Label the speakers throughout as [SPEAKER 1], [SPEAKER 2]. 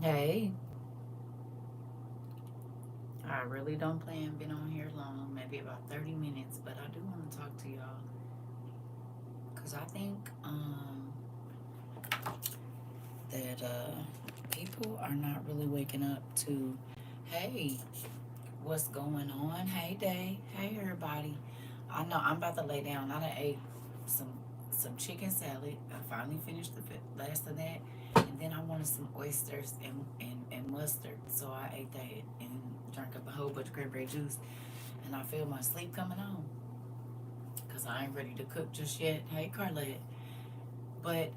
[SPEAKER 1] Hey, I really don't plan been on here long, maybe about 30 minutes, but I do want to talk to y'all because I think that people are not really waking up to, hey, what's going on? Hey, Day. Hey, everybody. I know I'm about to lay down. I done ate some some chicken salad. I finally finished the last of that, and then I wanted some oysters and mustard, so I ate that and drank up a whole bunch of cranberry juice, and I feel my sleep coming on because I ain't ready to cook just yet. Hey, Carlette. But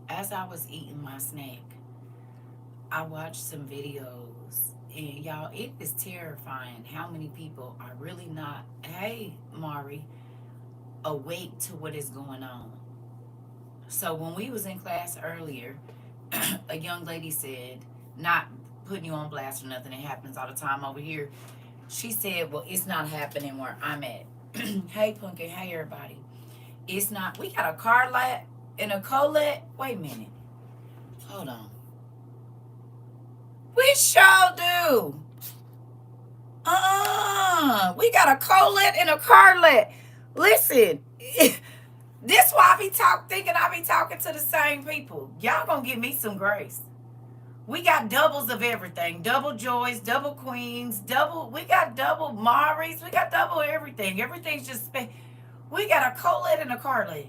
[SPEAKER 1] as I was eating my snack, I watched some videos, and y'all, it is terrifying how many people are really not, hey, Mari, awake to what is going on. So when we was in class earlier, a young lady said, not putting you on blast or nothing, it happens all the time over here. She said, well, it's not happening where I'm at. Hey, Pumpkin, hey, everybody. It's not, we got a Carlet and a Colette. Wait a minute. Hold on. We sure do. We got a Colette and a Carlet. Listen, this why I be thinking I be talking to the same people. Y'all gonna give me some grace. We got doubles of everything. Double joys, double queens, double. We got double Maris. We got double everything. Everything's just. We got a Colette and a Carlet.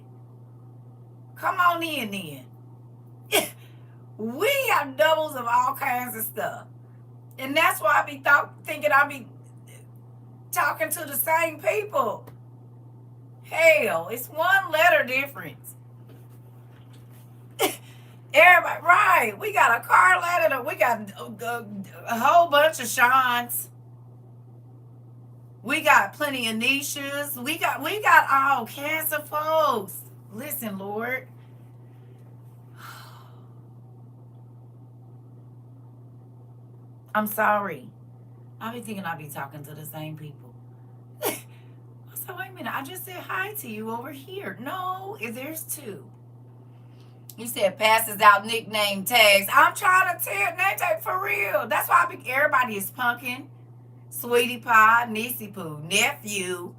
[SPEAKER 1] Come on in, then. We have doubles of all kinds of stuff, and that's why I be thinking I be talking to the same people. Hell, it's one letter difference. Everybody, right? We got a Carlet and we got a whole bunch of Sean's. We got plenty of Nishas. We got all kinds of folks. Listen, Lord. I'm sorry. I be thinking I be talking to the same people. So wait a minute. I just said hi to you over here. No, there's two. You said passes out nickname tags. I'm trying to tell name tag for real. That's why I be everybody is Pumpkin, Sweetie Pie, Nisi Poo, nephew,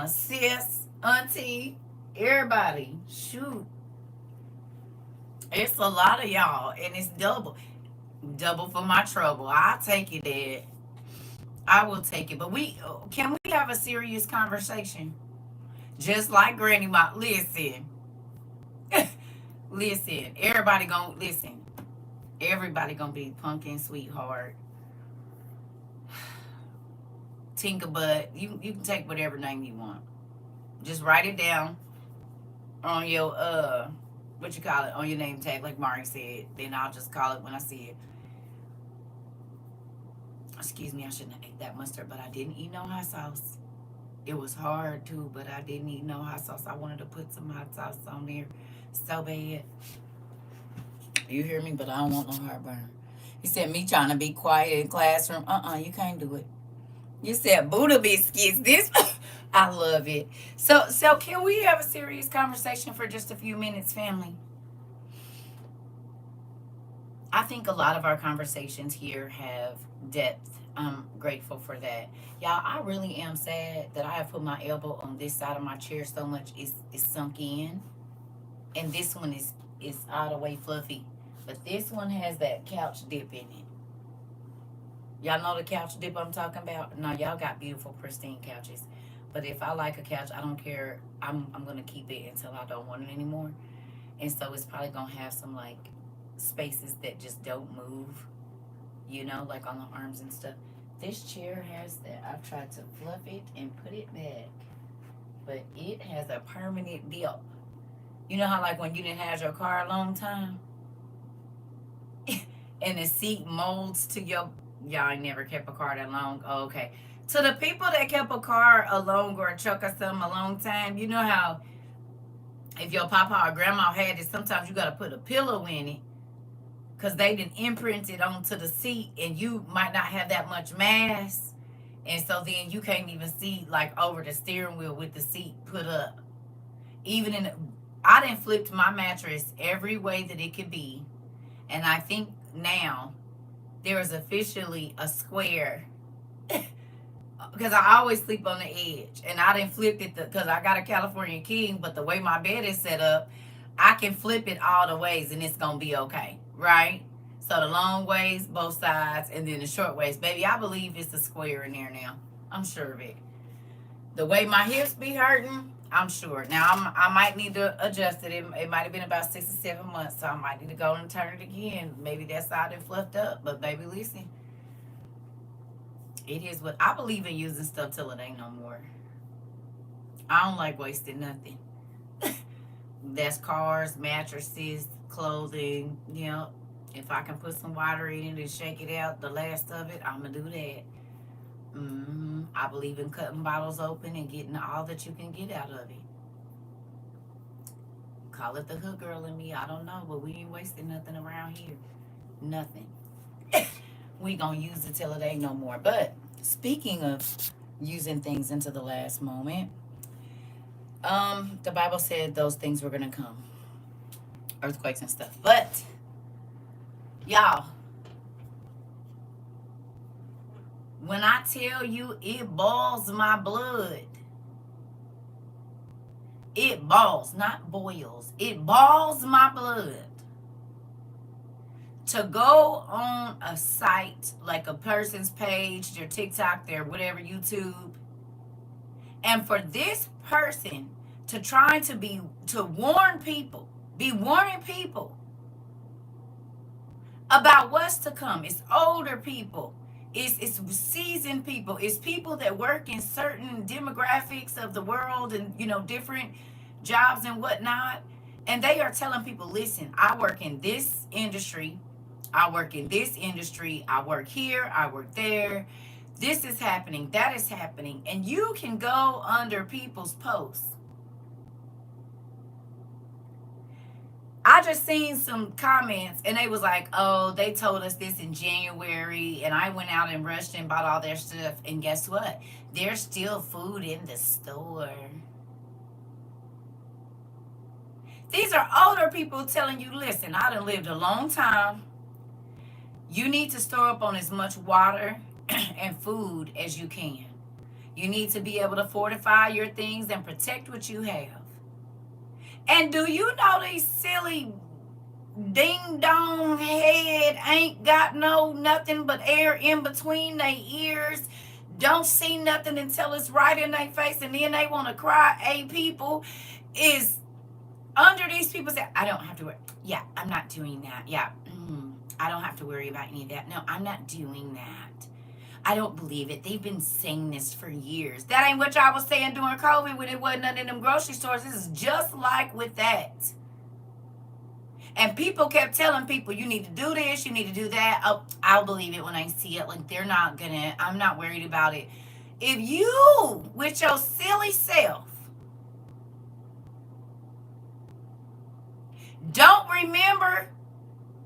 [SPEAKER 1] sis, auntie, everybody. Shoot. It's a lot of y'all, and it's double. Double for my trouble. I'll take it, Dad. I will take it. But we have a serious conversation? Just like Granny Ma. Listen. Listen. Everybody gonna listen. Everybody gonna be Pumpkin Sweetheart. Tinker Butt. You can take whatever name you want. Just write it down on your what you call it, on your name tag, like Mari said. Then I'll just call it when I see it. Excuse me, I shouldn't have ate that mustard, but I didn't eat no hot sauce. It was hard too, but I didn't eat no hot sauce. I wanted to put some hot sauce on there so bad. You hear me? But I don't want no heartburn. He said me trying to be quiet in classroom. You can't do it. You said Buddha biscuits. This I love it. So can we have a serious conversation for just a few minutes, family? I think a lot of our conversations here have depth. I'm grateful for that. Y'all, I really am sad that I have put my elbow on this side of my chair so much it's sunk in. And this one is all the way fluffy. But this one has that couch dip in it. Y'all know the couch dip I'm talking about? No, y'all got beautiful, pristine couches. But if I like a couch, I don't care. I'm gonna keep it until I don't want it anymore. And so it's probably gonna have some like spaces that just don't move, like on the arms and stuff. This chair has that. I've tried to fluff it and put it back, but it has a permanent dip. You know how like when you didn't have your car a long time and the seat molds to y'all ain't never kept a car that long. Oh, okay. To the people that kept a car a long or a truck or something a long time, you know how if your papa or grandma had it, sometimes you got to put a pillow in it because they didn't imprint it onto the seat and you might not have that much mass. And so then you can't even see like over the steering wheel with the seat put up. Even in I done flipped my mattress every way that it could be. And I think now there is officially a square because I always sleep on the edge, and I didn't flip it because I got a California King, but the way my bed is set up, I can flip it all the ways and it's gonna be okay, right? So the long ways, both sides, and then the short ways, baby. I believe it's a square in there now. I'm sure of it. The way my hips be hurting, I'm sure. Now I might need to adjust it. It might have been about 6 or 7 months, so I might need to go and turn it again. Maybe that side is fluffed up, but baby, listen, it is what I believe in, using stuff till it ain't no more. I don't like wasting nothing. That's cars, mattresses, clothing. You know, if I can put some water in it and shake it out, the last of it, I'm gonna do that. I believe in cutting bottles open and getting all that you can get out of it. Call it the hood girl in me. I don't know, but we ain't wasting nothing around here. Nothing. We gonna use it till it ain't no more. But speaking of using things into the last moment, the Bible said those things were gonna come, earthquakes and stuff. But y'all, when I tell you it boils my blood, it boils, not boils, it boils my blood to go on a site like a person's page, their TikTok, their whatever, YouTube, and for this person to try to warn people, be warning people about what's to come. It's older people. It's seasoned people. It's people that work in certain demographics of the world and, different jobs and whatnot. And they are telling people, listen, I work in this industry. I work in this industry. I work here. I work there. This is happening. That is happening. And you can go under people's posts. I just seen some comments and they was like, oh, they told us this in January and I went out and rushed and bought all their stuff. And guess what? There's still food in the store. These are older people telling you, listen, I done lived a long time. You need to store up on as much water and food as you can. You need to be able to fortify your things and protect what you have. And do you know these silly ding dong head ain't got nothing but air in between their ears, don't see nothing until it's right in their face, and then they want to cry. People is under these people say, I don't have to worry. Yeah, I'm not doing that. Yeah, I don't have to worry about any of that. No, I'm not doing that. I don't believe it. They've been saying this for years. That ain't what y'all was saying during COVID when it wasn't none in them grocery stores. This is just like with that. And people kept telling people, you need to do this, you need to do that. Oh, I'll believe it when I see it. Like, they're not gonna, I'm not worried about it. If you, with your silly self, don't remember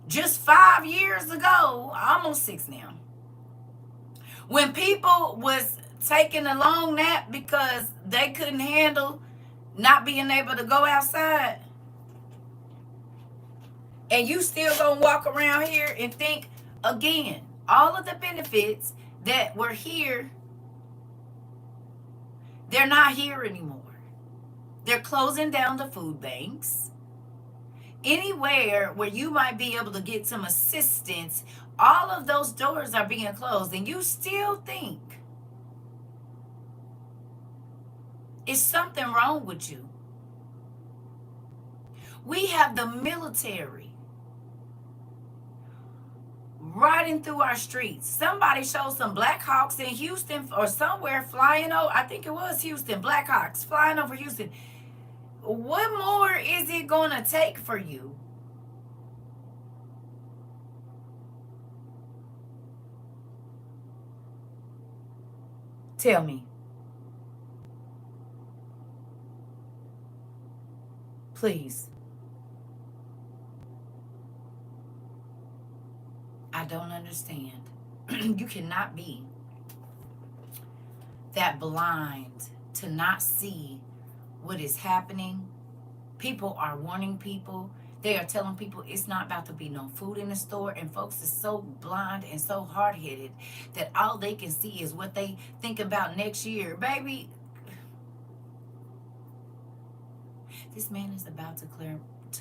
[SPEAKER 1] just 5 years ago, almost 6 now, when people was taking a long nap because they couldn't handle not being able to go outside, and you still gonna walk around here and think, again, all of the benefits that were here, they're not here anymore. They're closing down the food banks. Anywhere where you might be able to get some assistance, all of those doors are being closed, and you still think it's something wrong with you. We have the military riding through our streets. Somebody showed some Black Hawks in Houston or somewhere flying over. I think it was Houston. Black Hawks flying over Houston. What more is it going to take for you? Tell me. Please. I don't understand. You cannot be that blind to not see what is happening People are warning people. They are telling people it's not about to be no food in the store. And folks is so blind and so hard-headed that all they can see is what they think about next year. Baby, this man is about to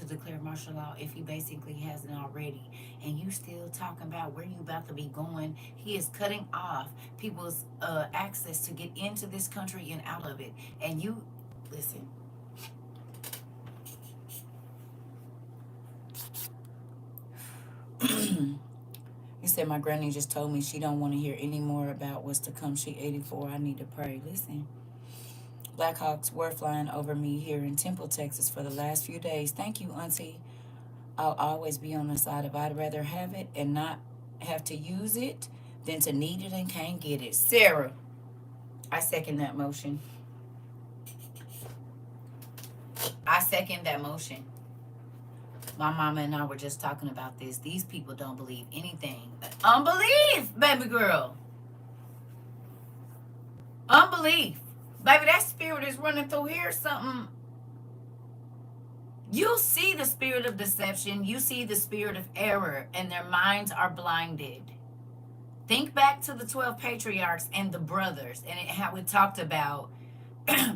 [SPEAKER 1] declare martial law if he basically hasn't already. And you still talking about where you about to be going. He is cutting off people's access to get into this country and out of it. And you, listen. He said, my granny just told me she don't want to hear any more about what's to come. She 84. I need to pray. Listen. Blackhawks were flying over me here in Temple, Texas for the last few days. Thank you, Auntie. I'll always be on the side of I'd rather have it and not have to use it than to need it and can't get it. Sarah, I second that motion. I second that motion. My mama and I were just talking about this. These people don't believe anything. Unbelief, baby girl. Unbelief. Baby, that spirit is running through here something. You see the spirit of deception. You see the spirit of error, and their minds are blinded. Think back to the 12 patriarchs and the brothers and how we talked about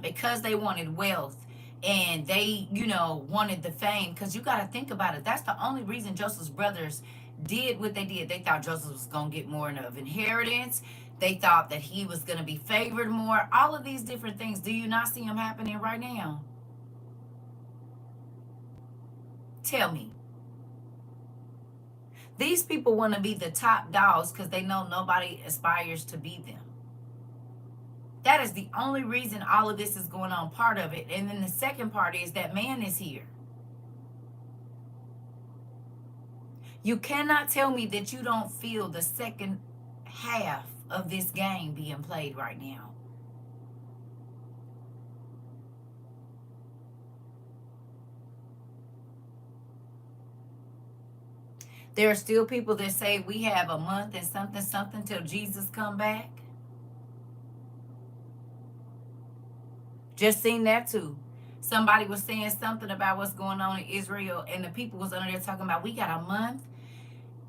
[SPEAKER 1] because they wanted wealth and they, wanted the fame. Because you got to think about it. That's the only reason Joseph's brothers did what they did. They thought Joseph was going to get more of inheritance. They thought that he was going to be favored more. All of these different things. Do you not see them happening right now? Tell me. These people want to be the top dogs because they know nobody aspires to be them. That is the only reason all of this is going on, part of it. And then the second part is that man is here. You cannot tell me that you don't feel the second half of this game being played right now. There are still people that say we have a month and something till Jesus come back. Just seen that too. Somebody was saying something about what's going on in Israel, and the people was under there talking about we got a month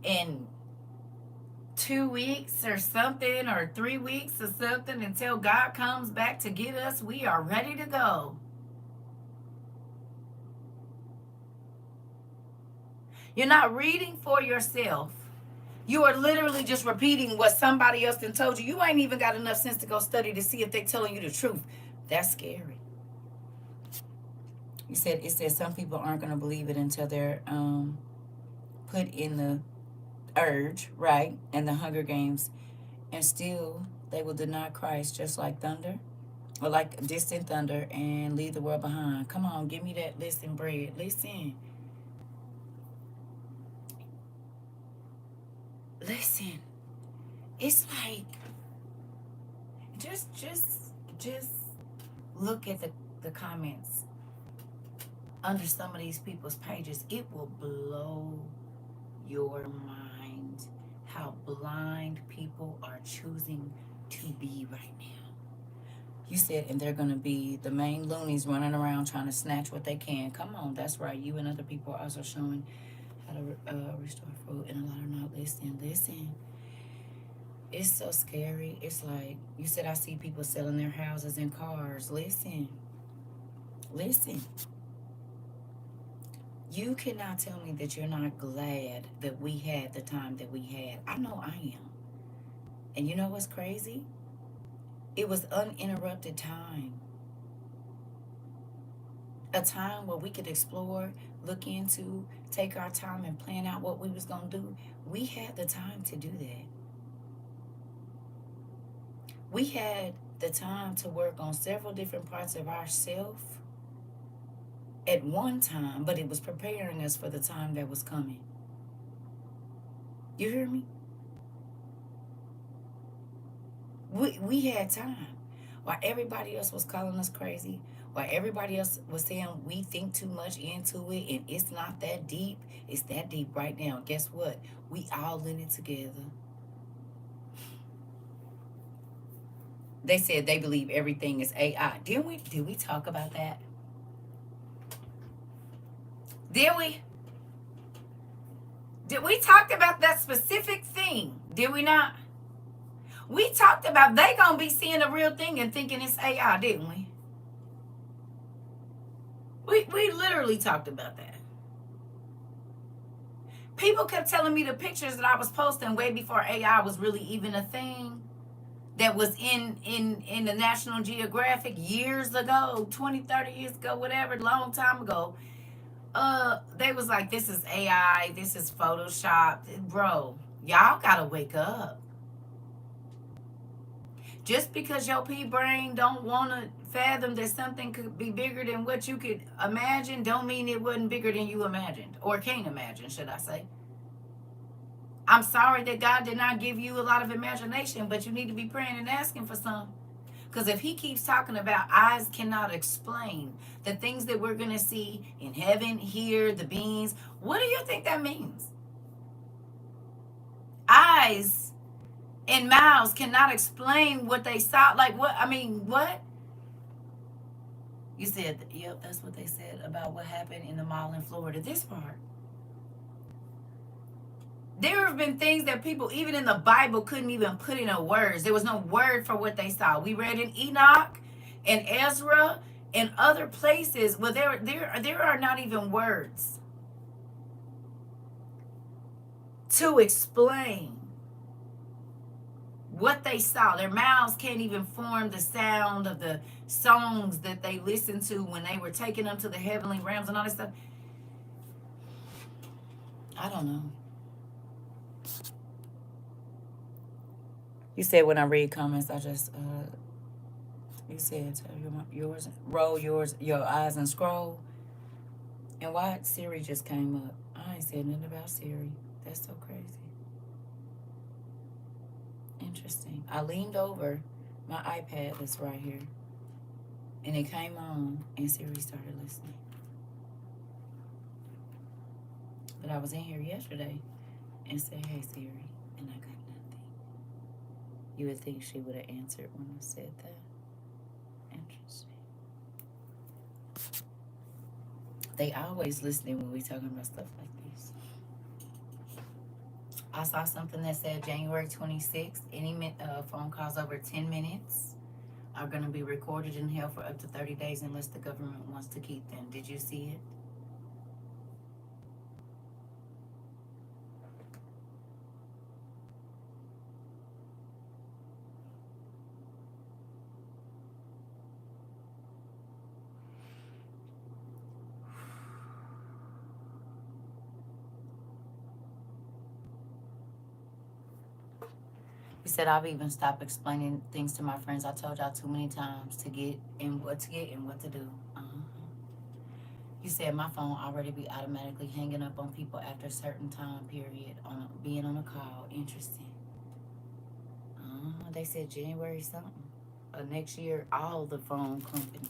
[SPEAKER 1] and 2 weeks or something, or 3 weeks or something until God comes back to get us. We are ready to go. You're not reading for yourself. You are literally just repeating what somebody else done told you. You ain't even got enough sense to go study to see if they're telling you the truth. That's scary. It said some people aren't going to believe it until they're put in the urge, right? And the Hunger Games. And still, they will deny Christ just like thunder. Or like distant thunder and leave the world behind. Come on, give me that listen bread. Listen. Listen. It's like just look at the comments under some of these people's pages. It will blow your mind how blind people are choosing to be right now. You said, and they're going to be the main loonies running around trying to snatch what they can. Come on, that's right. You and other people are also showing how to restore food, and a lot are not listening. Listen. It's so scary. It's like, you said, I see people selling their houses and cars. Listen. You cannot tell me that you're not glad that we had the time that we had. I know I am. And you know what's crazy? It was uninterrupted time. A time where we could explore, look into, take our time and plan out what we was going to do. We had the time to do that. We had the time to work on several different parts of ourselves at one time, but it was preparing us for the time that was coming. You hear me? We had time. While everybody else was calling us crazy, while everybody else was saying we think too much into it and it's not that deep, it's that deep right now. Guess what? We all in it together. They said they believe everything is AI. Did we talk about that? Did we? Did we talked about that specific thing? Did we not? We talked about they gonna be seeing the real thing and thinking it's AI, didn't we? We literally talked about that. People kept telling me the pictures that I was posting way before AI was really even a thing, that was in the National Geographic years ago, 20, 30 years ago, whatever, long time ago. They was like, this is AI, this is Photoshop. Bro, y'all gotta wake up. Just because your pea brain don't want to fathom that something could be bigger than what you could imagine, don't mean it wasn't bigger than you imagined, or can't imagine, should I say. I'm sorry that God did not give you a lot of imagination, but you need to be praying and asking for some. Because if he keeps talking about eyes cannot explain the things that we're going to see in heaven, here, the beings, what do you think that means? Eyes and mouths cannot explain what they saw. Like, what? I mean, what? You said, yep, that's what they said about what happened in the mall in Florida. This part. There have been things that people, even in the Bible, couldn't even put into words. There was no word for what they saw. We read in Enoch and Ezra and other places where there are not even words to explain what they saw. Their mouths can't even form the sound of the songs that they listened to when they were taking them to the heavenly realms and all this stuff. I don't know. You said when I read comments, I just you said tell yours, roll your eyes and scroll. And why Siri just came up? I ain't said nothing about Siri. That's so crazy. Interesting. I leaned over. My iPad is right here. And it came on and Siri started listening. But I was in here yesterday and said, hey Siri, and I got nothing. You would think she would have answered when I said that. Interesting. They always listening when we talking about stuff like this. I saw something that said January 26th, any phone calls over 10 minutes are going to be recorded and held for up to 30 days unless the government wants to keep them. Did you see it? He said, I've even stopped explaining things to my friends. I told y'all too many times to get and what to do. He said, my phone already be automatically hanging up on people after a certain time period on being on a call. Interesting. They said January something. Next year, all the phone companies.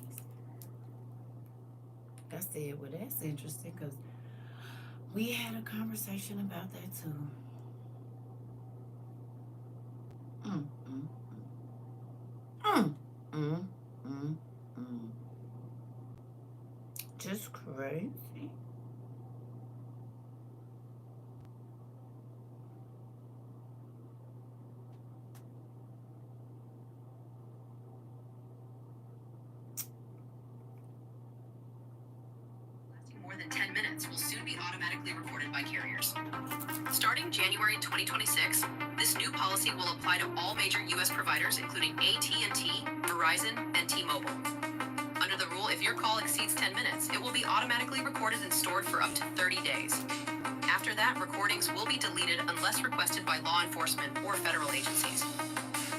[SPEAKER 1] I said, well, that's interesting because we had a conversation about that too. Mm, mm, mm. Mm, mm, mm. Just crazy.
[SPEAKER 2] More than 10 minutes will soon be automatically recorded by carriers. Starting January 2026, this new policy will apply to all major U.S. providers, including AT&T, Verizon, and T-Mobile. Under the rule, if your call exceeds 10 minutes, it will be automatically recorded and stored for up to 30 days. After that, recordings will be deleted unless requested by law enforcement or federal agencies.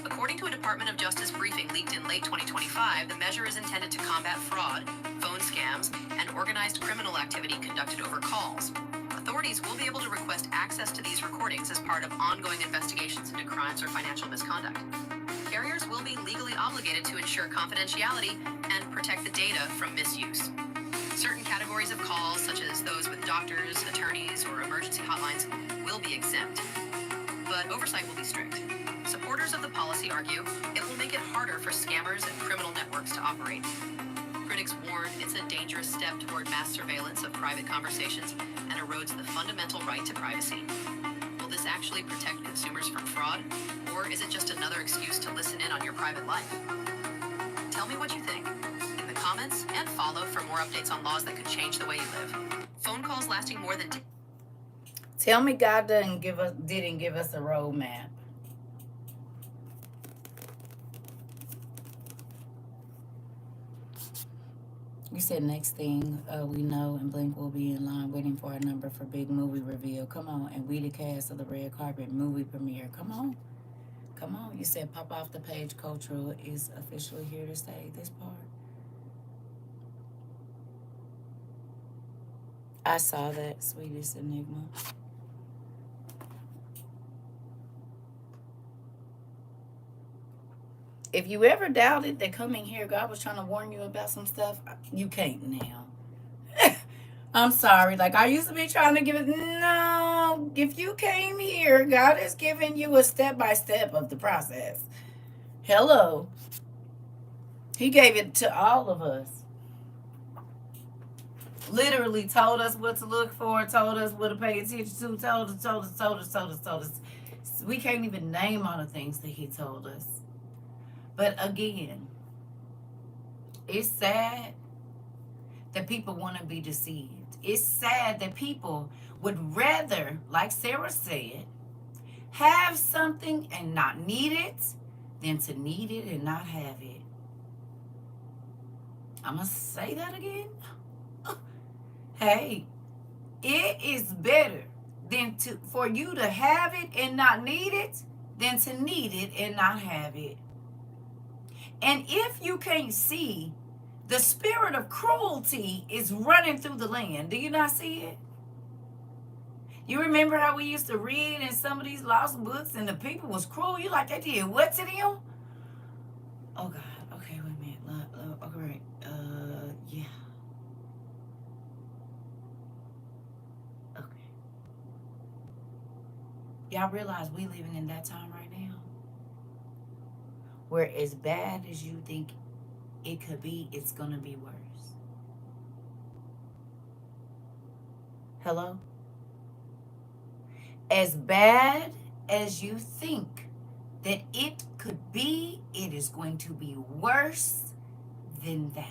[SPEAKER 2] According to a Department of Justice briefing leaked in late 2025, the measure is intended to combat fraud, phone scams, and organized criminal activity conducted over calls. Authorities will be able to request access to these recordings as part of ongoing investigations into crimes or financial misconduct. Carriers will be legally obligated to ensure confidentiality and protect the data from misuse. Certain categories of calls, such as those with doctors, attorneys, or emergency hotlines, will be exempt. But oversight will be strict. Supporters of the policy argue it will make it harder for scammers and criminal networks to operate. critics warn it's a dangerous step toward mass surveillance of private conversations and erodes the fundamental right to privacy. Will this actually protect consumers from fraud, or is it just another excuse to listen in on your private life? Tell me what you think in the comments, and follow for more updates on laws that could change the way you live. Phone calls lasting more than...
[SPEAKER 1] Tell me God didn't give us a roadmap. You said next thing we know, and Blink will be in line waiting for our number for big movie reveal. Come on, and we the cast of the red carpet movie premiere. Come on, come on. You said pop off the page. Cultural is officially here to stay. This part. I saw that, sweetest enigma. If you ever doubted that coming here, God was trying to warn you about some stuff, you can't now. I'm sorry. Like, I used to be trying to give it. No. If you came here, God is giving you a step by step of the process. Hello. He gave it to all of us. Literally told us what to look for, told us what to pay attention to, told us. We can't even name all the things that he told us. But again, it's sad that people want to be deceived. It's sad that people would rather, like Sarah said, have something and not need it than to need it and not have it. I'm going to say that again. Hey, it is better for you to have it and not need it than to need it and not have it. And if you can't see, the spirit of cruelty is running through the land. Do you not see it? You remember how we used to read in some of these lost books and the people was cruel? You like, they did what to them? Oh, God. Okay, wait a minute. All right. Yeah. Okay. Y'all realize we living in that time right now? Where as bad as you think it could be, it's going to be worse. Hello? As bad as you think that it could be, it is going to be worse than that.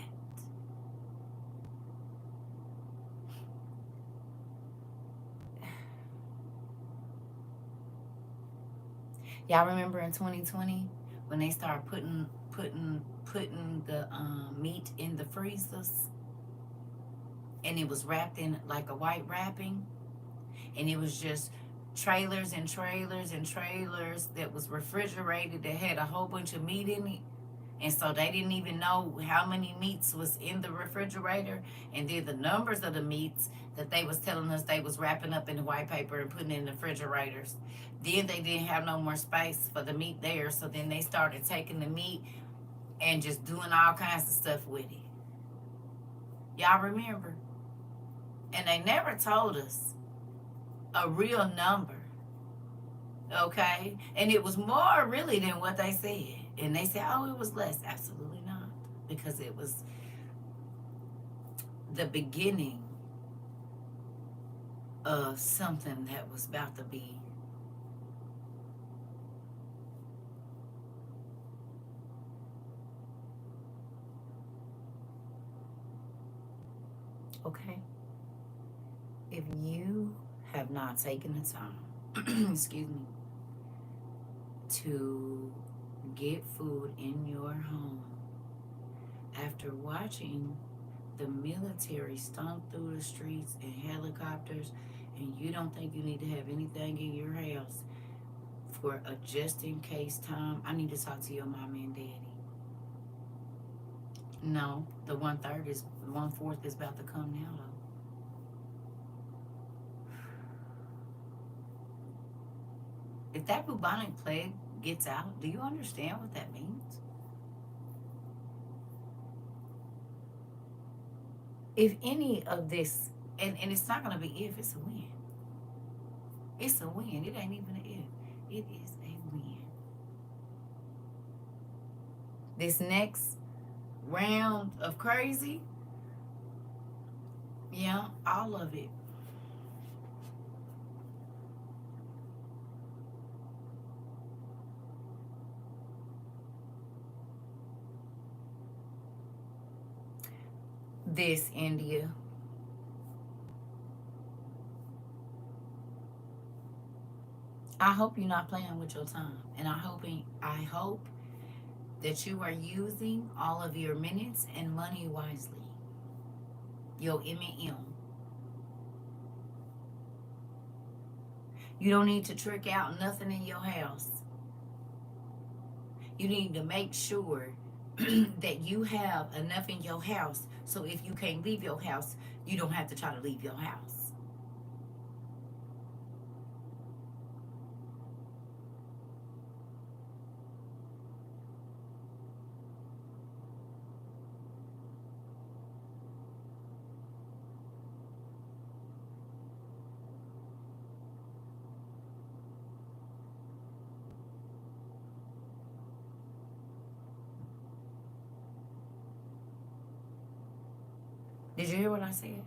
[SPEAKER 1] Y'all remember in 2020 when they started putting the meat in the freezers, and it was wrapped in like a white wrapping, and it was just trailers and trailers and trailers that was refrigerated that had a whole bunch of meat in it. And so they didn't even know how many meats was in the refrigerator. And then the numbers of the meats that they was telling us they was wrapping up in the white paper and putting in the refrigerators. Then they didn't have no more space for the meat there. So then they started taking the meat and just doing all kinds of stuff with it. Y'all remember? And they never told us a real number. Okay? And it was more really than what they said. And they said, oh, it was less. Absolutely not. Because it was the beginning of something that was about to be. Okay? If you have not taken the time, excuse me, to get food in your home after watching the military stomp through the streets in helicopters, and you don't think you need to have anything in your house for a just in case time, I need to talk to your mommy and daddy. No, the 1/4 is about to come now though. If that bubonic plague gets out, do you understand what that means? If any of this, and it's not going to be if, it's a win. It's a win. It ain't even an if. It is a win. This next round of crazy. Yeah, all of it. This, India. I hope you're not playing with your time. And I hope that you are using all of your minutes and money wisely. Your M&M. You don't need to trick out nothing in your house. You need to make sure that you have enough in your house so if you can't leave your house, you don't have to try to leave your house. Did you hear what I said?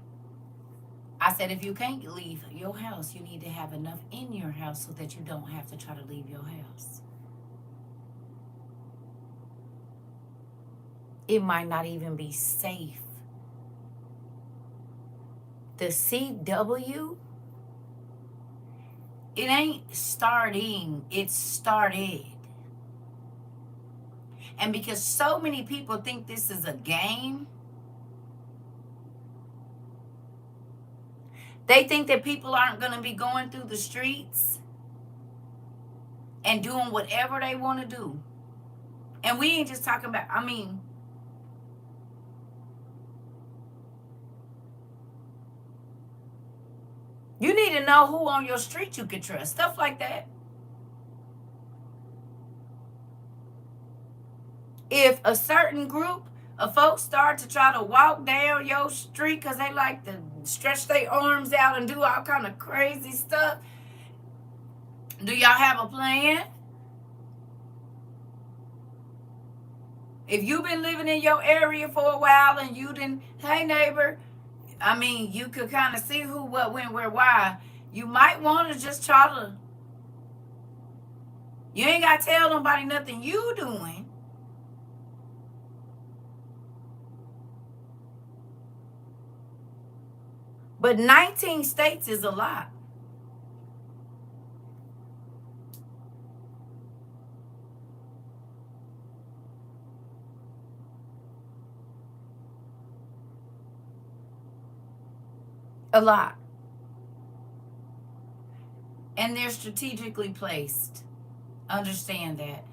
[SPEAKER 1] I said if you can't leave your house, you need to have enough in your house so that you don't have to try to leave your house. It might not even be safe. The CW, it ain't starting, it started. And because so many people think this is a game, they think that people aren't going to be going through the streets and doing whatever they want to do. And we ain't just talking about, you need to know who on your street you can trust. Stuff like that. If a certain group of folks start to try to walk down your street because they like to stretch their arms out and do all kind of crazy stuff, do y'all have a plan? If you've been living in your area for a while and you didn't, hey neighbor, you could kind of see who, what, when, where, why. You might want to just try to, you ain't got to tell nobody nothing you doing. But 19 states is a lot. A lot. And they're strategically placed. Understand that.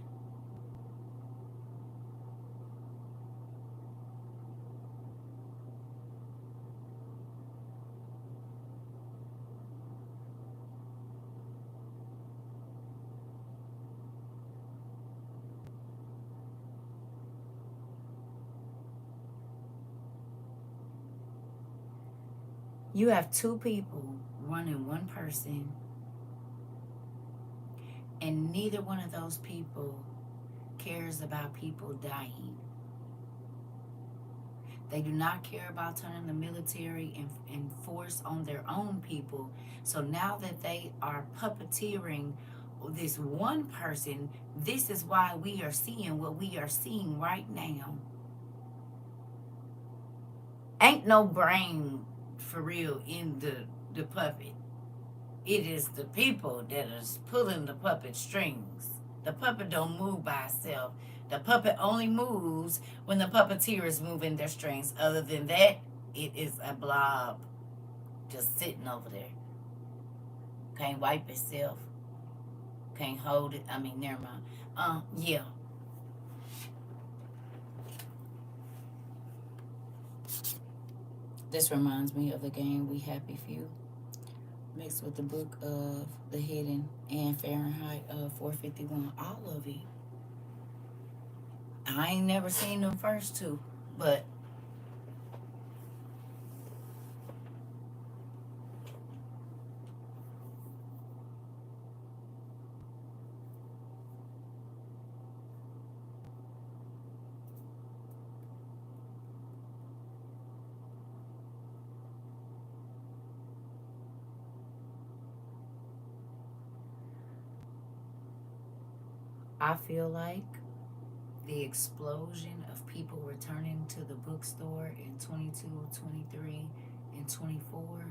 [SPEAKER 1] You have two people running one person, and neither one of those people cares about people dying. They do not care about turning the military and force on their own people. So now that they are puppeteering this one person, this is why we are seeing what we are seeing right now. Ain't no brain for real in the puppet. It is the people that is pulling the puppet strings. The puppet don't move by itself. The puppet only moves when the puppeteer is moving their strings. Other than that, it is a blob just sitting over there. Can't wipe itself. Can't hold it. Never mind. Yeah. This reminds me of the game We Happy Few, mixed with the book of The Hidden and Fahrenheit 451. All of it. I ain't never seen them first two, but I feel like the explosion of people returning to the bookstore in 22, 23, and 24,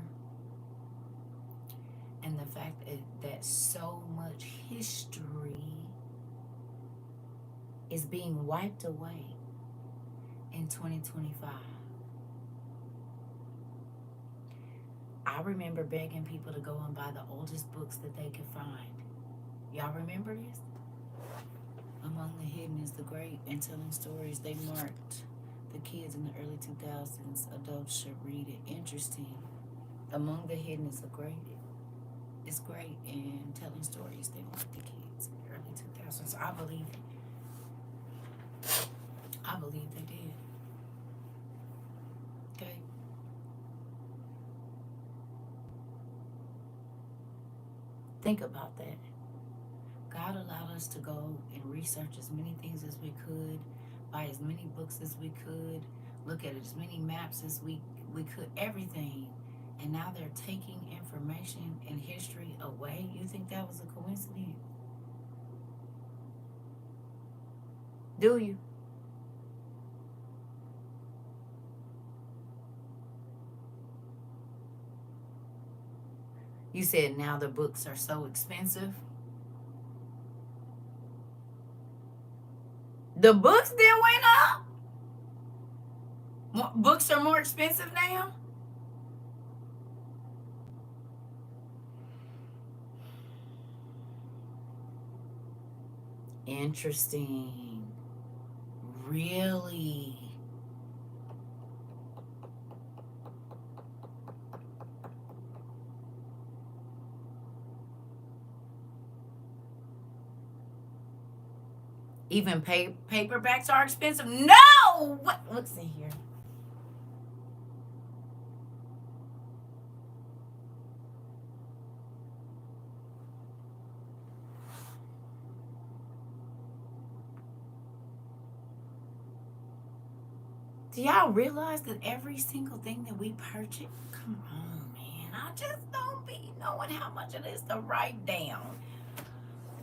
[SPEAKER 1] and the fact that so much history is being wiped away in 2025. I remember begging people to go and buy the oldest books that they could find. Y'all remember this? Among the Hidden is the Great, and telling stories they marked the kids in the early 2000s. Adults should read it. Interesting. Among the Hidden is the Great. It's great, and telling stories they marked the kids in the early 2000s. I believe it. I believe they did. Okay. Think about that. God allowed us to go and research as many things as we could, buy as many books as we could, look at as many maps as we could, everything. And now they're taking information and history away. You think that was a coincidence? Do you? You said now the books are so expensive. The books then went up. Books are more expensive now. Interesting. Really? Even paperbacks are expensive? No! What's in here? Do y'all realize that every single thing that we purchase, come on, man, I just don't be knowing how much it is to write down.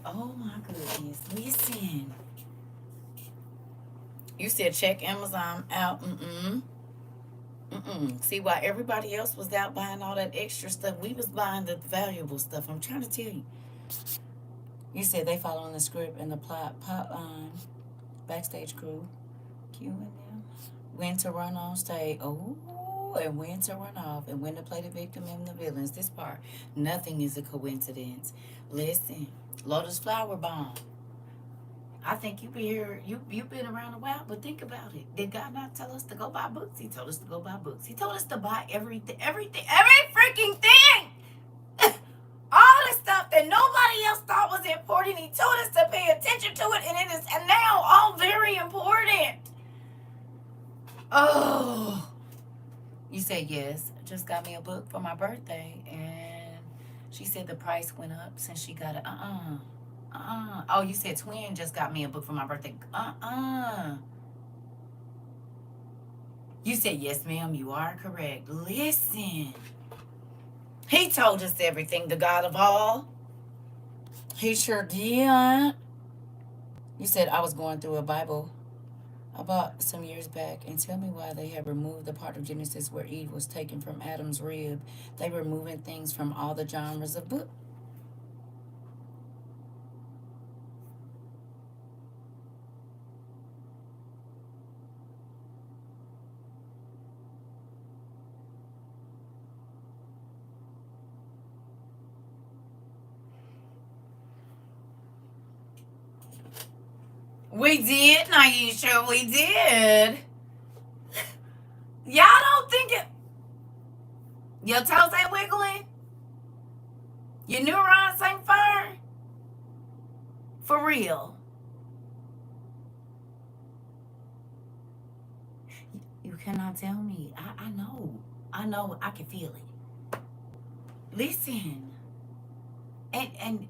[SPEAKER 1] Oh my goodness, listen. You said check Amazon out. See why everybody else was out buying all that extra stuff? We was buying the valuable stuff. I'm trying to tell you. You said they following the script and the plot backstage crew. Q and them. When to run on stage. Oh, and when to run off, and when to play the victim and the villains. This part, nothing is a coincidence. Listen, Lotus Flower Bomb. I think you've been around a while, but think about it. Did God not tell us to go buy books? He told us to go buy books. He told us to buy every freaking thing. All the stuff that nobody else thought was important. He told us to pay attention to it, and it is now all very important. Oh, you said yes. Just got me a book for my birthday, and she said the price went up since she got it. Oh, you said twin just got me a book for my birthday. You said yes, ma'am. You are correct. Listen, he told us everything. The God of all. He sure did. You said I was going through a Bible about some years back, and tell me why they have removed the part of Genesis where Eve was taken from Adam's rib. They were removing things from all the genres of book. We did, Naisha, we did. Y'all don't think it. Your toes ain't wiggling? Your neurons ain't firing? For real. You cannot tell me. I know. I know. I can feel it. Listen. And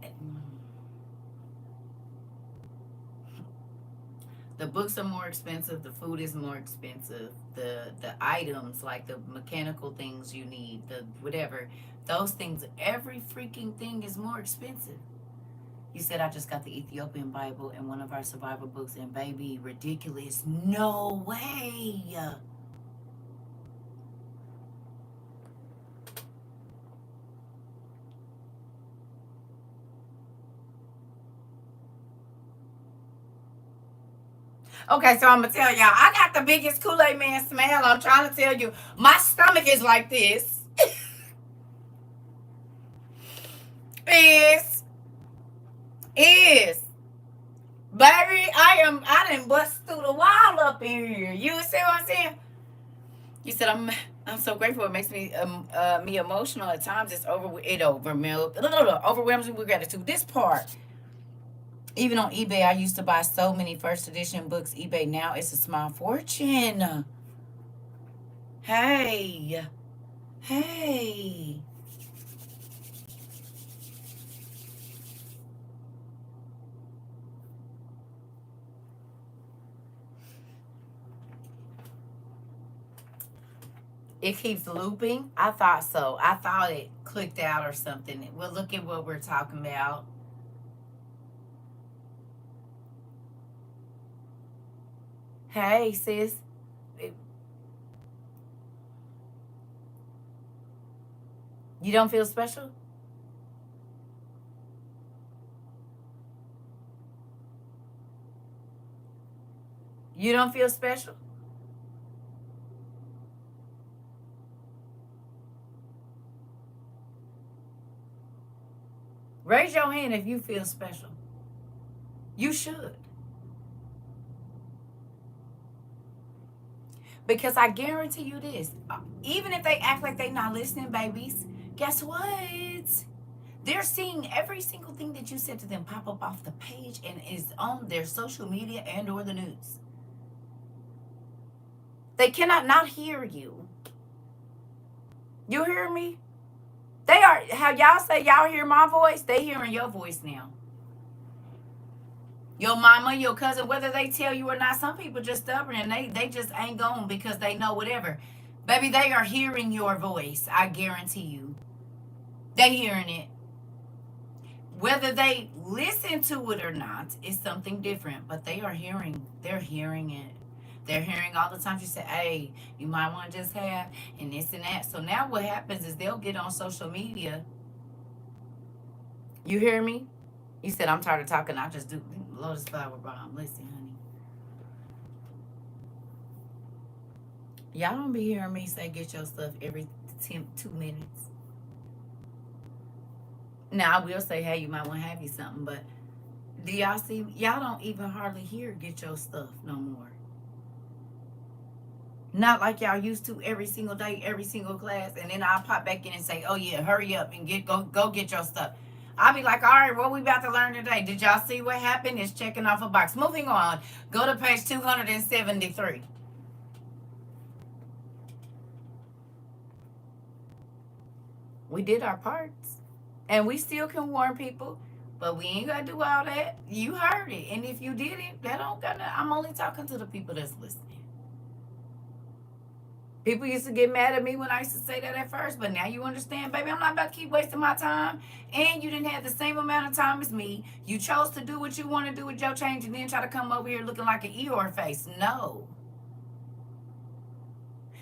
[SPEAKER 1] the books are more expensive, the food is more expensive, the items, like the mechanical things you need, the whatever, those things, every freaking thing is more expensive. You said I just got the Ethiopian Bible and one of our survival books, and baby, ridiculous. No way. Okay, so I'm gonna tell y'all, I got the biggest Kool-Aid man smell. I'm trying to tell you, my stomach is like this. is is baby, I didn't bust through the wall up in here. You see what I'm saying? You said I'm so grateful. It makes me emotional at times. Overwhelms me with gratitude. This part, even on eBay, I used to buy so many first edition books. eBay now it's a small fortune. Hey, hey. It keeps looping. I thought so. I thought it clicked out or something. Well, look at what we're talking about. Hey, sis. You don't feel special? You don't feel special? Raise your hand if you feel special. You should. Because I guarantee you this, even if they act like they not listening, babies, guess what? They're seeing every single thing that you said to them pop up off the page and is on their social media and or the news. They cannot not hear you. You hear me? They are, how y'all say y'all hear my voice, they hearing your voice now. Your mama, your cousin, whether they tell you or not, some people just stubborn and they just ain't going because they know whatever. Baby, they are hearing your voice. I guarantee you. They hearing it. Whether they listen to it or not is something different, but they are hearing. They're hearing it. They're hearing all the time. You say, hey, you might want to just have and this and that. So now what happens is they'll get on social media. You hear me? You said, I'm tired of talking. I just do Lotus Flower Bomb. Listen, honey. Y'all don't be hearing me say get your stuff every 2 minutes. Now, I will say, hey, you might want to have you something, but do y'all see? Y'all don't even hardly hear get your stuff no more. Not like y'all used to every single day, every single class, and then I'll pop back in and say, oh, yeah, hurry up and go get your stuff. I'll be like, all right, what we about to learn today? Did y'all see what happened? It's checking off a box. Moving on. Go to page 273. We did our parts. And we still can warn people, but we ain't got to do all that. You heard it. And if you didn't, that don't got to, I'm only talking to the people that's listening. People used to get mad at me when I used to say that at first, but now you understand, baby, I'm not about to keep wasting my time. And you didn't have the same amount of time as me. You chose to do what you want to do with your change and then try to come over here looking like an Eeyore face. No.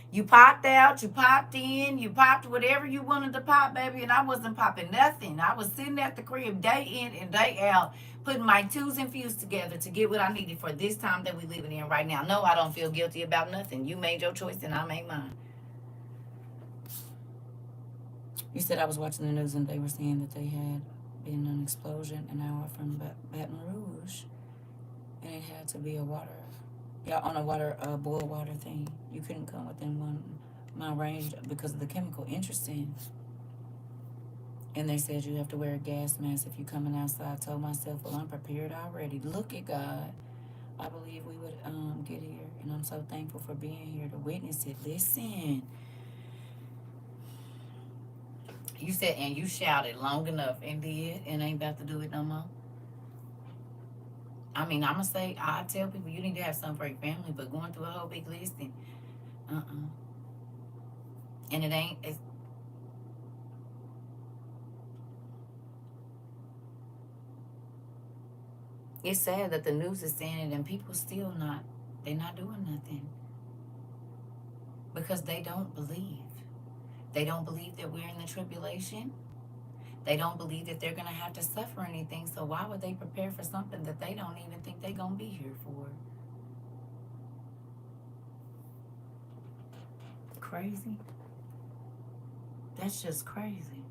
[SPEAKER 1] You popped out, you popped in, you popped whatever you wanted to pop, baby, and I wasn't popping nothing. I was sitting at the crib day in and day out, putting my twos and fews together to get what I needed for this time that we living in right now. No, I don't feel guilty about nothing. You made your choice and I made mine. You said I was watching the news and they were saying that they had been an explosion an hour from Baton Rouge, and it had to be a water, yeah, on a boil water thing. You couldn't come within 1 mile range because of the chemical. Interesting. And they said you have to wear a gas mask if you're coming outside. I told myself, well, I'm prepared already. Look at God. I believe we would get here, and I'm so thankful for being here to witness it. Listen. You said, and you shouted long enough and did, and ain't about to do it no more. I mean, I'm going to say, I tell people you need to have something for your family, but going through a whole big list and, and it ain't, it's, It's sad that the news is saying it and people still not, they're not doing nothing because they don't believe. They don't believe that we're in the tribulation. They don't believe that they're going to have to suffer anything. So why would they prepare for something that they don't even think they're going to be here for? Crazy. That's just crazy.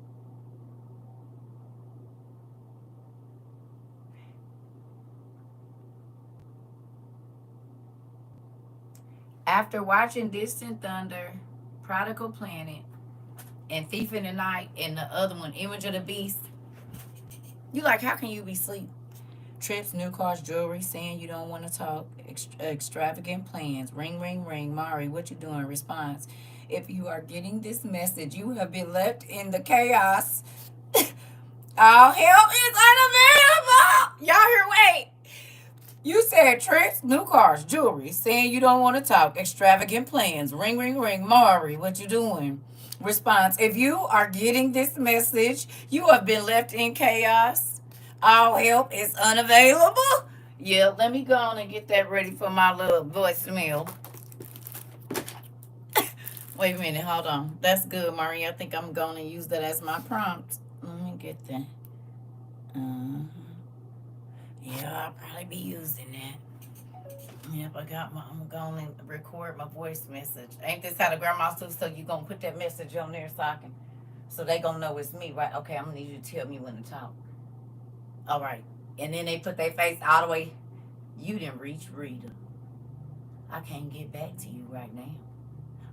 [SPEAKER 1] After watching Distant Thunder, Prodigal Planet, and Thief in the Night, and the other one, Image of the Beast, you like, how can you be asleep? Trips, new cars, jewelry, saying you don't want to talk, extravagant plans, ring, ring, ring, Mari, what you doing? Response, if you are getting this message, you have been left in the chaos. All help is unavailable. Y'all hear, wait. You said trips, new cars, jewelry, saying you don't want to talk, extravagant plans, ring, ring, ring, Mari, what you doing? Response, if you are getting this message, you have been left in chaos. All help is unavailable. Yeah, let me go on and get that ready for my little voicemail. Wait a minute, hold on. That's good, Marie. I think I'm going to use that as my prompt. Let me get that. Yeah, I'll probably be using that. Yep, I'm going to record my voice message. Ain't this how the grandmas do? So you going to put that message on there so they going to know it's me, right? Okay, I'm going to need you to tell me when to talk. All right. And then they put their face all the way. You didn't reach Rita. I can't get back to you right now.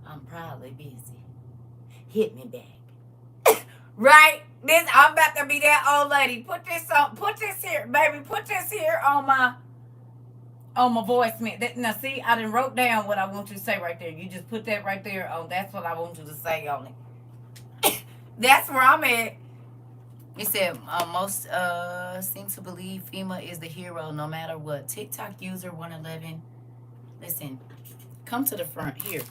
[SPEAKER 1] I'm probably busy. Hit me back. Right? I'm about to be that old lady. Put this here, baby. Put this here on my voicemail. Now see, I done wrote down what I want you to say right there. You just put that right there. Oh, that's what I want you to say on it. That's where I'm at. It said most seem to believe FEMA is the hero no matter what. TikTok user 111. Listen, come to the front here.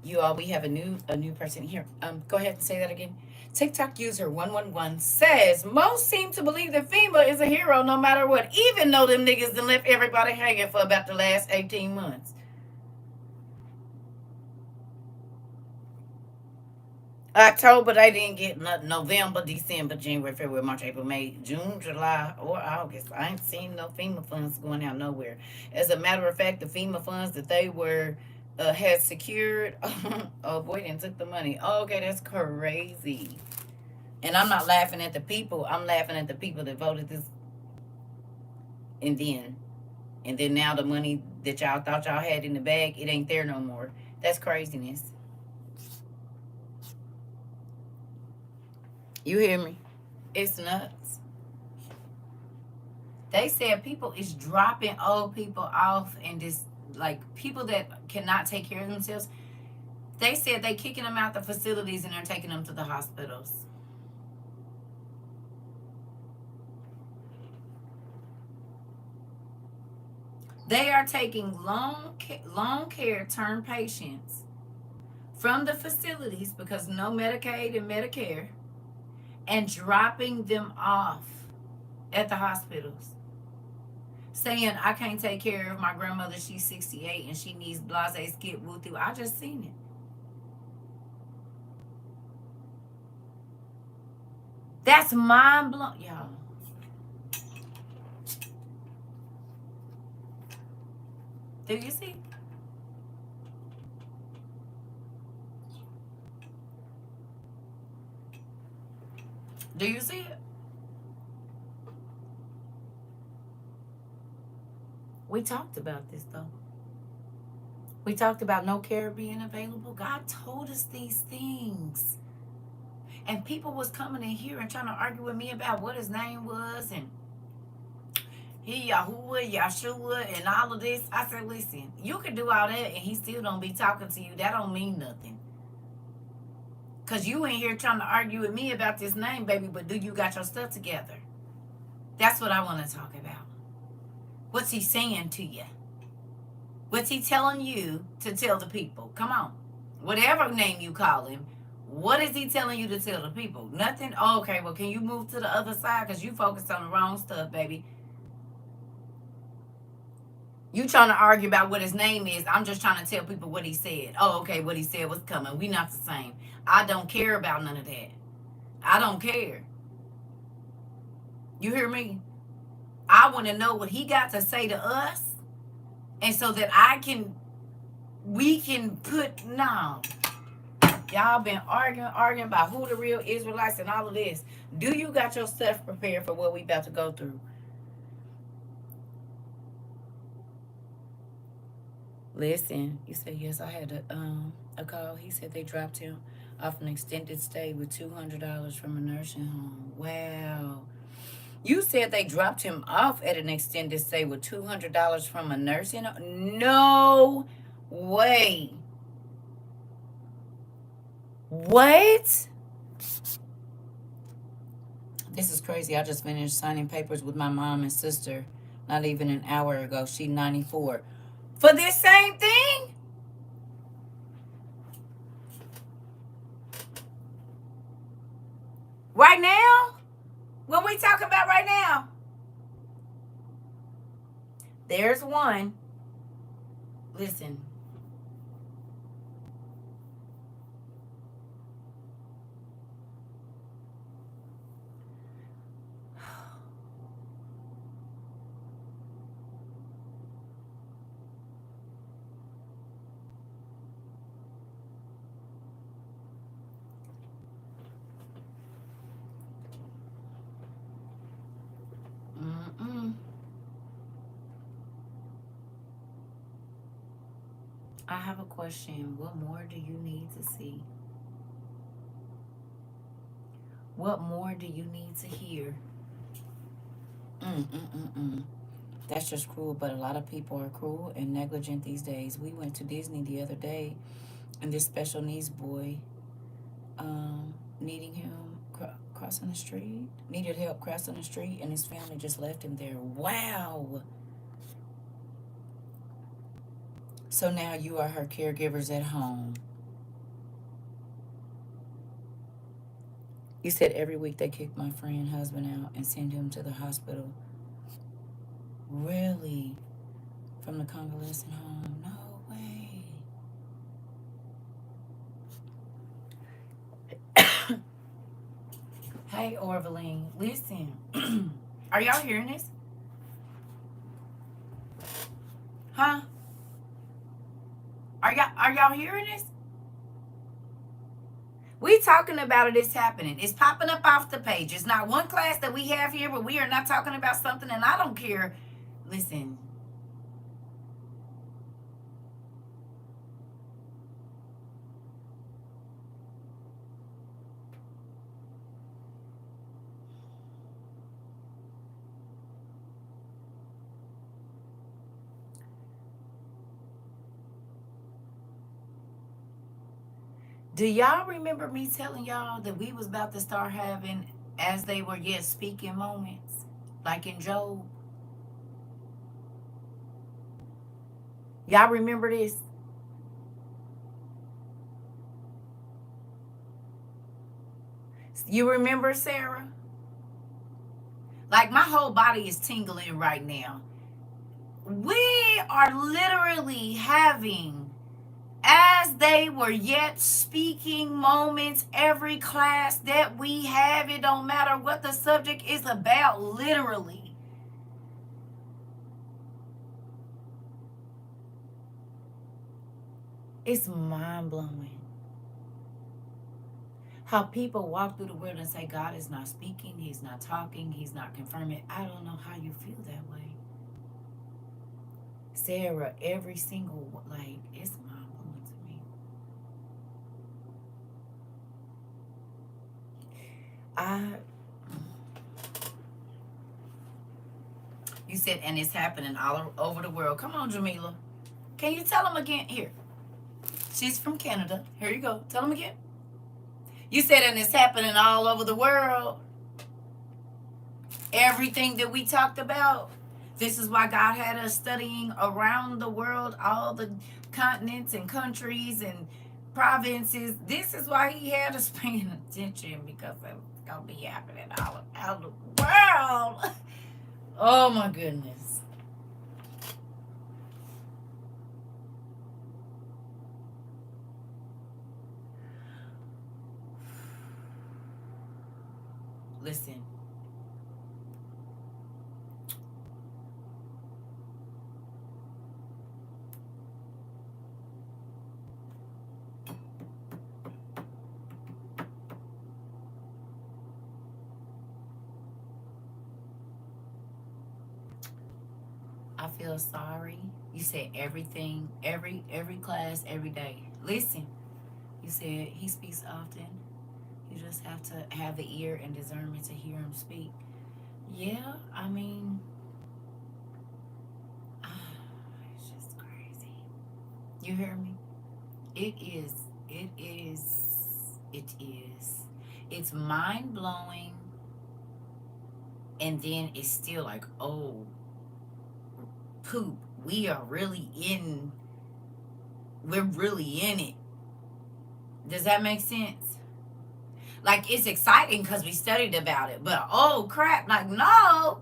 [SPEAKER 1] You all, we have a new person here. Go ahead and say that again. TikTok user 111 says most seem to believe that FEMA is a hero no matter what, even though them niggas done left everybody hanging for about the last 18 months. October, they didn't get nothing. November, December, January, February, March, April, May, June, July, or August. I ain't seen no FEMA funds going out nowhere. As a matter of fact, the FEMA funds that they had secured, oh boy, and took the money. Oh, okay, that's crazy. And I'm not laughing at the people. I'm laughing at the people that voted this. And then now the money that y'all thought y'all had in the bag, it ain't there no more. That's craziness. You hear me? It's nuts. They said people is dropping old people off and just like people that cannot take care of themselves. They said they kicking them out the facilities and they're taking them to the hospitals. They are taking long care term patients from the facilities because no Medicaid and Medicare, and dropping them off at the hospitals. Saying, I can't take care of my grandmother, she's 68 and she needs blase skip woo-thoo. I just seen it. That's mind blowing, y'all. Do you see? Do you see it? We talked about this though. We talked about no care being available. God told us these things. And people was coming in here and trying to argue with me about what his name was and he Yahuwah, Yahshua, and all of this. I said, listen, you can do all that and he still don't be talking to you. That don't mean nothing. Because you ain't here trying to argue with me about this name, baby, but do you got your stuff together? That's what I want to talk about. What's he saying to you? What's he telling you to tell the people? Come on. Whatever name you call him, what is he telling you to tell the people? Nothing? Oh, okay, well, can you move to the other side? Because you focused on the wrong stuff, baby. You trying to argue about what his name is. I'm just trying to tell people what he said. Oh, okay, what he said was coming. We not the same. I don't care about none of that. I don't care. You hear me? I want to know what he got to say to us. And so that we can put, no. Y'all been arguing about who the real Israelites and all of this. Do you got yourself prepared for what we about to go through? Listen, you said, yes, I had a call. He said they dropped him off an extended stay with $200 from a nursing home. Wow. You said they dropped him off at an extended stay with $200 from a nursing home? No way. What? This is crazy. I just finished signing papers with my mom and sister not even an hour ago. She 94. For this same thing? Right now? What we talking about right now? There's one. Listen. I have a question. What more do you need to see? What more do you need to hear? That's just cruel, but a lot of people are cruel and negligent these days. We went to Disney the other day, and this special needs boy, needing him crossing the street, needed help crossing the street, and his family just left him there. Wow. So now you are her caregivers at home. You said every week they kick my friend husband out and send him to the hospital. Really? From the convalescent home? No way. Hey, Orvaline, listen. Are y'all hearing this? Huh? Are y'all hearing this? We talking about it. It's happening. It's popping up off the page. It's not one class that we have here, but we are not talking about something, and I don't care. Listen. Do y'all remember me telling y'all that we was about to start having, as they were yet speaking, moments? Like in Job? Y'all remember this? You remember, Sarah? Like, my whole body is tingling right now. We are literally having, as they were yet speaking, moments. Every class that we have, it don't matter what the subject is about, literally. It's mind-blowing how people walk through the world and say God is not speaking, he's not talking, he's not confirming. I don't know how you feel that way. Sarah, every single, like, it's mind-blowing to me. You said, and it's happening all over the world. Come on, Jamila. Can you tell them again? Here. She's from Canada. Here you go. Tell them again. You said, and it's happening all over the world. Everything that we talked about. This is why God had us studying around the world, all the continents and countries and provinces. This is why he had us paying attention, because it's going to be happening all around the world. Oh, my goodness. Listen. I feel sorry. You said everything, every class, every day. Listen, you said he speaks often. You just have to have the ear and discernment to hear him speak. Yeah, I mean, it's just crazy. You hear me? It is, it is, it is. It's mind blowing, and then it's still like, oh, poop. We're really in it. Does that make sense? Like, it's exciting because we studied about it, but oh crap, like, no.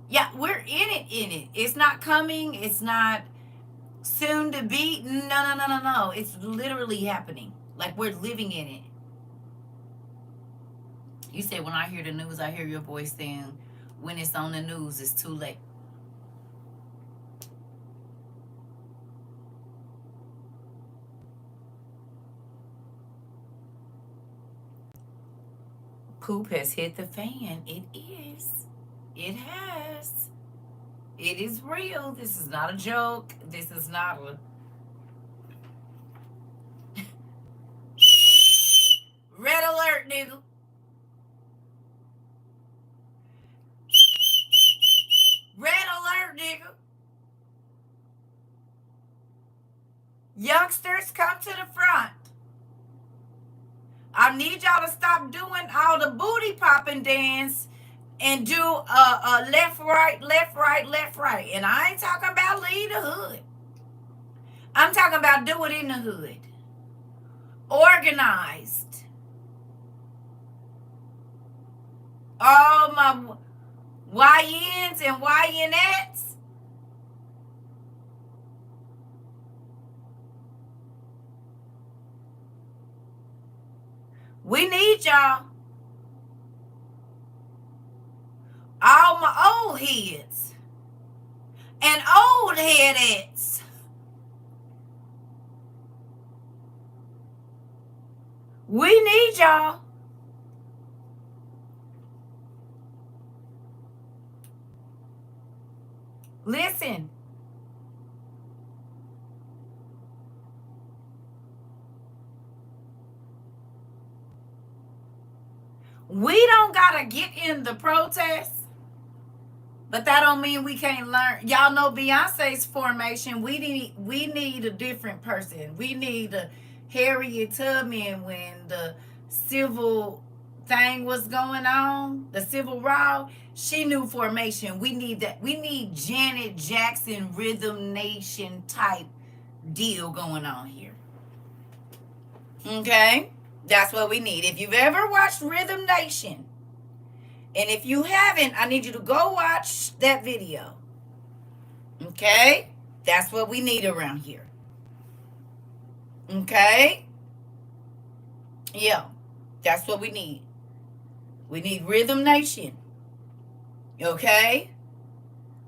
[SPEAKER 1] Yeah, we're in it. It's not coming, it's not soon to be. No, no, no, no, no. It's literally happening. Like, we're living in it. You said, when I hear the news, I hear your voice saying, when it's on the news, it's too late. Poop has hit the fan. It is. It has. It is real. This is not a joke. This is not a. Red alert, nigga. Red alert, nigga. Youngsters, come to the front. I need y'all to stop doing all the booty popping dance and do left, right, left, right, left, right. And I ain't talking about leave the hood. I'm talking about do it in the hood. Organized. All my YNs and YNettes. We need y'all. All my old heads and old headettes. We need y'all. Listen. We don't gotta get in the protest, but that don't mean we can't learn. Y'all know Beyonce's formation. We need a different person. We need a Harriet Tubman when the civil thing was going on, the civil row. She knew formation. We need that. We need Janet Jackson Rhythm Nation type deal going on here. Okay? That's what we need. If you've ever watched Rhythm Nation, and if you haven't, I need you to go watch that video. Okay? That's what we need around here. Okay? Yeah. That's what we need. We need Rhythm Nation. Okay?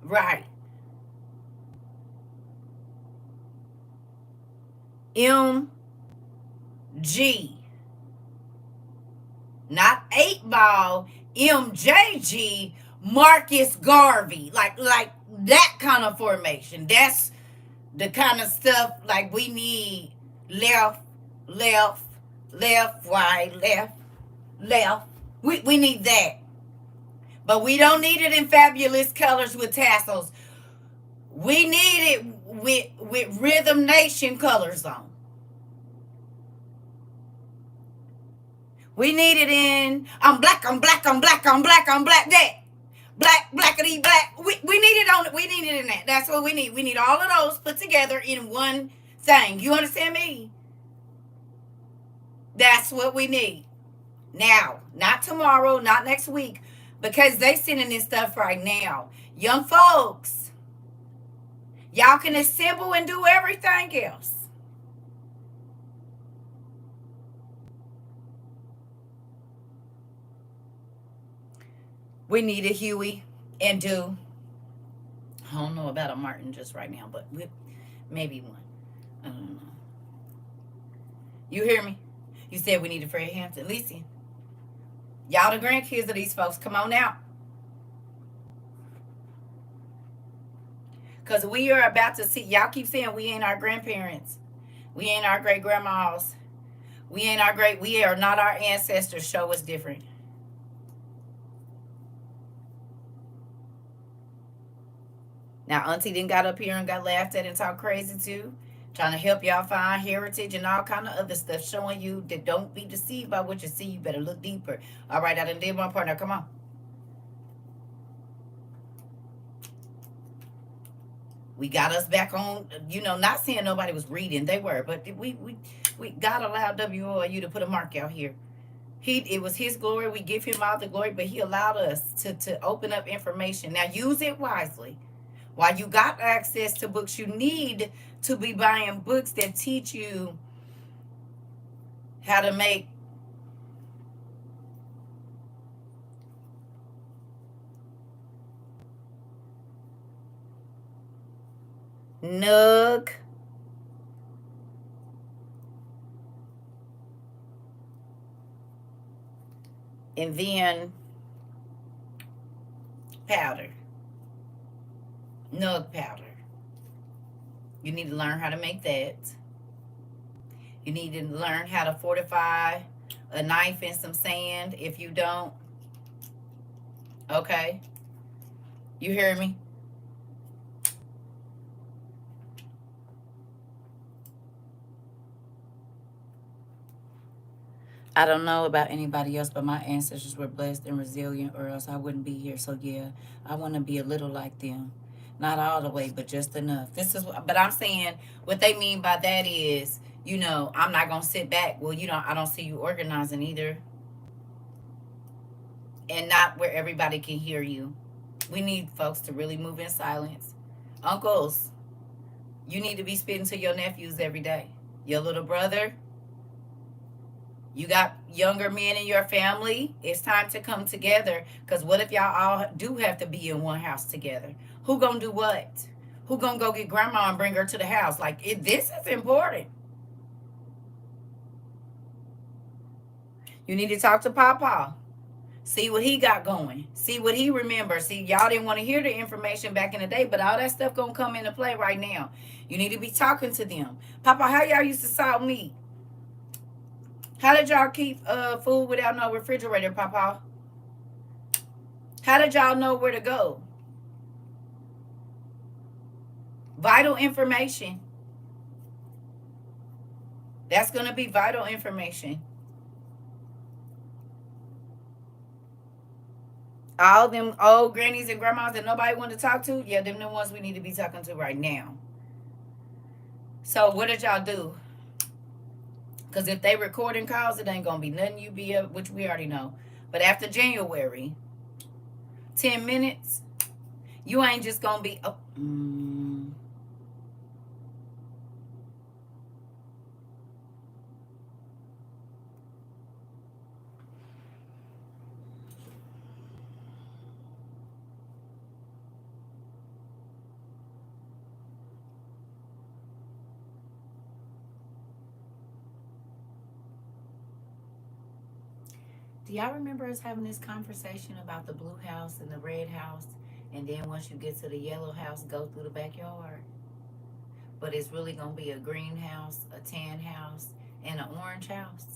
[SPEAKER 1] Right. MG. Not 8-ball. MJG. Marcus Garvey. Like that kind of formation. That's the kind of stuff like we need. Left, left, left, right, left, left. We need that. But we don't need it in fabulous colors with tassels. We need it with Rhythm Nation colors on. We need it in I'm black, I'm black, I'm black, I'm black, I'm black, that. Black, blackity, black. We need it on it. We need it in that. That's what we need. We need all of those put together in one thing. You understand me? That's what we need. Now, not tomorrow, not next week, because they sending this stuff right now. Young folks, y'all can assemble and do everything else. We need a Huey and do. I don't know about a Martin just right now, but maybe one. I don't know. You hear me? You said we need a Fred Hampton. Listen, y'all the grandkids of these folks. Come on out. Because we are about to see. Y'all keep saying we ain't our grandparents. We ain't our great grandmas. We ain't our great. We are not our ancestors. Show us different. Now, Auntie then got up here and got laughed at and talked crazy too. Trying to help y'all find heritage and all kind of other stuff. Showing you that don't be deceived by what you see. You better look deeper. All right, I done did my part. Now, come on. We got us back on, not saying nobody was reading. They were, but we God allowed WOU to put a mark out here. It was his glory. We give him all the glory, but he allowed us to open up information. Now use it wisely. While you got access to books, you need to be buying books that teach you how to make nug and then powder. Nug powder. You need to learn how to make that. You need to learn how to fortify a knife in some sand. If you don't, okay. You hear me? I don't know about anybody else, but my ancestors were blessed and resilient, or else I wouldn't be here. So yeah, I want to be a little like them, not all the way, but just enough. But I'm saying what they mean by that is, I'm not gonna sit back. Well, I don't see you organizing either, and not where everybody can hear you. We need folks to really move in silence. Uncles, you need to be speaking to your nephews every day. Your little brother, you got younger men in your family. It's time to come together. Because what if y'all all do have to be in one house together? Who gonna do what? Who gonna go get grandma and bring her to the house? This is important. You need to talk to Papa. See what he got going. See what he remembers. See, y'all didn't want to hear the information back in the day, but all that stuff gonna come into play right now. You need to be talking to them. Papa, how y'all used to salt meat? How did y'all keep food without no refrigerator, Papa? How did y'all know where to go? Vital information. That's going to be vital information. All them old grannies and grandmas that nobody wanted to talk to, yeah, them the ones we need to be talking to right now. So what did y'all do? Because if they recording calls, it ain't going to be nothing you be up, which we already know. But after January, 10 minutes, you ain't just going to be... Do y'all remember us having this conversation about the blue house and the red house? And then once you get to the yellow house, go through the backyard. But it's really going to be a green house, a tan house, and an orange house.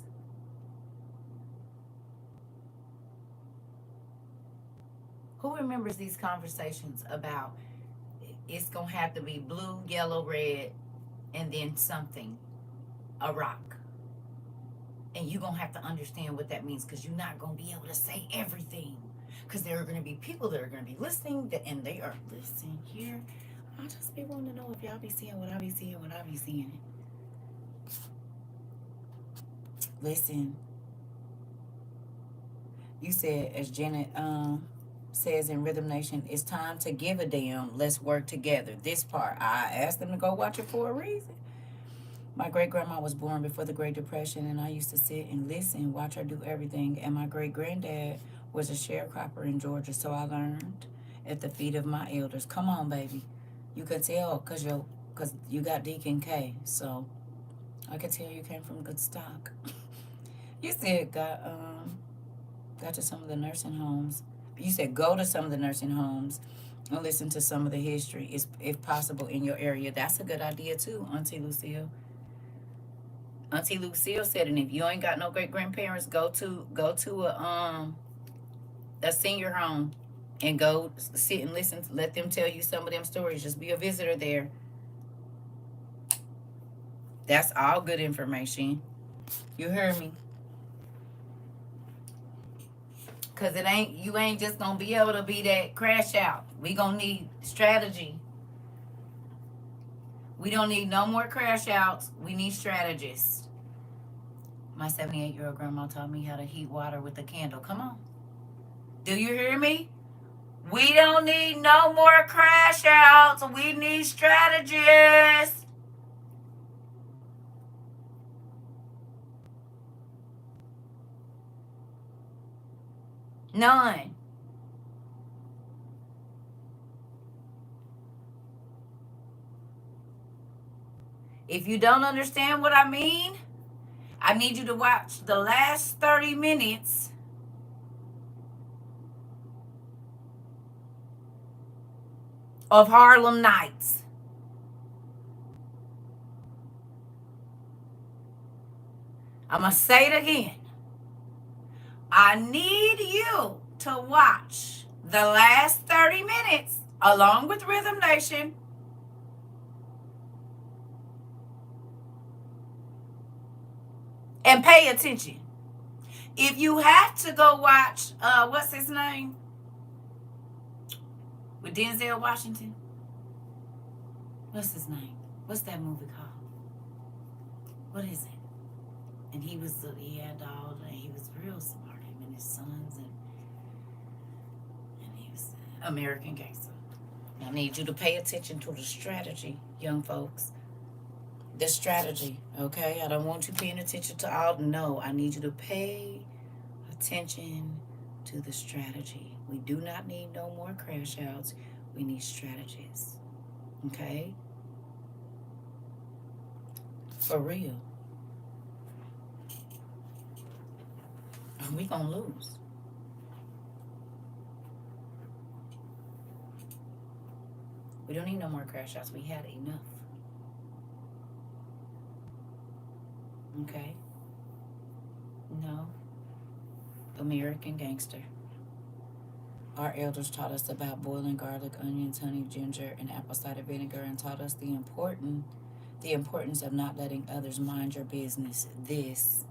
[SPEAKER 1] Who remembers these conversations about it's going to have to be blue, yellow, red, and then something, a rock? And you're going to have to understand what that means, because you're not going to be able to say everything. Because there are going to be people that are going to be listening, and they are listening here. I just be wanting to know if y'all be seeing what I be seeing when I be seeing it. Listen. You said, as Janet says in Rhythm Nation, it's time to give a damn. Let's work together. This part, I asked them to go watch it for a reason. My great grandma was born before the Great Depression, and I used to sit and listen, watch her do everything. And my great granddad was a sharecropper in Georgia, so I learned at the feet of my elders. Come on, baby, you could tell cause you got Deacon K, so I could tell you came from good stock. You said got to some of the nursing homes. You said go to some of the nursing homes and listen to some of the history, if possible, in your area. That's a good idea too, Auntie Lucille. Auntie Lucille said, and if you ain't got no great grandparents, go to a senior home and go sit and listen. Let them tell you some of them stories. Just be a visitor there. That's all good information. You heard me? Cause you ain't just gonna be able to be that crash out. We gonna need strategy. We don't need no more crash outs. We need strategists. My 78-year-old grandma taught me how to heat water with a candle. Come on. Do you hear me? We don't need no more crash outs. We need strategists. None. If you don't understand what I mean, I need you to watch the last 30 minutes of Harlem Nights. I'm going to say it again. I need you to watch the last 30 minutes along with Rhythm Nation and pay attention. If you have to go watch, what's his name? With Denzel Washington. What's his name? What's that movie called? What is it? And he had all, and he was real smart, him and his sons, and he was American Gangster. I need you to pay attention to the strategy, young folks. The strategy, okay? I don't want you paying attention to all. No, I need you to pay attention to the strategy. We do not need no more crash outs. We need strategists, okay? For real. And we gonna lose. We don't need no more crash outs. We had enough. Okay? No. American Gangster. Our elders taught us about boiling garlic, onions, honey, ginger, and apple cider vinegar, and taught us the importance of not letting others mind your business. This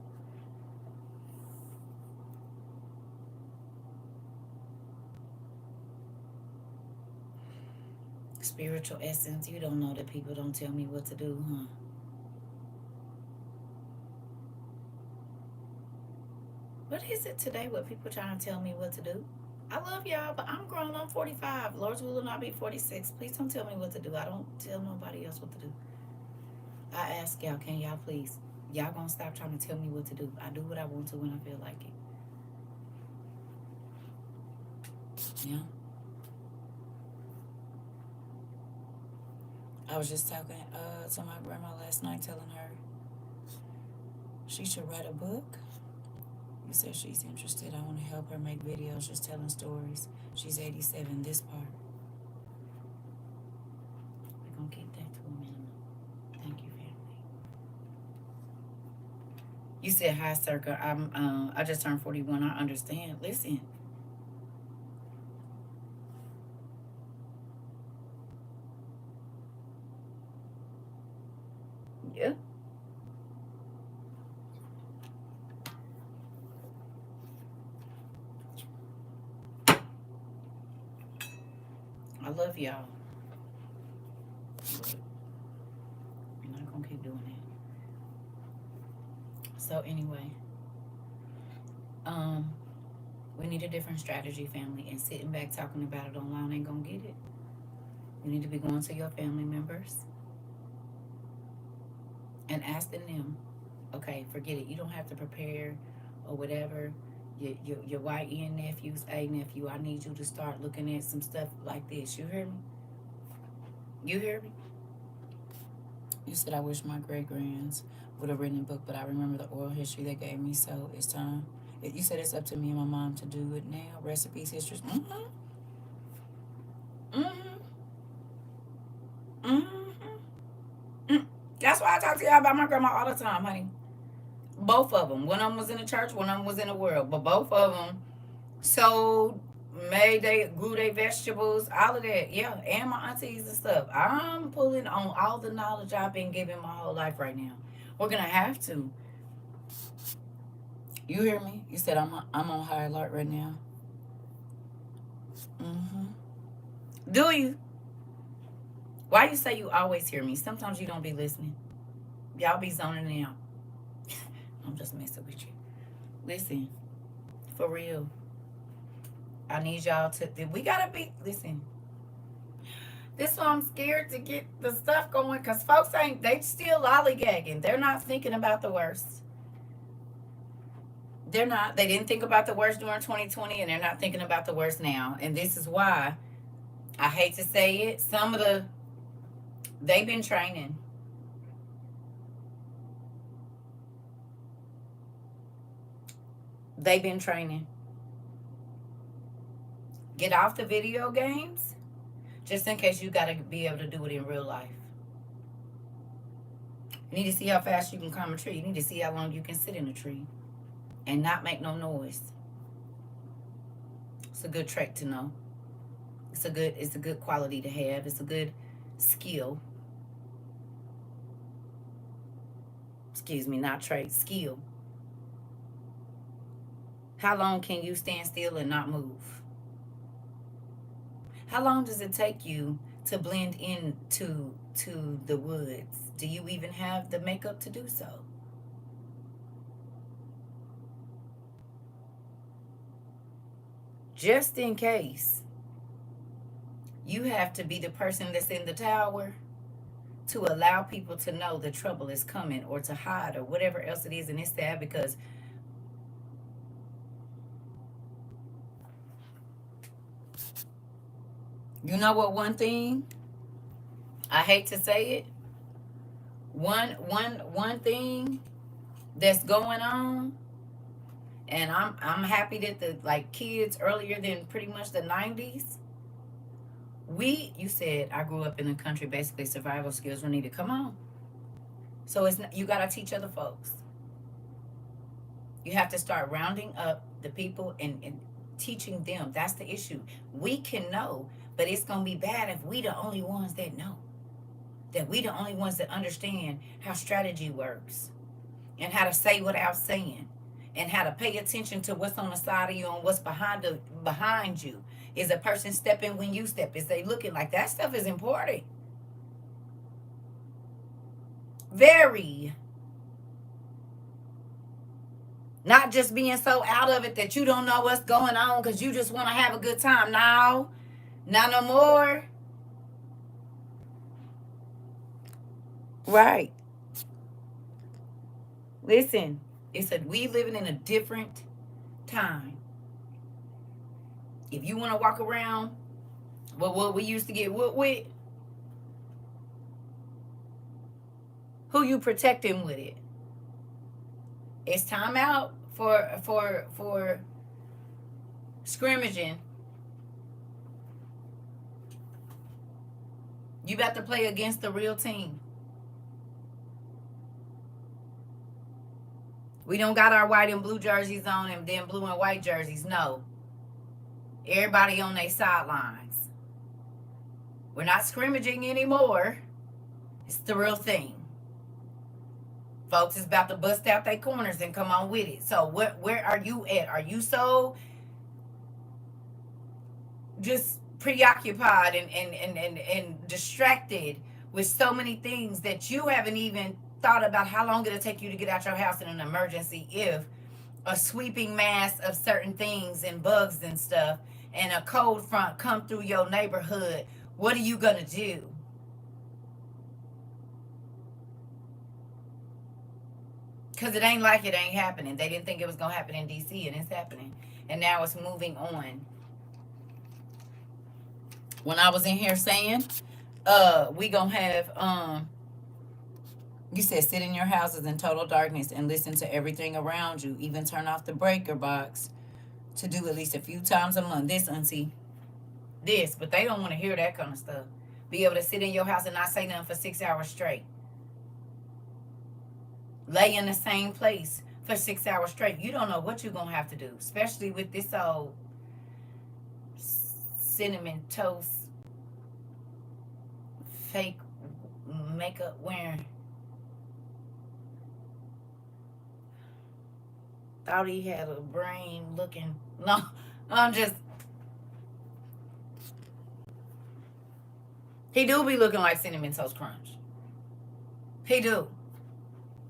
[SPEAKER 1] spiritual essence. You don't know that people don't tell me what to do, huh? What is it today with people trying to tell me what to do? I love y'all, but I'm grown. I'm 45. Lord's willing, I'll be 46. Please don't tell me what to do. I don't tell nobody else what to do. I ask y'all, can y'all please? Y'all gonna stop trying to tell me what to do. I do what I want to when I feel like it. Yeah. I was just talking to my grandma last night, telling her she should write a book. You said she's interested. I want to help her make videos, just telling stories. She's 87, this part. We're going to keep that to a minimum. Thank you, family. You said, hi, CERCA. I just turned 41. I understand. Listen. Yeah. I love y'all. I'm not gonna keep doing it. So anyway, we need a different strategy, family. And sitting back talking about it online ain't gonna get it. You need to be going to your family members and asking them, okay, forget it. You don't have to prepare or whatever. Your YN nephews, A nephew, I need you to start looking at some stuff like this. You hear me? You hear me? You said I wish my great grands would have written a book, but I remember the oral history they gave me, so it's time. You said it's up to me and my mom to do it now. Recipes, histories. Mm-hmm. Mm-hmm. Mm-hmm. Mm. That's why I talk to y'all about my grandma all the time, honey. Both of them. One of them was in the church, one of them was in the world. But both of them sold, grew their vegetables, all of that. Yeah, and my aunties and stuff. I'm pulling on all the knowledge I've been given my whole life right now. We're gonna have to. You hear me? You said I'm on high alert right now. Mm-hmm. Do you? Why you say you always hear me? Sometimes you don't be listening. Y'all be zoning out. I'm just messing with you. Listen, for real. I need y'all to. We gotta be. Listen. This why I'm scared to get the stuff going, cause folks ain't. They still lollygagging. They're not thinking about the worst. They're not. They didn't think about the worst during 2020, and they're not thinking about the worst now. And this is why I hate to say it. Some of the they've been training. They've been training. Get off the video games, just in case you gotta be able to do it in real life. You need to see how fast you can climb a tree. You need to see how long you can sit in a tree and not make no noise. It's a good trait to know. It's a good quality to have. It's a good skill. Excuse me, not trait, skill. How long can you stand still and not move? How long does it take you to blend into the woods? Do you even have the makeup to do so? Just in case you have to be the person that's in the tower to allow people to know the trouble is coming, or to hide, or whatever else it is. And it's sad because you know what, one thing, I hate to say it, one thing that's going on, and I'm happy that the like kids earlier than pretty much the 90s, you said I grew up in the country, basically survival skills were needed. Come on. So it's not, you got to teach other folks. You have to start rounding up the people and teaching them. That's the issue. We can know, but it's going to be bad if we the only ones that know. That we the only ones that understand how strategy works, and how to say without saying, and how to pay attention to what's on the side of you and what's behind you. Is a person stepping when you step? Is they looking? Like, that stuff is important. Very. Not just being so out of it that you don't know what's going on because you just want to have a good time. No, not no more. Right. Listen, we living in a different time. If you want to walk around what we used to get with, who you protecting with it? It's time out for scrimmaging. You got to play against the real team. We don't got our white and blue jerseys on and then blue and white jerseys. No. Everybody on their sidelines. We're not scrimmaging anymore. It's the real thing. Folks is about to bust out their corners and come on with it. So where are you at? Are you so just preoccupied and distracted with so many things that you haven't even thought about how long it'll take you to get out your house in an emergency if a sweeping mass of certain things and bugs and stuff and a cold front come through your neighborhood? What are you gonna do? Because it ain't like it ain't happening. They didn't think it was going to happen in D.C. and it's happening. And now it's moving on. When I was in here saying, we going to have, you said sit in your houses in total darkness and listen to everything around you. Even turn off the breaker box to do at least a few times a month. This, auntie. This. But they don't want to hear that kind of stuff. Be able to sit in your house and not say nothing for 6 hours straight. Lay in the same place for 6 hours straight. You don't know what you're going to have to do. Especially with this old cinnamon toast fake makeup wearing. Thought he had a brain looking. No, I'm just. He do be looking like Cinnamon Toast Crunch. He do.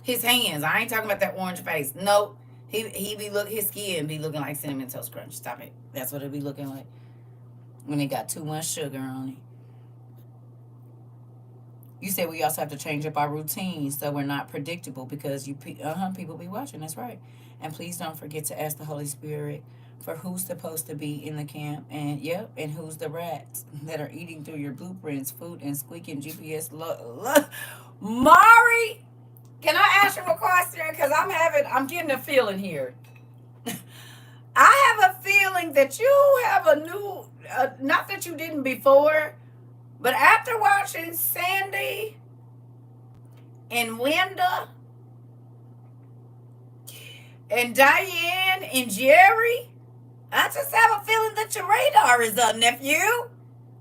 [SPEAKER 1] His hands. I ain't talking about that orange face. Nope. He be look. His skin be looking like Cinnamon Toast Crunch. Stop it. That's what it be looking like when it got too much sugar on it. You said we also have to change up our routines so we're not predictable because people be watching. That's right. And please don't forget to ask the Holy Spirit for who's supposed to be in the camp and who's the rats that are eating through your blueprints, food, and squeaking GPS. Mari, can I ask you a question? Because I'm getting a feeling here. I have a feeling that you have a new, not that you didn't before, but after watching Sandy and Linda and Diane and Jerry, I just have a feeling that your radar is up, nephew.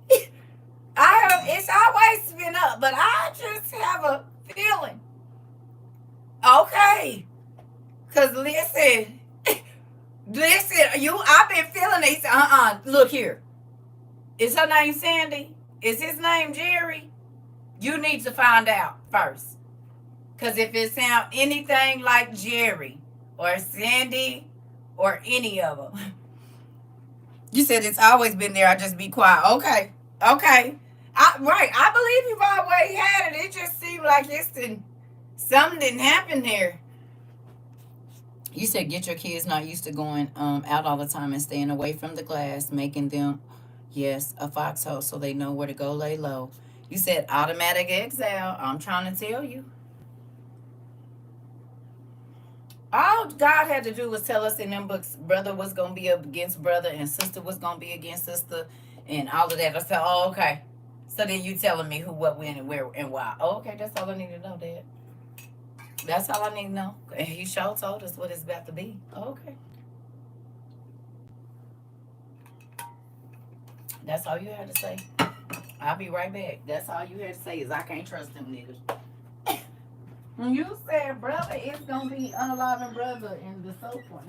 [SPEAKER 1] It's always been up, but I just have a feeling. Okay. Because listen, I've been feeling it. Look here. Is her name Sandy? Is his name Jerry? You need to find out first. Because if it sounds anything like Jerry or Sandy or any of them, you said it's always been there. I just be quiet. Okay. I believe you've always had it. It just seemed like something didn't happen there. You said get your kids not used to going out all the time and staying away from the glass, making them, yes, a foxhole so they know where to go lay low. You said automatic exile. I'm trying to tell you. All God had to do was tell us in them books, brother was going to be up against brother and sister was going to be against sister and all of that. I said, oh, okay. So then you telling me who, what, when, and where, and why. Oh, okay, that's all I need to know, Dad. That's all I need to know. And he sure told us what it's about to be. Oh, okay. That's all you had to say. I'll be right back. That's all you had to say is I can't trust them niggas. When you said brother, it's going to be unaliving brother and the so forth.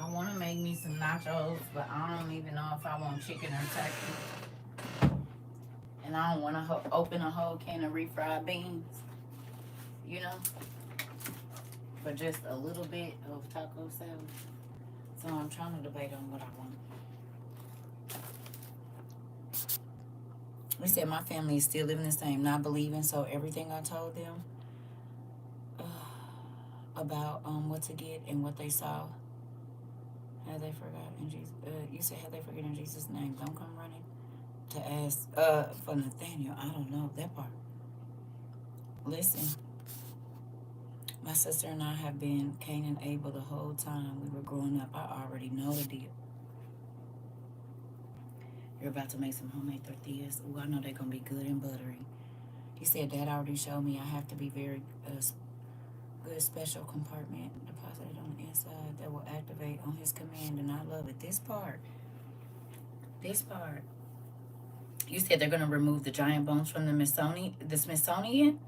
[SPEAKER 1] I want to make me some nachos, but I don't even know if I want chicken or turkey. And I don't want to open a whole can of refried beans. You know? for just a little bit of taco salad. So I'm trying to debate on what I want. We said my family is still living the same, not believing. So everything I told them about what to get and what they saw, had they forgot in Jesus? You said had they forget in Jesus' name? Don't come running to ask for Nathaniel. I don't know that part. Listen, my sister and I have been Cain and Abel the whole time we were growing up. I already know the deal. You're about to make some homemade tortillas. Ooh, I know they're gonna be good and buttery. He said, Dad already showed me I have to be very good special compartment deposited on the inside that will activate on his command, and I love it. This part. You said they're gonna remove the giant bones from the Smithsonian.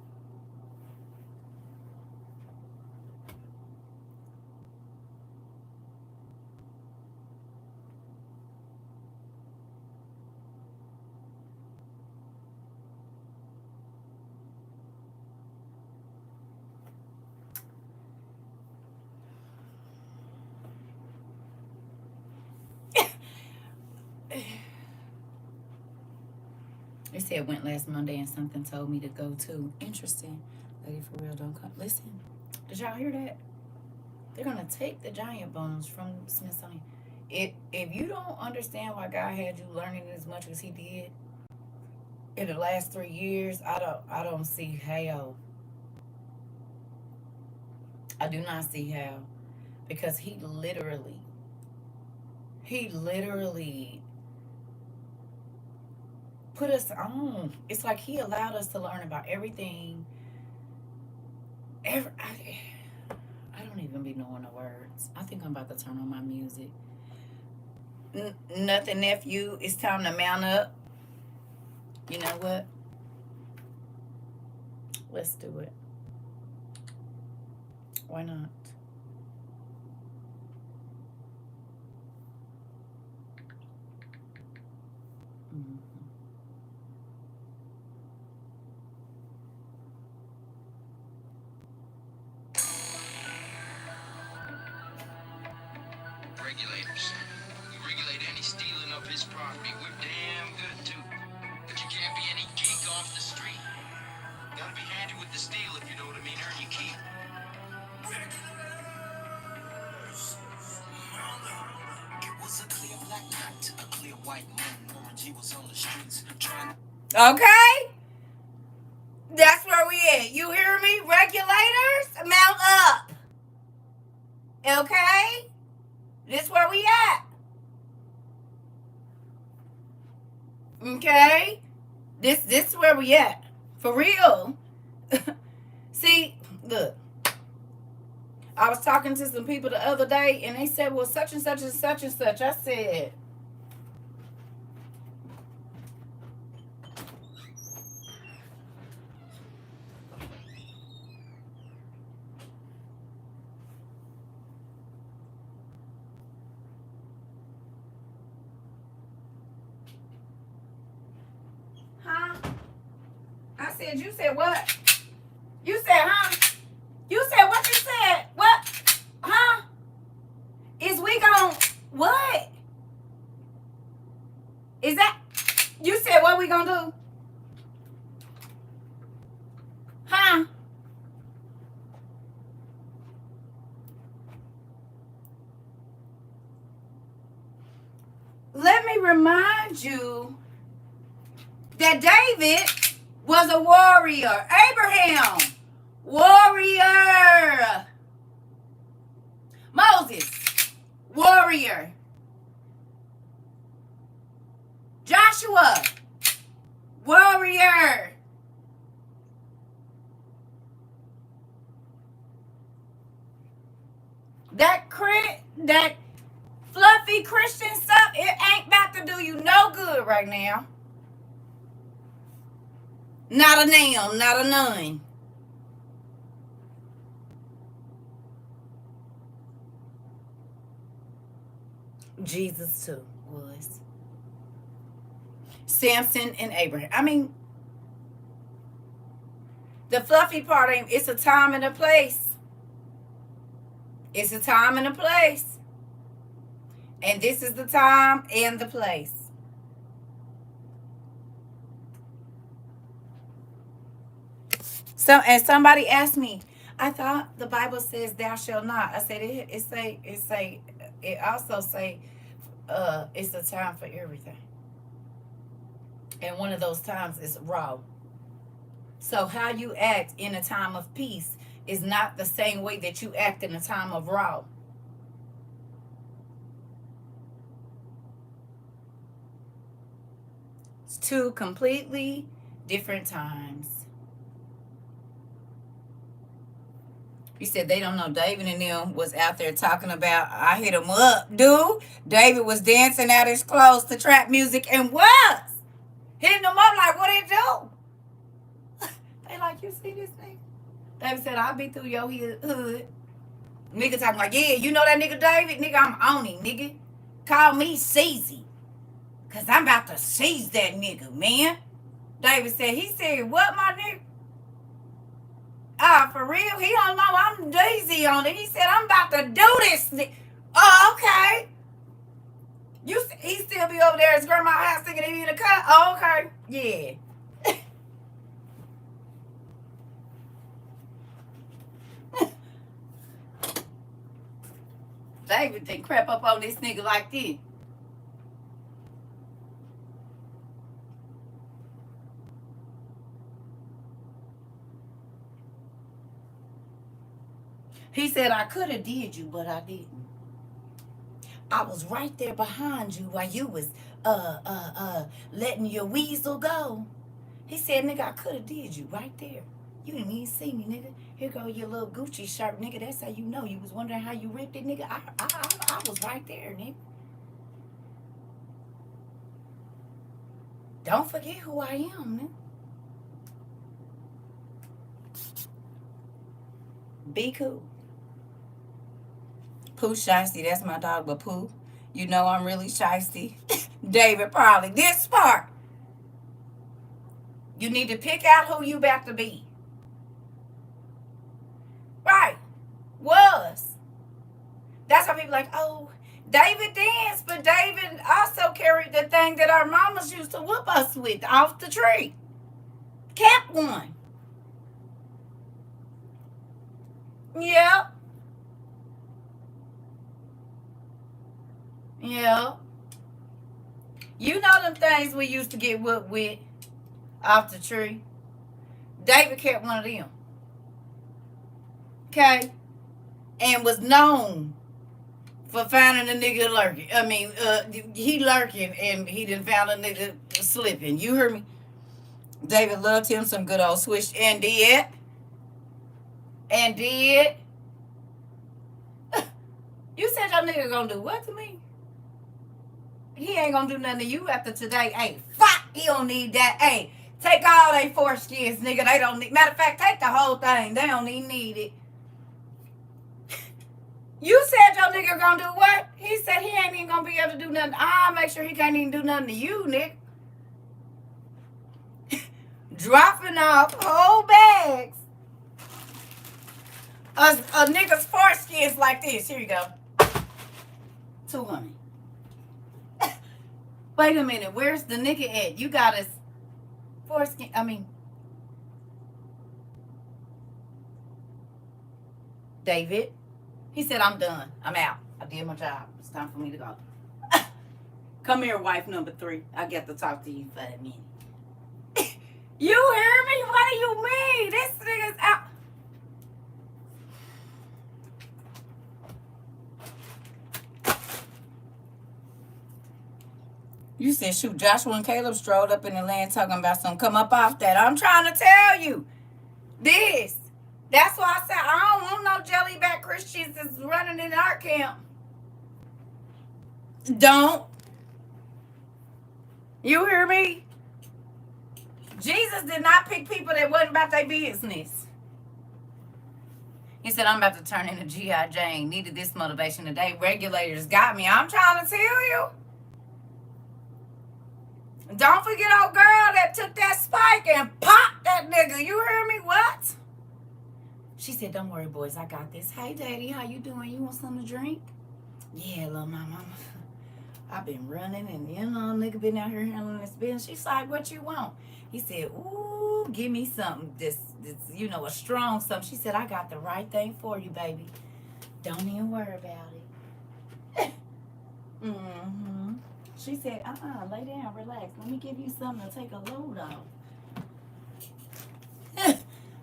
[SPEAKER 1] They said went last Monday and something told me to go too. Interesting. Lady, for real, don't come. Listen, did y'all hear that? They're gonna take the giant bones from Smithsonian. If you don't understand why God had you learning as much as He did in the last 3 years, I don't see how. I do not see how, because He literally put us on. It's like He allowed us to learn about everything. I don't even be knowing the words. I think I'm about to turn on my music. Nothing, nephew. It's time to mount up. You know what? Let's do it. Why not? Mm-hmm.
[SPEAKER 2] Regulators. We regulate any stealing of his property. We're damn good too. But you can't be any geek off the street. Gotta be handy with the steel, if you know what I mean. Earn your keep. It was a clear black night, a clear white moon. Warren G was on the streets trying.
[SPEAKER 1] Okay? That's where we at. You hear me? Regulators, mount up. Okay? This where we at. Okay? This where we at. For real. See, look. I was talking to some people the other day and they said, well, such and such and such and such. I said, huh? I said, you said what? You said, huh? You said what you said? What? Huh? Is we gon' what? Is that, you said what we gonna do? Huh? Let me remind you that David was a warrior. Abraham, warrior. Moses, warrior. Joshua, warrior. That fluffy Christian stuff, it ain't about to do you no good right now. Not a nail, not a none. Jesus too was. Samson and Abraham. I mean, the fluffy part ain't, it's a time and a place. It's a time and a place. And this is the time and the place. So, and somebody asked me, I thought the Bible says thou shalt not. I said it also say it's a time for everything. And one of those times is raw. So how you act in a time of peace is not the same way that you act in a time of raw. It's two completely different times. You said they don't know David and them was out there talking about, I hit him up, dude. David was dancing out his clothes to trap music and was hitting them up like, what it do? They like, you see this thing? David said, I'll be through your hood. Nigga talking like, yeah, you know that nigga David? Nigga, I'm on him, nigga. Call me Seezy. Cause I'm about to seize that nigga, man. David said, he said, what, my nigga? Ah, for real? He don't know I'm Daisy on it. He said, I'm about to do this. Oh, okay. He still be over there at his grandma's house thinking he need a cut? Oh, okay. Yeah. David didn't crap up on this nigga like this. He said, I could have did you, but I didn't. I was right there behind you while you was letting your weasel go. He said, nigga, I could have did you right there. You didn't even see me, nigga. Here go your little Gucci shirt, nigga. That's how you know. You was wondering how you ripped it, nigga. I was right there, nigga. Don't forget who I am, nigga. Be cool. Pooh Shiesty, that's my dog, but Pooh, you know I'm really shiesty. David, probably. This part. You need to pick out who you about to be. Right. Was. That's how people like, oh, David danced, but David also carried the thing that our mamas used to whoop us with off the tree. Kept one. Yeah. Yeah. You know them things we used to get whooped with off the tree. David kept one of them. Okay? And was known for finding a nigga lurking. I mean, he lurking and he done found a nigga slipping. You heard me? David loved him some good old swish and did. And did. You said your nigga gonna do what to me? He ain't gonna do nothing to you after today. Hey, fuck, he don't need that. Hey, take all they foreskins, nigga. They don't need. Matter of fact, take the whole thing. They don't even need it. You said your nigga gonna do what? He said he ain't even gonna be able to do nothing. I'll make sure he can't even do nothing to you, nigga. Dropping off whole bags of niggas' foreskins like this. Here you go. 200. Wait a minute. Where's the nigga at? You got his foreskin. I mean, David. He said, I'm done. I'm out. I did my job. It's time for me to go. Come here, wife number 3. I get to talk to you for a minute. You hear me? What do you mean? This nigga's out. You said, shoot, Joshua and Caleb strolled up in the land talking about some come up off that. I'm trying to tell you this. That's why I said I don't want no jellyback Christians that's running in our camp. Don't. You hear me? Jesus did not pick people that wasn't about their business. He said, I'm about to turn into G.I. Jane. Needed this motivation today. Regulators got me. I'm trying to tell you. Don't forget old girl that took that spike and popped that nigga. You hear me? What? She said, don't worry, boys, I got this. Hey, Daddy, how you doing? You want something to drink? Yeah, little mama. I've been running and, nigga been out here handling this business. She's like, what you want? He said, ooh, give me something. This, a strong something. She said, I got the right thing for you, baby. Don't even worry about it. Mm-hmm. She said, lay down, relax. Let me give you something to take a load off.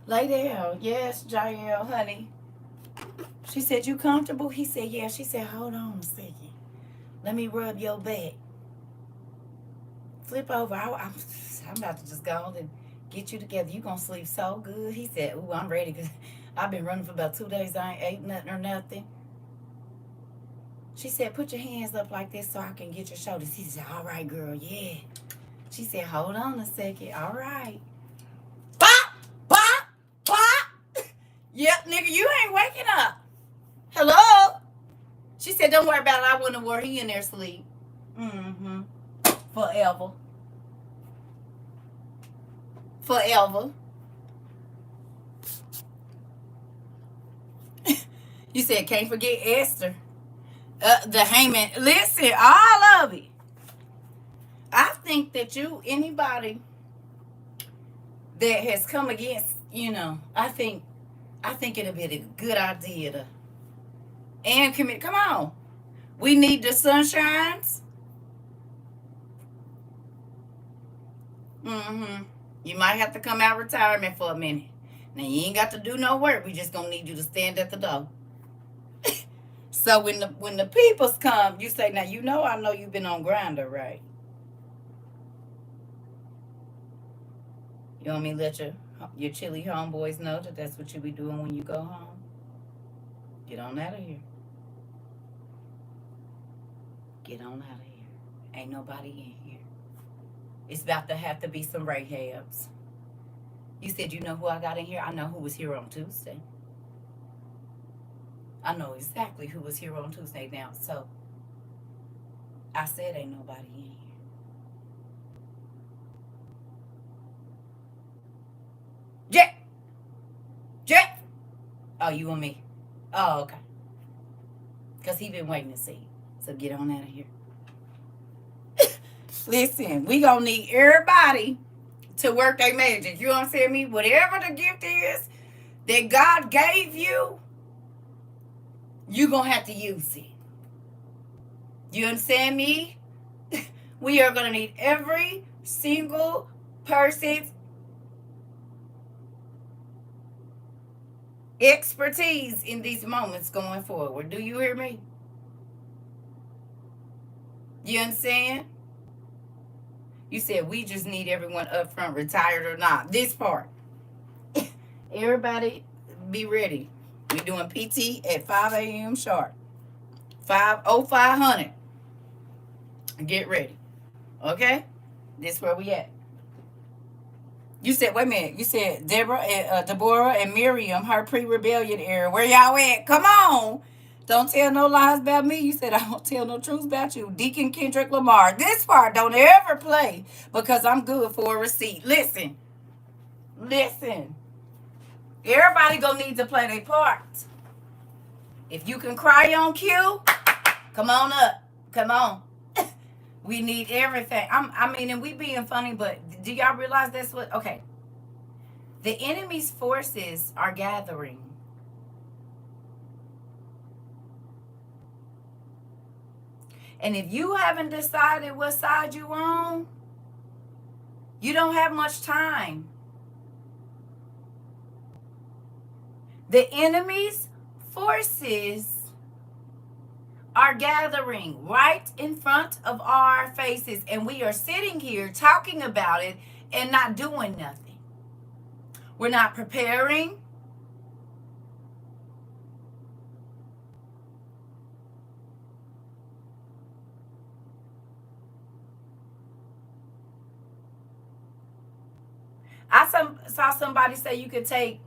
[SPEAKER 1] Lay down. Yes, Jael, honey. She said, you comfortable? He said, yeah. She said, hold on a second. Let me rub your back. Flip over. I'm about to just go on and get you together. You gonna sleep so good. He said, ooh, I'm ready because I've been running for about 2 days. I ain't ate nothing or nothing. She said, put your hands up like this so I can get your shoulders. He said, all right, girl, yeah. She said, hold on a second. All right. Pop, pop, pop. Yep, nigga, you ain't waking up. Hello? She said, don't worry about it. I wouldn't have worried. He in there sleep. Mm-hmm. Forever. Forever. You said, can't forget Esther. The Haman. Listen, all of it. I think that anybody that has come against, I think it'll be a good idea to and commit. Come on. We need the sunshines. Mm-hmm. You might have to come out of retirement for a minute. Now you ain't got to do no work. We just gonna need you to stand at the door. So when the peoples come, you say, now I know you've been on Grindr, right? You want me to let your chilly homeboys know that that's what you be doing when you go home? Get on out of here. Get on out of here. Ain't nobody in here. It's about to have to be some Rahabs. You said, you know who I got in here? I know who was here on Tuesday. I know exactly who was here on Tuesday now. So I said ain't nobody in here. Jet. Oh, you and me. Oh, okay. Because he been waiting to see. So get on out of here. Listen, we going to need everybody to work their magic. You understand me? Whatever the gift is that God gave you, you're going to have to use it. You understand me? We are going to need every single person's expertise in these moments going forward. Do you hear me? You understand? You said we just need everyone up front, retired or not. This part. Everybody be ready. We doing PT at 5 a.m. sharp. 5:05. Get ready. Okay? This where we at. You said, wait a minute. You said Deborah and Miriam, her pre-rebellion era. Where y'all at? Come on. Don't tell no lies about me. You said I don't tell no truths about you. Deacon Kendrick Lamar. This part don't ever play because I'm good for a receipt. Listen. Everybody gonna need to play their part. If you can cry on cue, come on up. Come on. We need everything. And we being funny, but do y'all realize that's what? Okay. The enemy's forces are gathering. And if you haven't decided what side you on, you don't have much time. The enemy's forces are gathering right in front of our faces, and we are sitting here talking about it and not doing nothing. We're not preparing. I saw somebody say you could take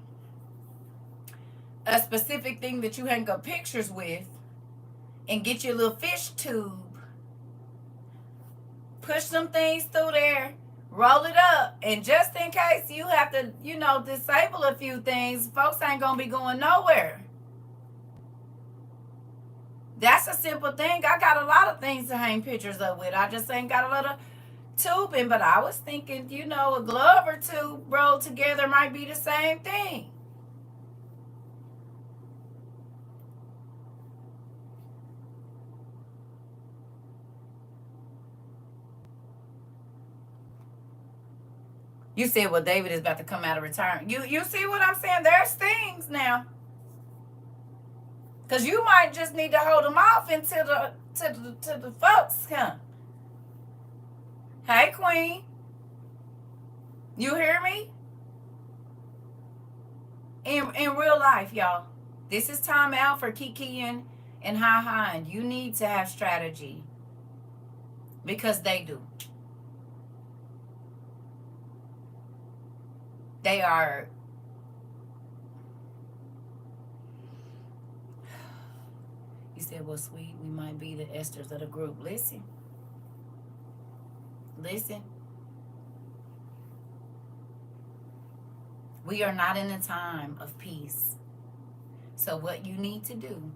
[SPEAKER 1] a specific thing that you hang up pictures with and get your little fish tube, push some things through there, Roll it up. And just in case you have to, disable a few things, folks ain't going to be going nowhere. That's a simple thing. I got a lot of things to hang pictures up with. I just ain't got a lot of tubing. But I was thinking, a glove or two rolled together might be the same thing. You said, well, David is about to come out of retirement. You see what I'm saying? There's things now. Because you might just need to hold them off until the folks come. Hey, Queen. You hear me? In real life, y'all. This is time out for Kiki and Ha. And you need to have strategy. Because they do. They are. You said, well, sweet, we might be the Esthers of the group. Listen. We are not in a time of peace. So what you need to do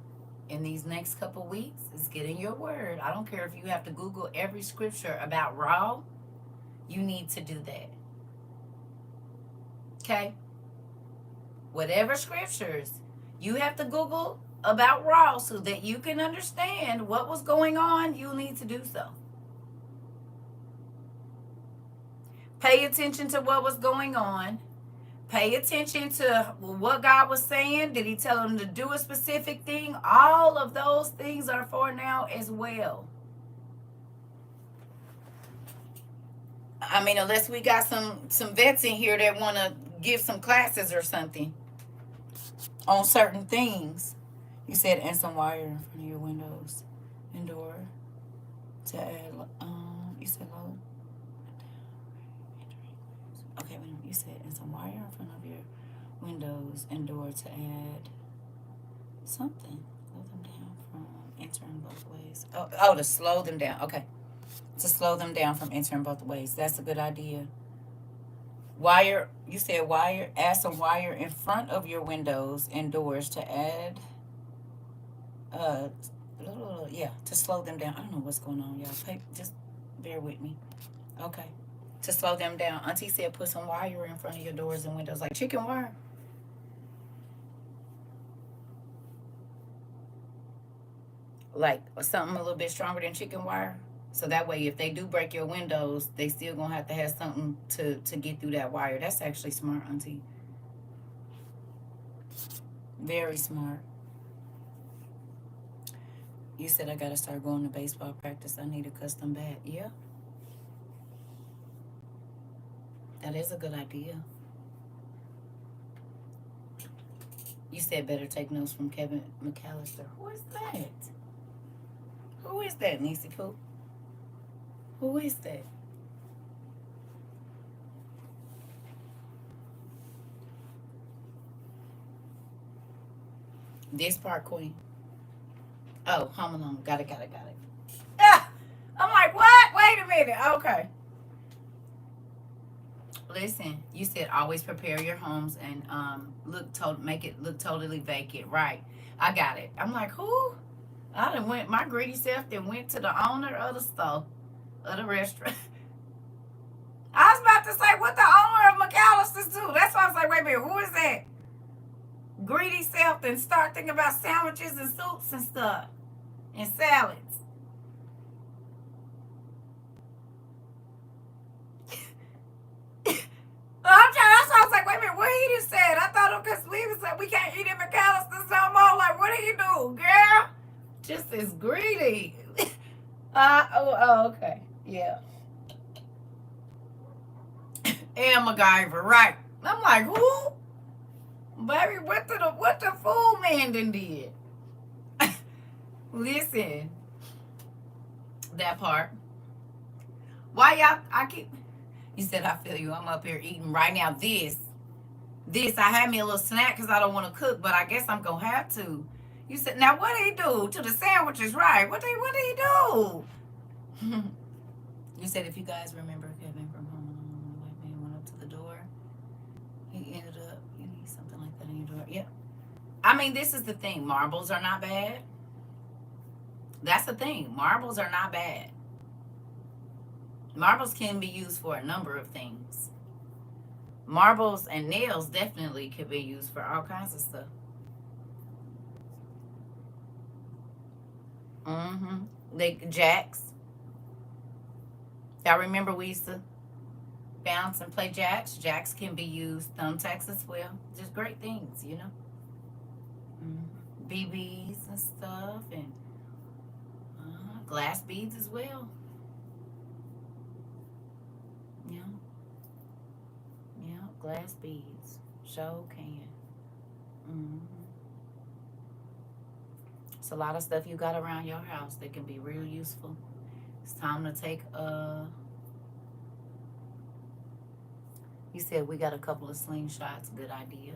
[SPEAKER 1] in these next couple weeks is get in your word. I don't care if you have to Google every scripture about Ra. You need to do that. Okay? Whatever scriptures you have to Google about Ra so that you can understand what was going on, you need to do so. Pay attention to what was going on. Pay attention to what God was saying. Did he tell him to do a specific thing? All of those things are for now as well. I mean, unless we got some vets in here that want to give some classes or something on certain things. You said, and some wire in front of your windows and door to add, you said low. Okay, you said, and some wire in front of your windows and door to add something. Slow them down from entering both ways. Oh, to slow them down. Okay. To slow them down from entering both ways. That's a good idea. Wire, you said wire, add some wire in front of your windows and doors to add, to slow them down. I don't know what's going on, y'all. Just bear with me. Okay. To slow them down. Auntie said put some wire in front of your doors and windows, like chicken wire. Like something a little bit stronger than chicken wire. So that way, if they do break your windows, they still gonna have to have something to get through that wire. That's actually smart, Auntie. Very smart. You said I gotta start going to baseball practice. I need a custom bat. Yeah. That is a good idea. You said better take notes from Kevin McAllister. Who is that? Who is that, Niecy Pooh? Who is that? This part, Queen. Oh, Home Alone. Got it. Ah! I'm like, what? Wait a minute. Okay. Listen, you said always prepare your homes and make it look totally vacant. Right. I got it. I'm like, who? I done went, my greedy self then went to the owner of the store, of the restaurant. I was about to say, what the owner of McAllister's too? That's why I was like, wait a minute, who is that? Greedy self and start thinking about sandwiches and soups and stuff. And salads. That's why I was like, wait a minute, what he just said? I thought because we was like, we can't eat at McAllister's no more. Like, what do you do, girl? Just as greedy. Okay. Yeah. And MacGyver, right. I'm like, who? Baby, what the fool man done did? Listen. That part. Why y'all, you said I feel you. I'm up here eating right now. This, I had me a little snack because I don't want to cook, but I guess I'm going to have to. You said, now what did he do to the sandwiches, right? What did he do? You said, if you guys remember Kevin from Home Alone, Yeah. I mean, this is the thing. Marbles are not bad. That's the thing. Marbles are not bad. Marbles can be used for a number of things. Marbles and nails definitely could be used for all kinds of stuff. Mm-hmm. Jacks. Y'all remember we used to bounce and play jacks? Jacks can be used. Thumbtacks as well. Just great things, you know. BBs and stuff, and glass beads as well. Yeah, yeah, glass beads. Sure can. Mm-hmm. It's a lot of stuff you got around your house that can be real useful. It's time to take you said we got a couple of slingshots. Good idea.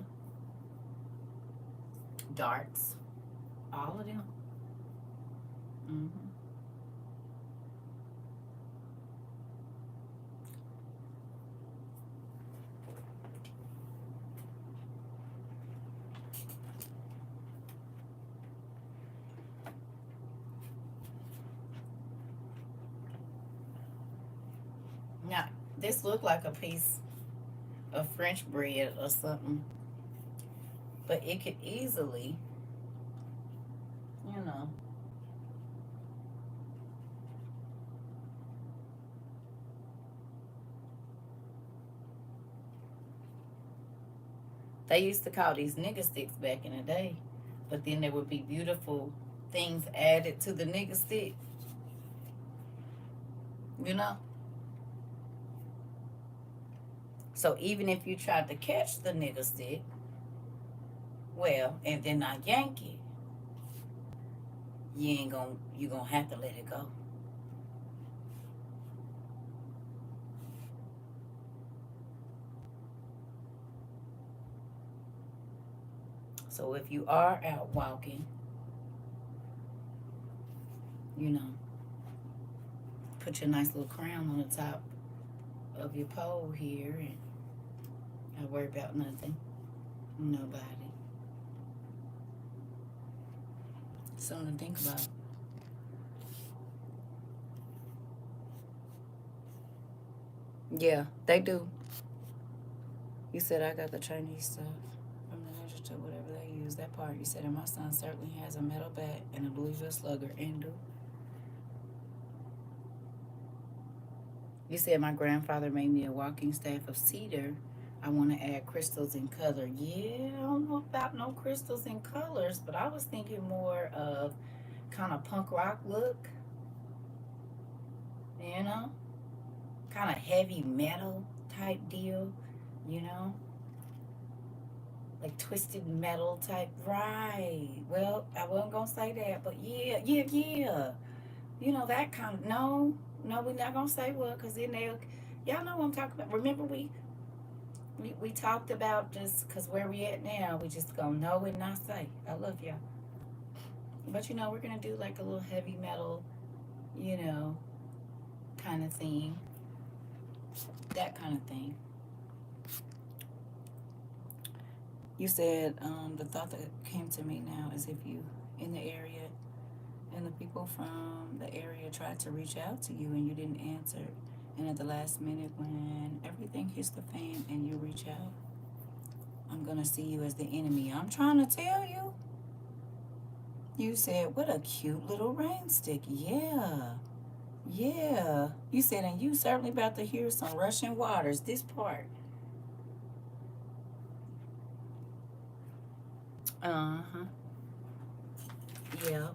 [SPEAKER 1] Darts. All of them. Mm-hmm. Now, this looked like a piece of French bread or something, but it could easily, you know, they used to call these nigger sticks back in the day, but then there would be beautiful things added to the nigger stick, you know? So even if you tried to catch the nigger stick, well, and then I yank it, you gonna have to let it go. So if you are out walking, you know, put your nice little crown on the top of your pole here and not worry about nothing. Nobody. Something to think about. Yeah, they do. You said I got the Chinese stuff from the Ninja to whatever they use. That part you said, and my son certainly has a metal bat and a Louisville slugger and do. You said my grandfather made me a walking staff of cedar. I want to add crystals in color. Yeah, I don't know about no crystals in colors, but I was thinking more of kind of punk rock look, you know, kind of heavy metal type deal, you know, like twisted metal type. Right. Well, I wasn't gonna say that, but yeah, yeah, yeah. You know that kind of no, no, we're not gonna say what, cause then they'll. Y'all know what I'm talking about. Remember we talked about just cause where we at now, we just gonna know and not say. I love y'all, but you know we're gonna do like a little heavy metal, you know, kind of thing, that kind of thing. You said the thought that came to me now is if you in the area and the people from the area tried to reach out to you and you didn't answer, and at the last minute when everything hits the fan and you reach out, I'm gonna see you as the enemy. I'm trying to tell you. You said, what a cute little rain stick. Yeah. Yeah. You said, and you certainly about to hear some rushing waters. This part. Uh-huh. Yeah.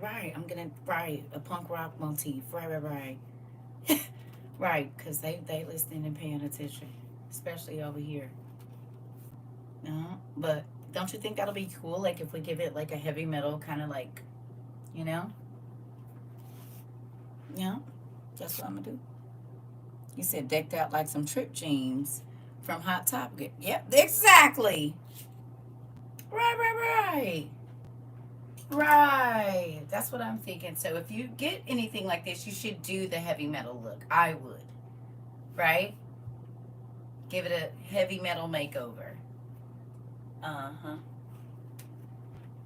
[SPEAKER 1] Right. I'm gonna right. A punk rock motif. Right, right, right. Right, because they listening and paying attention. Especially over here. No. But don't you think that'll be cool? Like if we give it like a heavy metal kind of like, you know? Yeah. That's what I'm gonna do. You said decked out like some trip jeans from Hot Topic. Yep, exactly. Right, right, right. Right. That's what I'm thinking. So if you get anything like this, you should do the heavy metal look. I would. Right? Give it a heavy metal makeover. Uh-huh.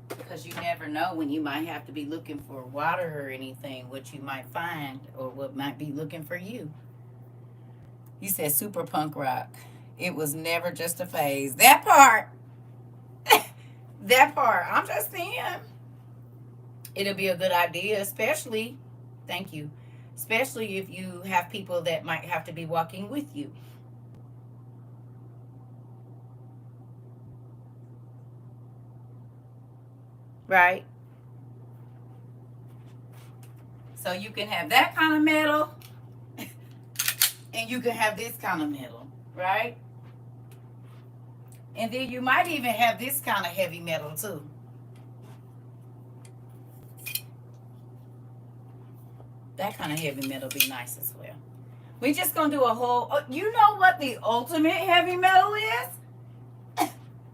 [SPEAKER 1] Because you never know when you might have to be looking for water or anything, what you might find or what might be looking for you. You said super punk rock. It was never just a phase. That part. That part. I'm just saying. It'll be a good idea, especially, thank you, especially if you have people that might have to be walking with you. Right? So you can have that kind of metal and you can have this kind of metal, right? And then you might even have this kind of heavy metal too. That kind of heavy metal be nice as well. We just gonna do a whole. Oh, you know what the ultimate heavy metal is?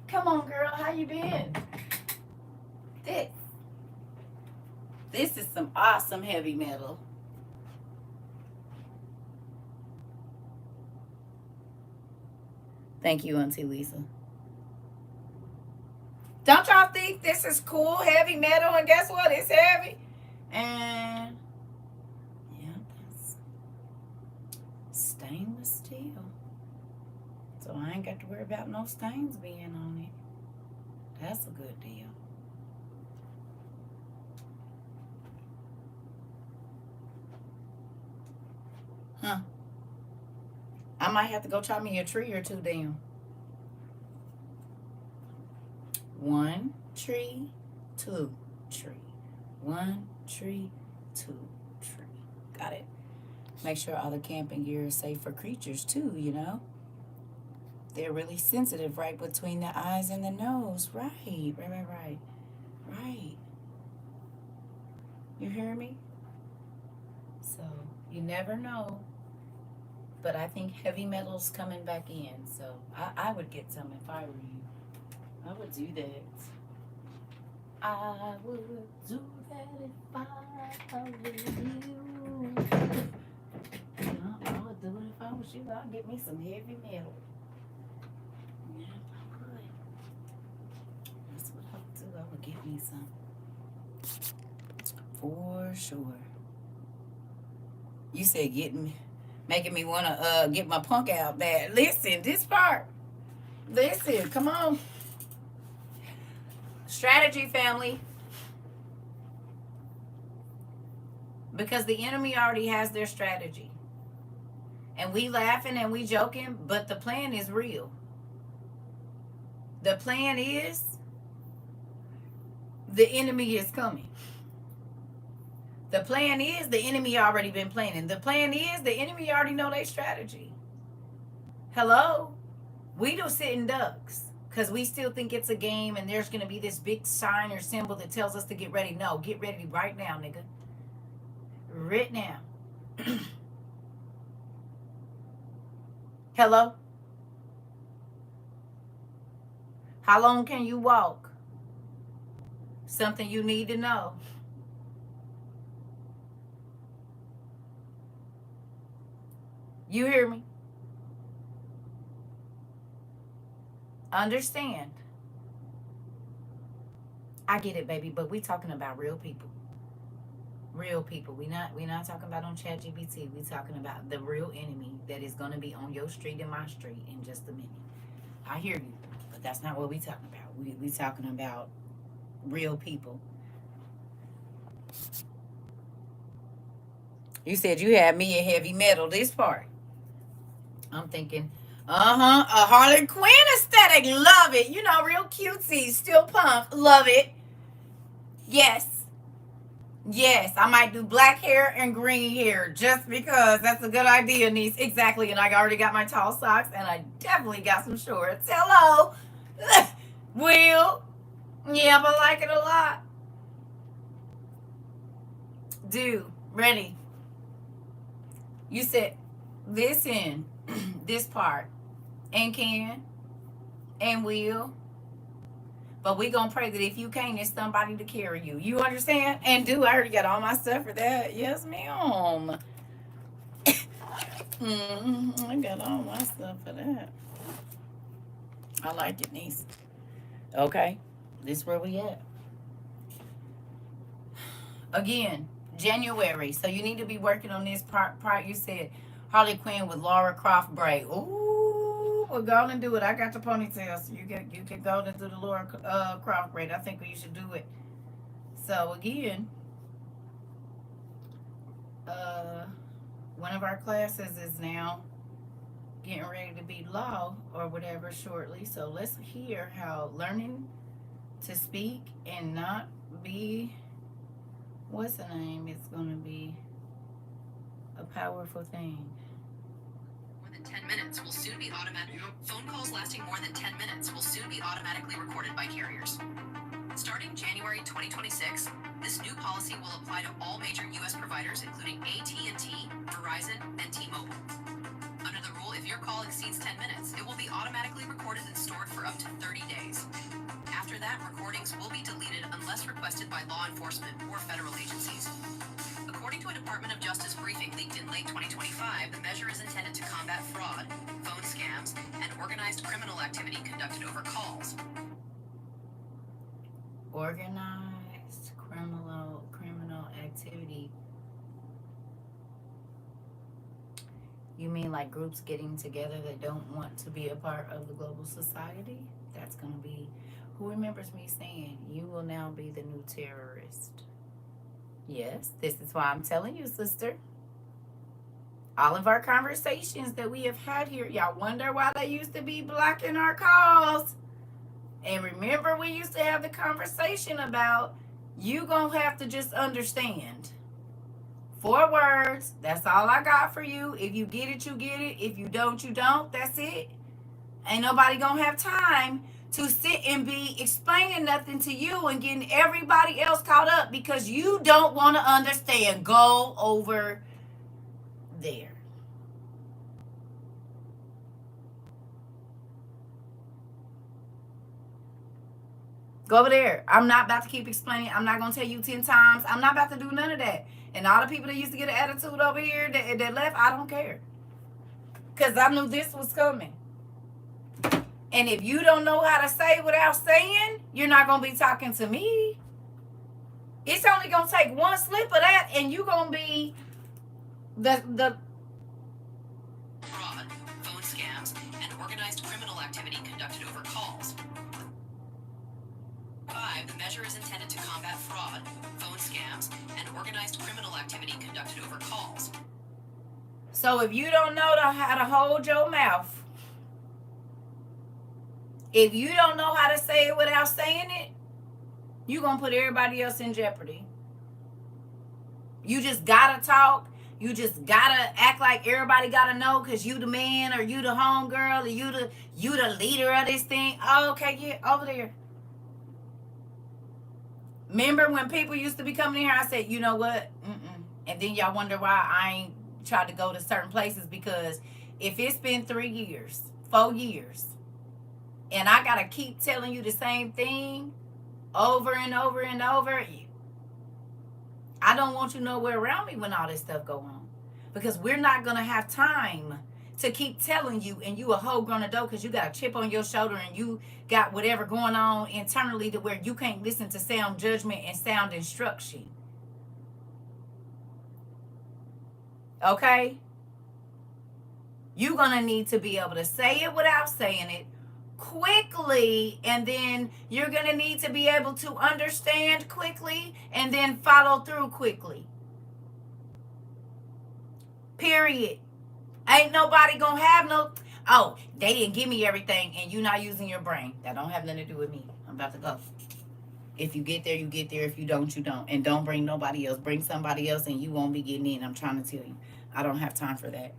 [SPEAKER 1] Come on, girl. How you been? This. This is some awesome heavy metal. Thank you, Auntie Lisa. Don't y'all think this is cool, heavy metal? And guess what? It's heavy. And yeah, that's stainless steel. So I ain't got to worry about no stains being on it. That's a good deal. Huh. I might have to go chop me a tree or two down. One tree, two tree. One tree, two tree. Got it. Make sure all the camping gear is safe for creatures too, you know. They're really sensitive right between the eyes and the nose. Right. Right. You hear me? So you never know. But I think heavy metal's coming back in. So I would get some if I were you. I would do that. I would do that if I were you. I would do it if I was you. I'd get me some heavy metal. Yeah, I would. That's what I would do. I would get me some. For sure. You said making me want to get my punk out bad. Listen, this part. Listen, come on. Strategy, family. Because the enemy already has their strategy. And we laughing and we joking, but the plan is real. The plan is the enemy is coming. The plan is the enemy already been planning. The plan is the enemy already know their strategy. Hello? We do sitting ducks because we still think it's a game and there's going to be this big sign or symbol that tells us to get ready. No, get ready right now, nigga. Right now. Hello? How long can you walk? Something you need to know. You hear me? Understand. I get it, baby, but we talking about real people. Real people. We not talking about on ChatGPT. We talking about the real enemy that is gonna be on your street and my street in just a minute. I hear you, but that's not what we talking about. We talking about real people. You said you had me a heavy metal. This part. I'm thinking, a Harley Quinn aesthetic. Love it. You know, real cutesy, still punk. Love it. Yes. Yes, I might do black hair and green hair just because that's a good idea, niece. Exactly. And I already got my tall socks and I definitely got some shorts. Hello. Will. Yeah, I like it a lot. Do. Ready. You said, listen, this part. And can. And will. But we gonna pray that if you can't, it's somebody to carry you. You understand? And do. I already got all my stuff for that. Yes, ma'am. I got all my stuff for that. I like it, niece. Okay, this where we at. Again, January. So you need to be working on this part. You said Harley Quinn with Laura Croft braid. Ooh, well, go on and do it. I got the ponytail, so you can go and do the Laura Croft braid. I think you should do it. So again, uh, one of our classes is now getting ready to be law or whatever shortly. So let's hear how learning to speak and not be, what's the name? It's going to be a powerful thing.
[SPEAKER 2] More than 10 minutes will soon be automatic. Phone calls lasting more than 10 minutes will soon be automatically recorded by carriers. Starting January 2026, this new policy will apply to all major U.S. providers, including AT&T, Verizon, and T-Mobile. Under the rule, if your call exceeds 10 minutes, it will be automatically recorded and stored for up to 30 days. After that, recordings will be deleted unless requested by law enforcement or federal agencies. According to a Department of Justice briefing leaked in late 2025, the measure is intended to combat fraud, phone scams, and organized criminal activity conducted over calls.
[SPEAKER 1] Organized criminal activity. You mean like groups getting together that don't want to be a part of the global society? That's going to be, who remembers me saying, you will now be the new terrorist? Yes, this is why I'm telling you, sister. All of our conversations that we have had here, y'all wonder why they used to be blocking our calls. And remember, we used to have the conversation about you gonna have to just understand. 4 words, that's all I got for you. If you get it, you get it. If you don't, you don't. That's it. Ain't nobody gonna have time to sit and be explaining nothing to you and getting everybody else caught up because you don't want to understand. Go over there. Go over there. I'm not about to keep explaining. I'm not going to tell you 10 times. I'm not about to do none of that. And all the people that used to get an attitude over here that left, I don't care. Because I knew this was coming. And if you don't know how to say without saying, you're not going to be talking to me. It's only going to take one slip of that and you're going to be the
[SPEAKER 2] Fraud, phone scams, and organized criminal activity conducted over calls. 5. The measure is intended to combat fraud, phone scams, and organized criminal activity conducted over calls.
[SPEAKER 1] So if you don't know how to hold your mouth, if you don't know how to say it without saying it, you're going to put everybody else in jeopardy. You just got to talk. You just got to act like everybody got to know because you the man or you the homegirl or you the leader of this thing. Oh, okay, yeah, over there. Remember when people used to be coming in here, I said, you know what? And then y'all wonder why I ain't tried to go to certain places because if it's been 3 years, 4 years, and I got to keep telling you the same thing over and over and over, I don't want you nowhere around me when all this stuff go on because we're not going to have time to keep telling you and you a whole grown adult because you got a chip on your shoulder and you got whatever going on internally to where you can't listen to sound judgment and sound instruction. Okay? You're going to need to be able to say it without saying it quickly, and then you're going to need to be able to understand quickly and then follow through quickly. Period. Ain't nobody gonna have no, oh, they didn't give me everything and you not using your brain. That don't have nothing to do with me. I'm about to go. If you get there, you get there. If you don't, you don't. And don't bring nobody else. Bring somebody else and you won't be getting in. I'm trying to tell you. I don't have time for that.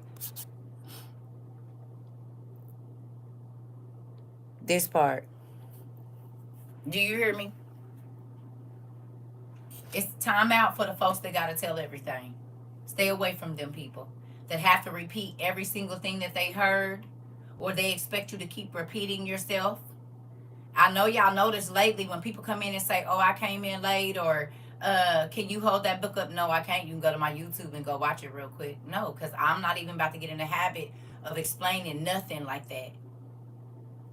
[SPEAKER 1] This part. Do you hear me? It's time out for the folks that gotta tell everything. Stay away from them people that have to repeat every single thing that they heard, or they expect you to keep repeating yourself. I know y'all noticed lately when people come in and say, oh, I came in late, or can you hold that book up? No, I can't. You can go to my YouTube and go watch it real quick. No, because I'm not even about to get in the habit of explaining nothing like that.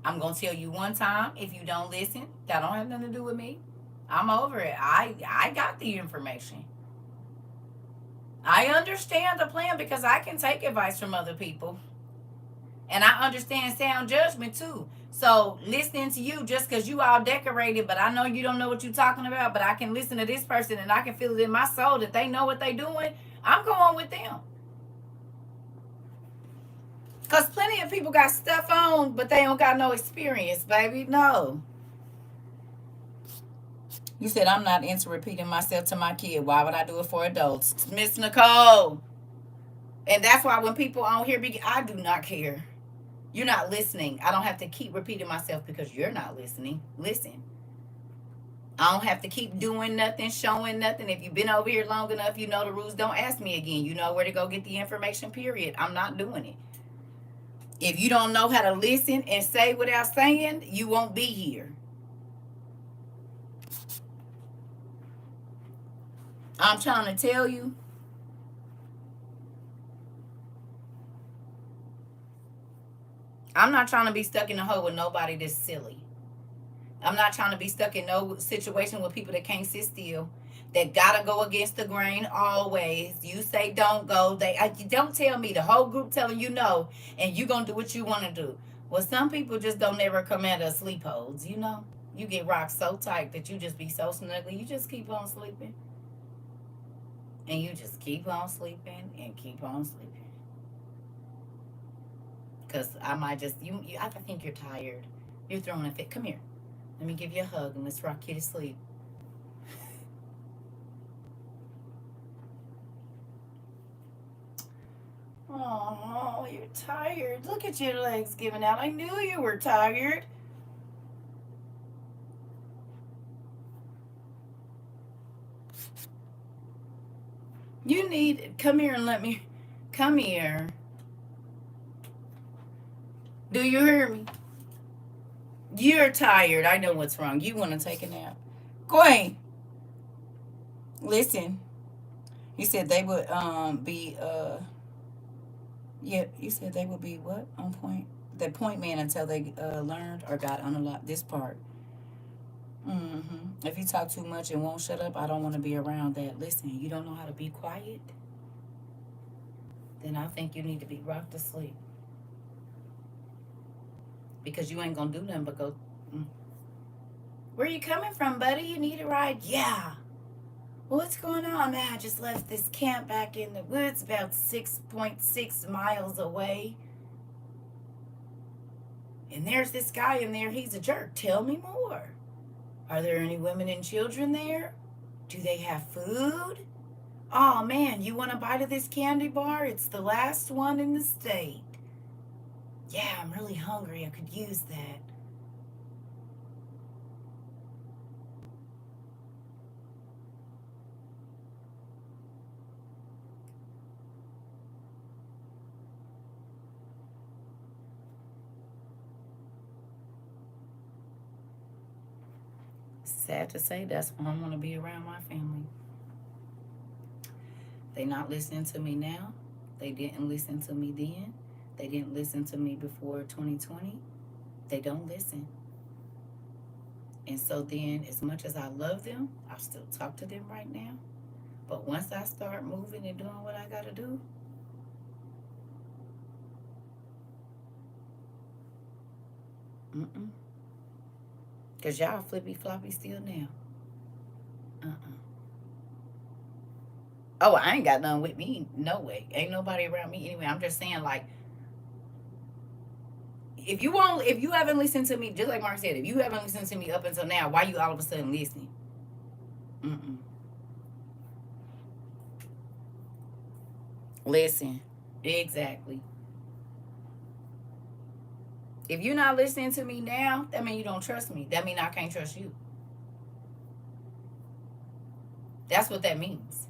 [SPEAKER 1] I'm gonna tell you one time. If you don't listen, that don't have nothing to do with me. I'm over it. I got the information. I understand the plan because I can take advice from other people. And I understand sound judgment too. So listening to you just because you all decorated, but I know you don't know what you're talking about, but I can listen to this person and I can feel it in my soul that they know what they doing. I'm going with them. Because plenty of people got stuff on, but they don't got no experience, baby. No. You said I'm not into repeating myself to my kid. Why would I do it for adults? Miss Nicole. And that's why when people on here, I do not care. You're not listening. I don't have to keep repeating myself because you're not listening. Listen. I don't have to keep doing nothing, showing nothing. If you've been over here long enough, you know the rules. Don't ask me again. You know where to go get the information, period. I'm not doing it. If you don't know how to listen and say without saying, you won't be here. I'm trying to tell you. I'm not trying to be stuck in a hole with nobody that's silly. I'm not trying to be stuck in no situation with people that can't sit still, that gotta go against the grain always. You say don't go, you don't tell me. The whole group telling you no, and you gonna do what you want to do. Well, some people just don't ever come out of sleep holes. You know, you get rocked so tight that you just be so snuggly. You just keep on sleeping, and you just keep on sleeping and keep on sleeping. Cause I might just I think you're tired. You're throwing a fit. Come here. Let me give you a hug and let's rock you to sleep. Oh, you're tired. Look at your legs giving out. I knew you were tired. You need, come here and let me, come here. Do you hear me? You're tired. I know what's wrong. You want to take a nap. Queen, listen. You said they would be yeah, you said they would be what? On point? The point man until they learned or got unlocked this part. If you talk too much and won't shut up, I don't want to be around that. Listen, you don't know how to be quiet? Then I think you need to be rocked to sleep. Because you ain't going to do nothing but go, Where you coming from, buddy? You need a ride? Yeah. What's going on, man? I just left this camp back in the woods about 6.6 miles away. And there's this guy in there. He's a jerk. Tell me more. Are there any women and children there? Do they have food? Oh, man, you want a bite of this candy bar? It's the last one in the state. Yeah, I'm really hungry. I could use that. Sad to say, that's why I want to be around my family. They not listening to me now. They didn't listen to me then. They didn't listen to me before 2020. They don't listen. And so then, as much as I love them, I still talk to them right now. But once I start moving and doing what I got to do, because y'all flippy floppy still now. Oh, I ain't got none with me. No way. Ain't nobody around me anyway. I'm just saying, like, if you haven't listened to me, just like Mark said, if you haven't listened to me up until now, why you all of a sudden listening? Listen. Exactly. If you're not listening to me now, that means you don't trust me. That means I can't trust you. That's what that means.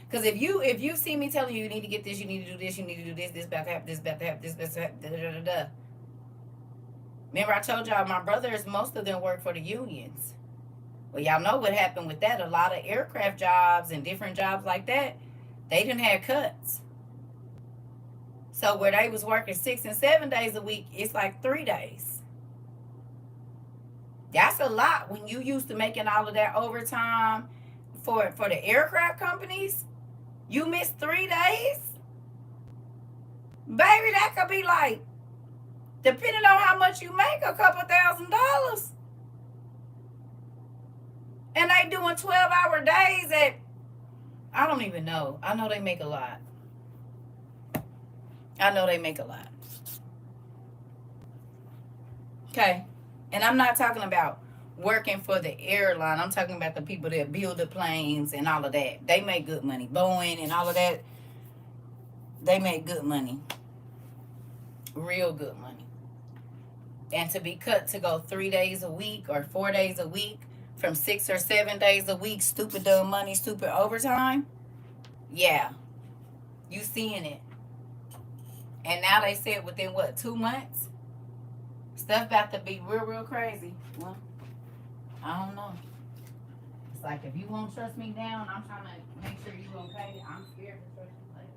[SPEAKER 1] Because if you see me telling you need to get this, you need to do this, you need to do this about to happen, this about to happen, this about to happen, da da da da. Remember I told y'all my brothers, most of them work for the unions. Well, y'all know what happened with that. A lot of aircraft jobs and different jobs like that, they didn't have cuts. So where they was working 6 and 7 days a week, it's like 3 days. That's a lot when you used to making all of that overtime for the aircraft companies. You miss 3 days, baby. That could be like, depending on how much you make, a couple $1,000. And they doing 12-hour days at, I don't even know. I know they make a lot. I know they make a lot. Okay. And I'm not talking about working for the airline. I'm talking about the people that build the planes and all of that. They make good money. Boeing and all of that, they make good money. Real good money. And to be cut to go 3 days a week or 4 days a week from 6 or 7 days a week, stupid dumb money, stupid overtime. Yeah. You seeing it. And now they said within what, 2 months? Stuff about to be real, real crazy. Well, I don't know. It's like, if you won't trust me down, I'm trying to make sure you okay. I'm scared to trust you later.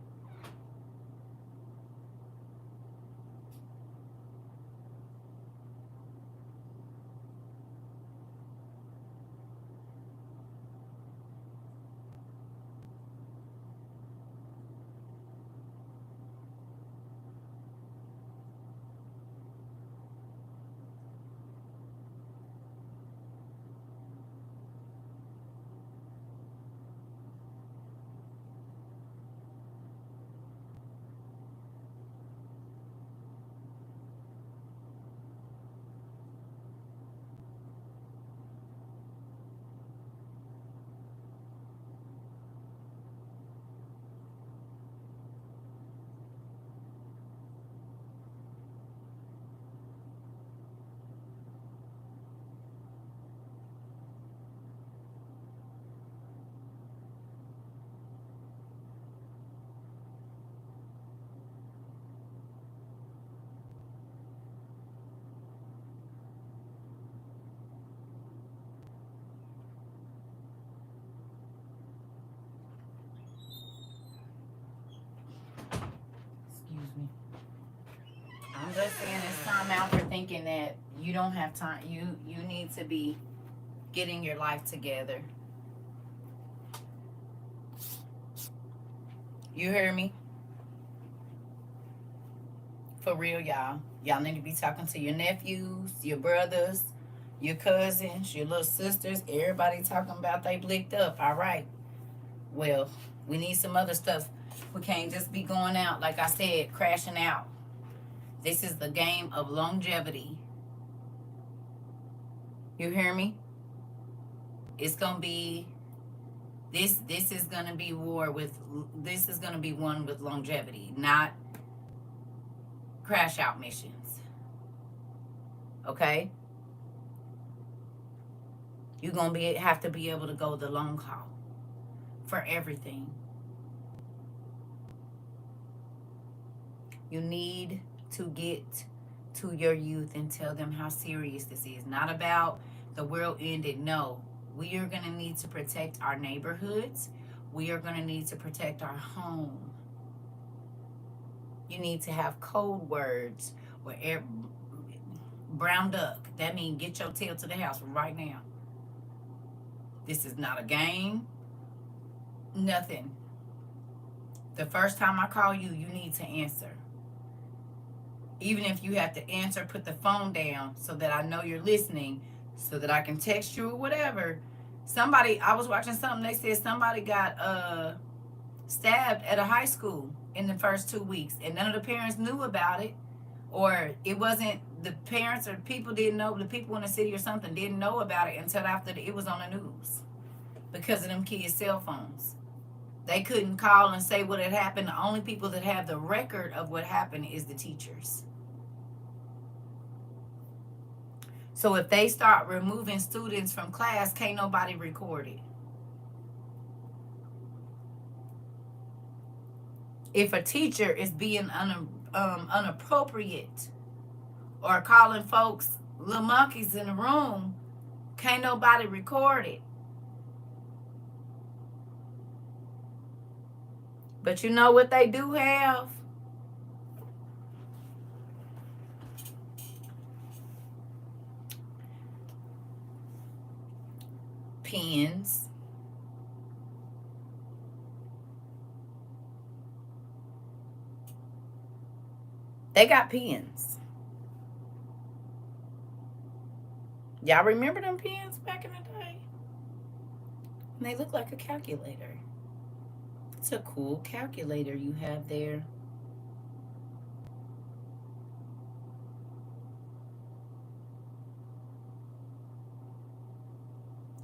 [SPEAKER 1] Excuse me. I'm just saying it's time out for thinking that you don't have time. You need to be getting your life together. You hear me? For real, y'all. Y'all need to be talking to your nephews, your brothers, your cousins, your little sisters. Everybody talking about they blicked up. All right. Well, we need some other stuff. We can't just be going out, like I said, crashing out. This is the game of longevity. You hear me? It's gonna be this is gonna be war with this is gonna be one with longevity, not crash out missions. Okay? You're gonna have to be able to go the long haul for everything. You need to get to your youth and tell them how serious this is. Not about the world ended. No, we are going to need to protect our neighborhoods. We are going to need to protect our home. You need to have code words where brown duck. That means get your tail to the house right now. This is not a game. Nothing. The first time I call you, you need to answer. Even if you have to answer, put the phone down so that I know you're listening, so that I can text you or whatever. I was watching something, they said somebody got stabbed at a high school in the first 2 weeks, and none of the parents knew about it, or it wasn't the parents or people didn't know, the people in the city or something didn't know about it until after it was on the news because of them kids' cell phones. They couldn't call and say what had happened. The only people that have the record of what happened is the teachers. So if they start removing students from class, can't nobody record it. If a teacher is being unappropriate or calling folks little monkeys in the room, Can't nobody record it. But you know what they do have? Pens. They got pens. Y'all remember them pens back in the day? And they look like a calculator. It's a cool calculator you have there.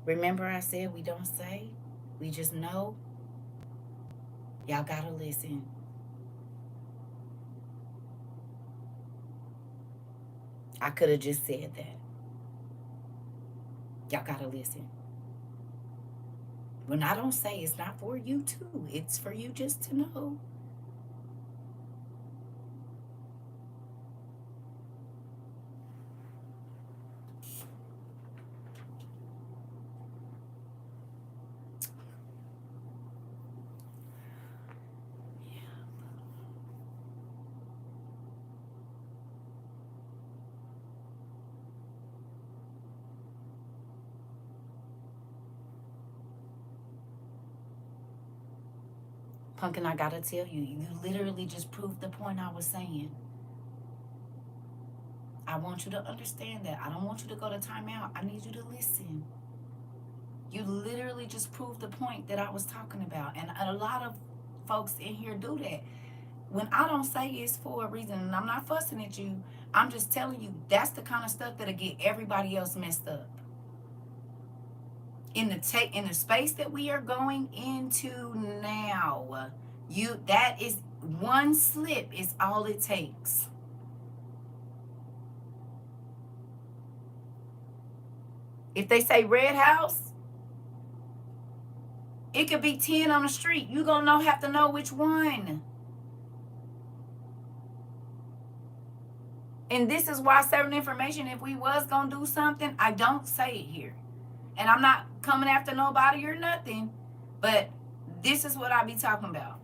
[SPEAKER 1] Remember I said we don't say? We just know? Y'all gotta listen. I could have just said that. Y'all gotta listen. When I don't say, it's not for you too. It's for you just to know. Pumpkin, I gotta tell you, you literally just proved the point I was saying. I want you to understand that. I don't want you to go to timeout. I need you to listen. You literally just proved the point that I was talking about. And a lot of folks in here do that. When I don't say it's for a reason, and I'm not fussing at you, I'm just telling you that's the kind of stuff that'll get everybody else messed up. In the space that we are going into now, that is one slip is all it takes. If they say red house, it could be 10 on the street. You're gonna have to know which one. And this is why certain information, if we was gonna do something, I don't say it here. And I'm not coming after nobody or nothing, but this is what I be talking about.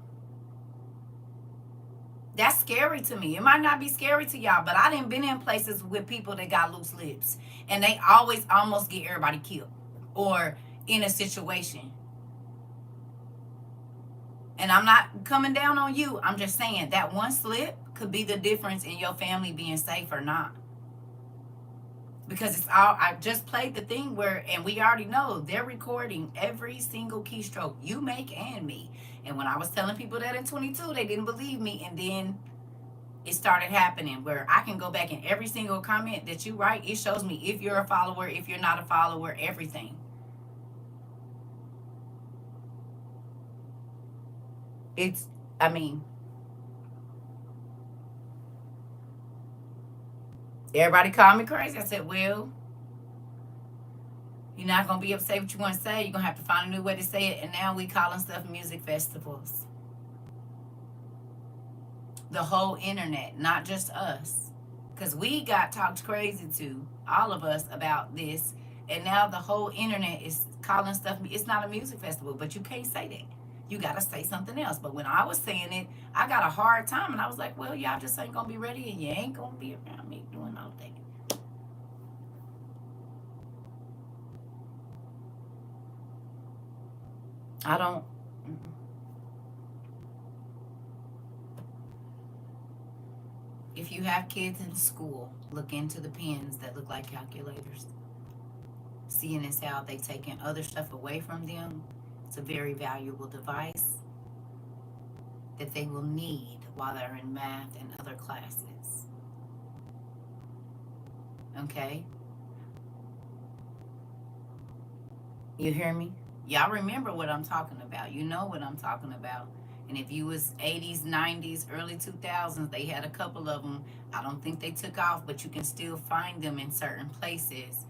[SPEAKER 1] That's scary to me. It might not be scary to y'all, but I done been in places with people that got loose lips, and they always almost get everybody killed or in a situation. And I'm not coming down on you. I'm just saying that one slip could be the difference in your family being safe or not. Because it's all, I just played the thing where, and we already know they're recording every single keystroke you make and me. And when I was telling people that in 22, they didn't believe me. And then it started happening where I can go back in every single comment that you write. It shows me if you're a follower, if you're not a follower, everything. It's, I mean, everybody called me crazy. I said, well, you're not going to be able to say what you want to say. You're going to have to find a new way to say it. And now we calling stuff music festivals. The whole internet, not just us. Because we got talked crazy to, all of us, about this. And now the whole internet is calling stuff, it's not a music festival, but you can't say that. You got to say something else. But when I was saying it, I got a hard time. And I was like, well, y'all just ain't going to be ready. And you ain't going to be around me doing all that. I don't. If you have kids in school, look into the pens that look like calculators. Seeing as how they've taken other stuff away from them, it's a very valuable device that they will need while they're in math and other classes. Okay? You hear me? Y'all remember what I'm talking about. You know what I'm talking about. And if you was 80s, 90s, early 2000s, they had a couple of them. I don't think they took off, but you can still find them in certain places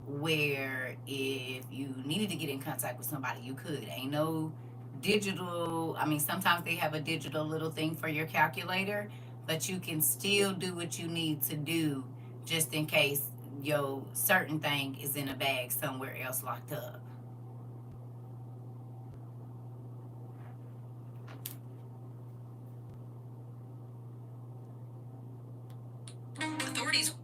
[SPEAKER 1] where if you needed to get in contact with somebody, you could. Ain't no digital, I mean, sometimes they have a digital little thing for your calculator, but you can still do what you need to do just in case your certain thing is in a bag somewhere else locked up.
[SPEAKER 2] Authorities.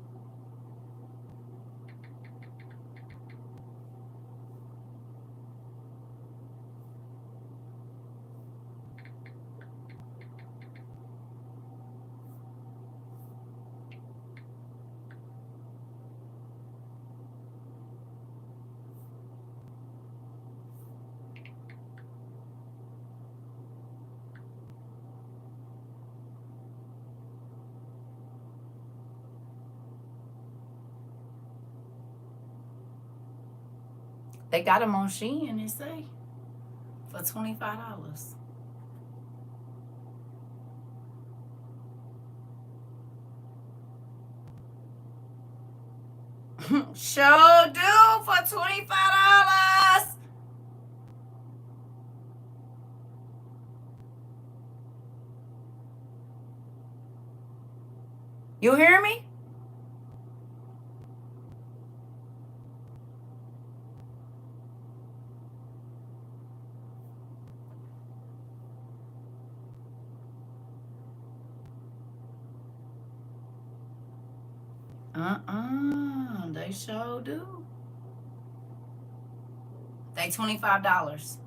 [SPEAKER 1] They got them on Shein, it say, for $25. Sure do for $25. You hear me? They sure do. They $25.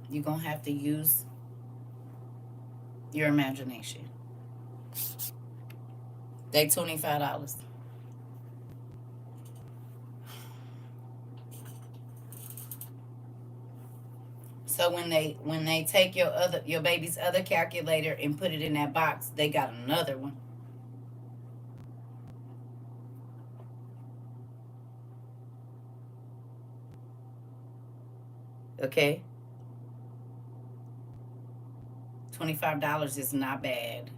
[SPEAKER 1] You're gonna have to use your imagination. They $25. So when they take your baby's other calculator and put it in that box, they got another one. Okay? $25 is not bad.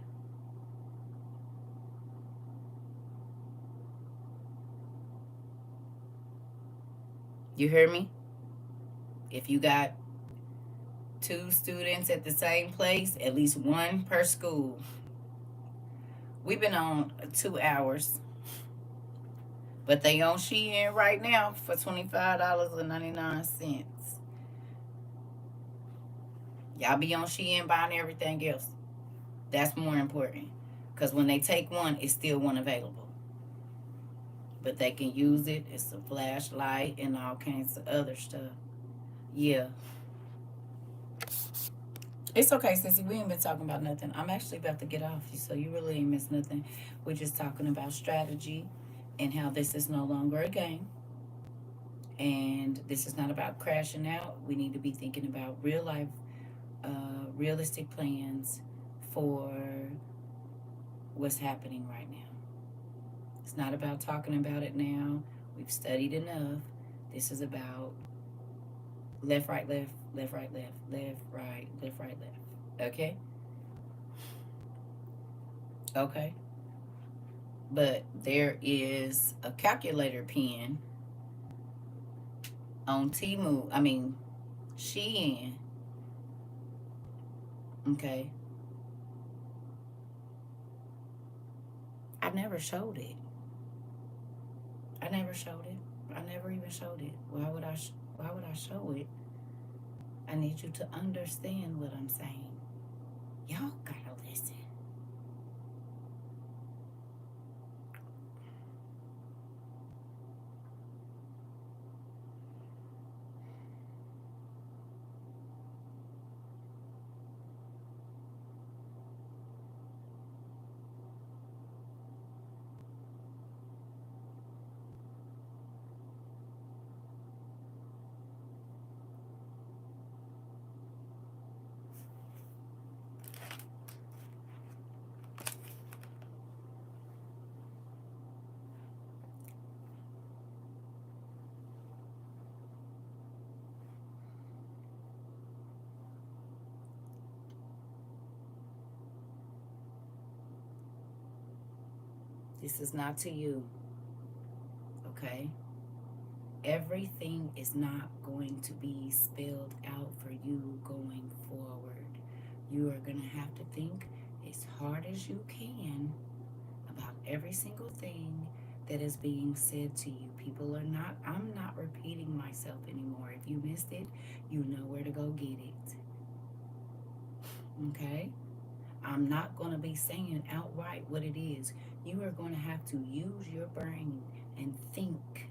[SPEAKER 1] You hear me? If you got 2 students at the same place, at least one per school. We've been on 2 hours, but they on Shein right now for $25.99. Y'all be on Shein buying everything else. That's more important, because when they take one, it's still one available. But they can use it. It's a flashlight and all kinds of other stuff. Yeah. It's okay, Sissy. We ain't been talking about nothing. I'm actually about to get off you, so you really ain't missed nothing. We're just talking about strategy and how this is no longer a game. And this is not about crashing out. We need to be thinking about real life, realistic plans for what's happening right now. It's not about talking about it now. We've studied enough. This is about left, right, left, left, right, left, left, right, left, right, left. Okay? Okay. But there is a calculator pen on Shein. Okay. I never showed it. I never showed it. I never even showed it. Why would I show it? I need you to understand what I'm saying. Y'all gotta listen. This is not to you, okay? Everything is not going to be spelled out for you going forward. You are going to have to think as hard as you can about every single thing that is being said to you. People are not, I'm not repeating myself anymore. If you missed it, you know where to go get it. Okay? I'm not going to be saying outright what it is. You are going to have to use your brain and think.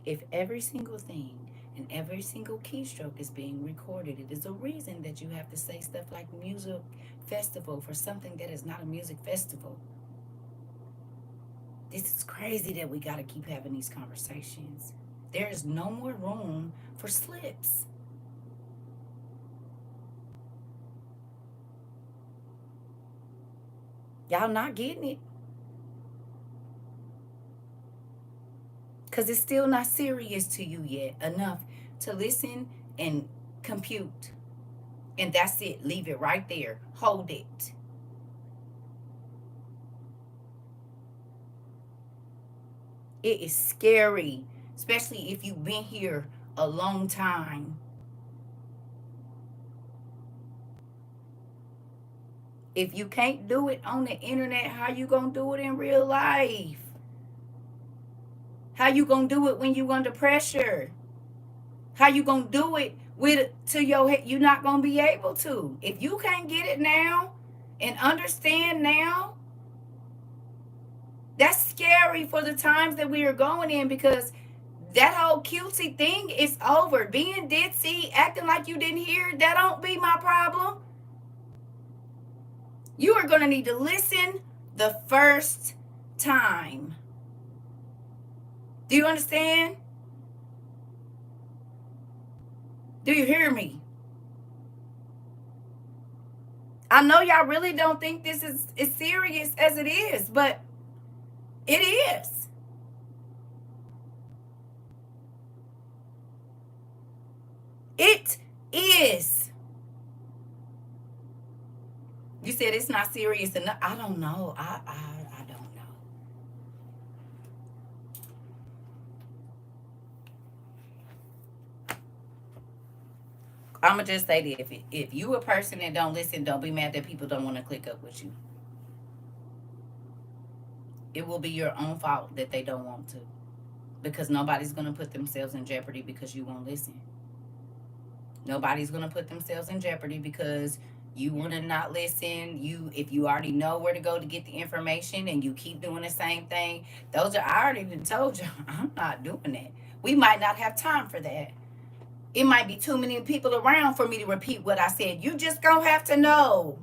[SPEAKER 1] If every single thing and every single keystroke is being recorded, it is a reason that you have to say stuff like music festival for something that is not a music festival. This is crazy that we got to keep having these conversations. There is no more room for slips. Y'all not getting it. Because it's still not serious to you yet enough to listen and compute. And that's it. Leave it right there. Hold it. It is scary, especially if you've been here a long time. If you can't do it on the internet, how you gonna do it in real life? How you gonna do it when you under pressure? How you gonna do it with to your head? You're not gonna be able to. If you can't get it now and understand now, that's scary for the times that we are going in, because that whole cutesy thing is over. Being ditzy, acting like you didn't hear, that don't be my problem. You are gonna need to listen the first time. Do you understand? Do you hear me? I know y'all really don't think this is as serious as it is, but it is. It is. You said it's not serious enough. I don't know. I don't know. I'm gonna just say that if you a person that don't listen, don't be mad that people don't want to click up with you. It will be your own fault that they don't want to, because nobody's gonna put themselves in jeopardy because you won't listen. Nobody's gonna put themselves in jeopardy because you want to not listen. If you already know where to go to get the information and you keep doing the same thing, I already been told you, I'm not doing that. We might not have time for that. It might be too many people around for me to repeat what I said. You just gonna have to know.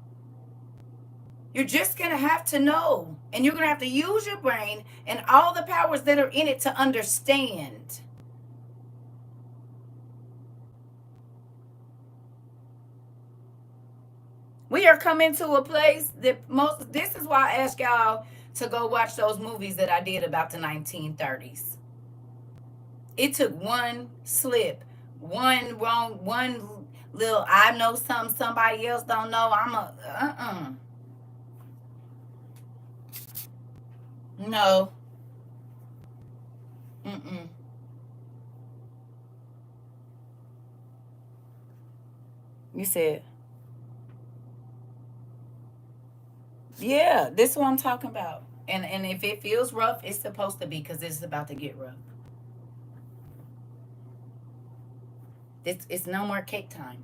[SPEAKER 1] You're just gonna have to know. And you're gonna have to use your brain and all the powers that are in it to understand. We are coming to a place that this is why I ask y'all to go watch those movies that I did about the 1930s. It took one slip, one wrong, one little, I know something somebody else don't know. No. Mm-mm. You said, yeah, this is what I'm talking about. And if it feels rough, it's supposed to be, because it's about to get rough. It's no more cake time.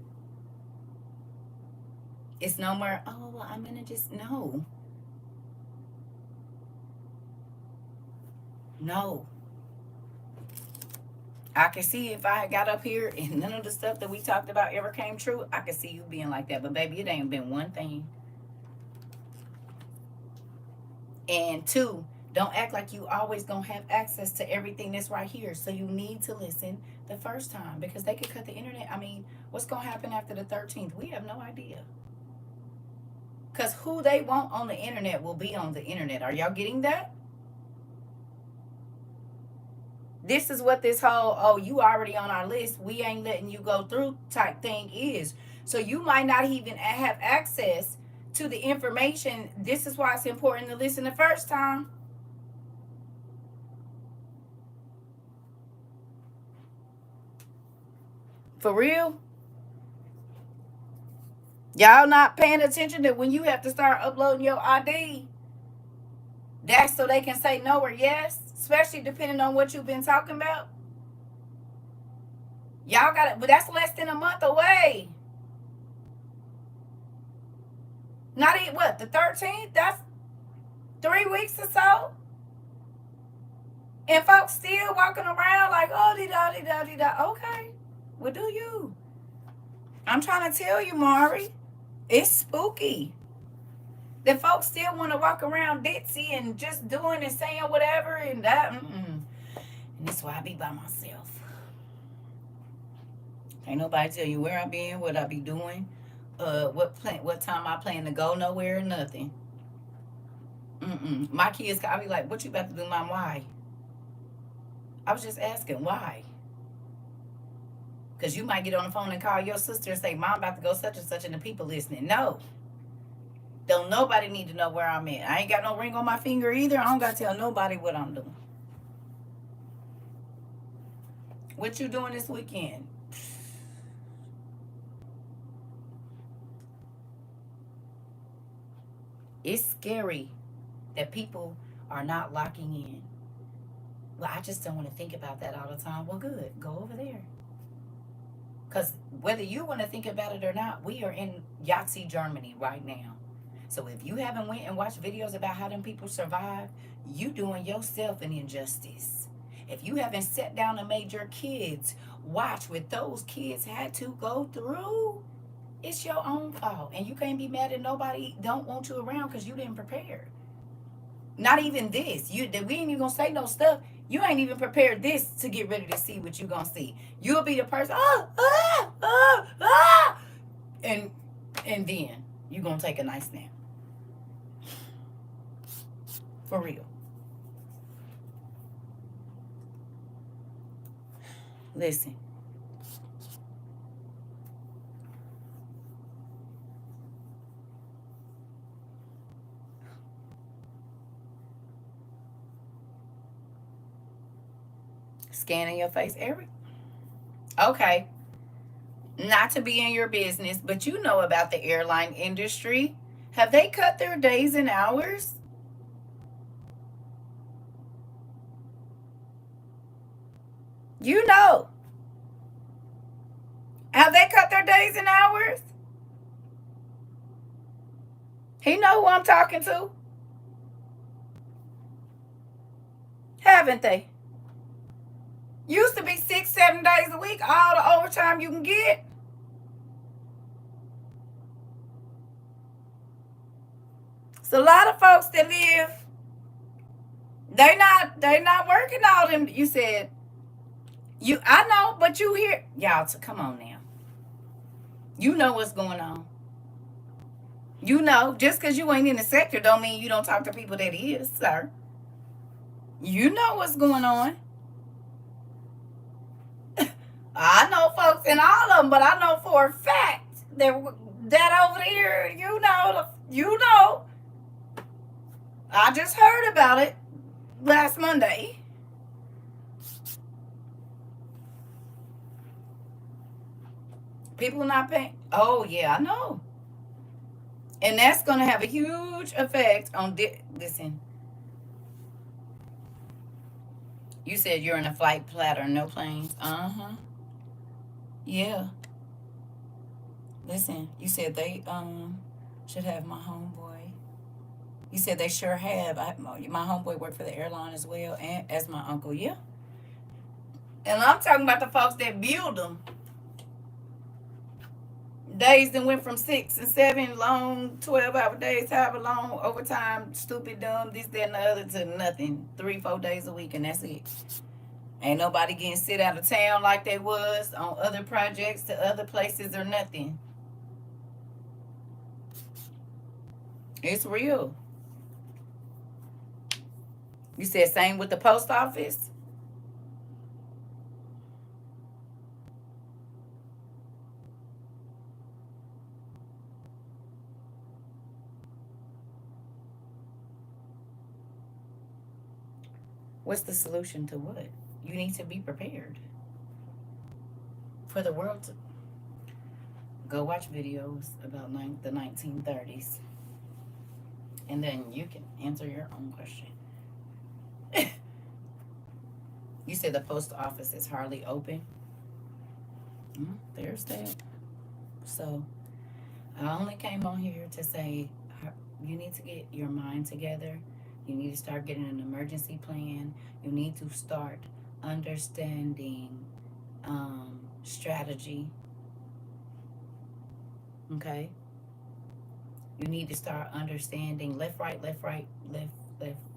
[SPEAKER 1] It's no more, oh, well, I'm going to just, no. No. I can see if I got up here and none of the stuff that we talked about ever came true, I can see you being like that. But baby, it ain't been one thing. And two, don't act like you always gonna have access to everything that's right here. So you need to listen the first time, because they could cut the internet. I mean, what's gonna happen after the 13th? We have no idea. Because who they want on the internet will be on the internet. Are y'all getting that? This is what this whole, oh, you already on our list, we ain't letting you go through type thing is. So you might not even have access to the information. This is why it's important to listen the first time. For real. Y'all not paying attention that when you have to start uploading your ID, that's so they can say no or yes, especially depending on what you've been talking about. Y'all got it, but that's less than a month away. Not even what, the 13th? That's 3 weeks or so. And folks still walking around like, oh, dee-da. Okay, well, do you? I'm trying to tell you, Mari, it's spooky. That folks still want to walk around ditzy and just doing and saying whatever and that. And that's why I be by myself. Ain't nobody tell you where I been, what I be doing, what time I plan to go nowhere, nothing. My kids, I be like, what you about to do, Mom? Why? I was just asking why. Because you might get on the phone and call your sister and say, Mom about to go such and such, and the people listening. No. Don't nobody need to know where I'm at. I ain't got no ring on my finger either. I don't got to tell nobody what I'm doing. What you doing this weekend? It's scary that people are not locking in. Well, I just don't want to think about that all the time. Well, good. Go over there. Because whether you want to think about it or not, we are in Yahtzee, Germany right now. So if you haven't went and watched videos about how them people survive, you doing yourself an injustice. If you haven't sat down and made your kids watch what those kids had to go through, it's your own fault. And you can't be mad at nobody don't want you around because you didn't prepare. Not even this. We ain't even gonna say no stuff. You ain't even prepared this to get ready to see what you gonna see. You'll be the person, and then you gonna take a nice nap. For real. Listen. Scanning your face, Eric? Okay. Not to be in your business, but you know about the airline industry. Have they cut their days and hours? You know. Have they cut their days and hours? He know who I'm talking to. Haven't they? Used to be 6, 7 days a week, all the overtime you can get. So a lot of folks that live, they not working all them. You said, I know, but you hear, y'all, so come on now. You know what's going on. You know, just because you ain't in the sector don't mean you don't talk to people that is, sir. You know what's going on. I know folks in all of them, but I know for a fact that over there, you know. I just heard about it last Monday. People not paying. Oh, yeah, I know. And that's going to have a huge effect on, listen, you said you're in a flight platter, no planes. Uh-huh. Yeah. Listen, you said they should have my homeboy. You said they sure have. My homeboy worked for the airline as well, and as my uncle, yeah. And I'm talking about the folks that build them. Days that went from 6 and 7 long 12-hour days, however long, overtime, stupid, dumb, this, that, and the other, to nothing. 3, 4 days a week, and that's it. Ain't nobody getting sit out of town like they was on other projects to other places or nothing. It's real. You said same with the post office? What's the solution to what? You need to be prepared for the world to go watch videos about the 1930s, and then you can answer your own question. You said the post office is hardly open. There's that. So I only came on here to say you need to get your mind together. You need to start getting an emergency plan. You need to start understanding strategy. Okay? You need to start understanding left, right, left, right, left,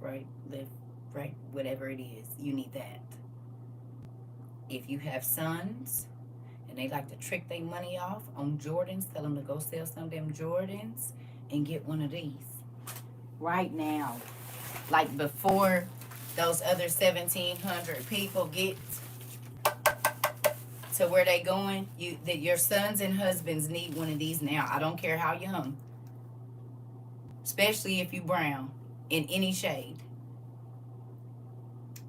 [SPEAKER 1] right, left, right, whatever it is. You need that. If you have sons and they like to trick their money off on Jordans, tell them to go sell some of them Jordans and get one of these right now. Like before those other 1,700 people get to where they going, your sons and husbands need one of these now. I don't care how young, especially if you brown in any shade.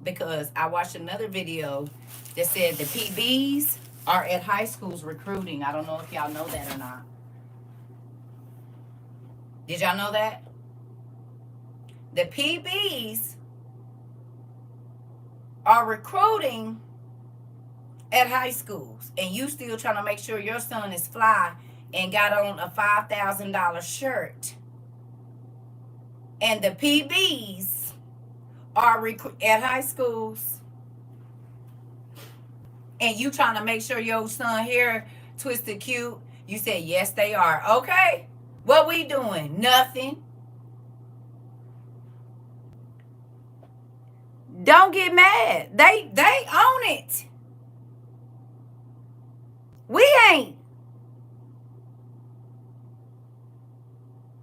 [SPEAKER 1] Because I watched another video that said the PBs are at high schools recruiting. I don't know if y'all know that or not. Did y'all know that? The PBs are recruiting at high schools, and you still trying to make sure your son is fly and got on a $5,000 shirt. And the PBs are at high schools, and you trying to make sure your son hair twisted cute. You said yes, they are. Okay, what we doing? Nothing. Don't get mad. They own it. We ain't.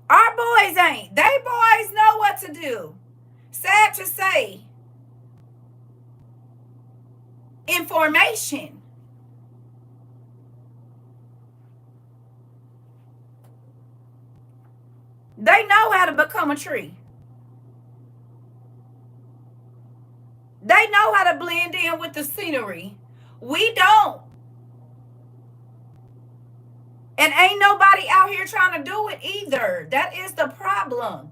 [SPEAKER 1] Our boys ain't. They boys know what to do. Sad to say. Information. They know how to become a tree. They know how to blend in with the scenery. We don't. And ain't nobody out here trying to do it either. That is the problem.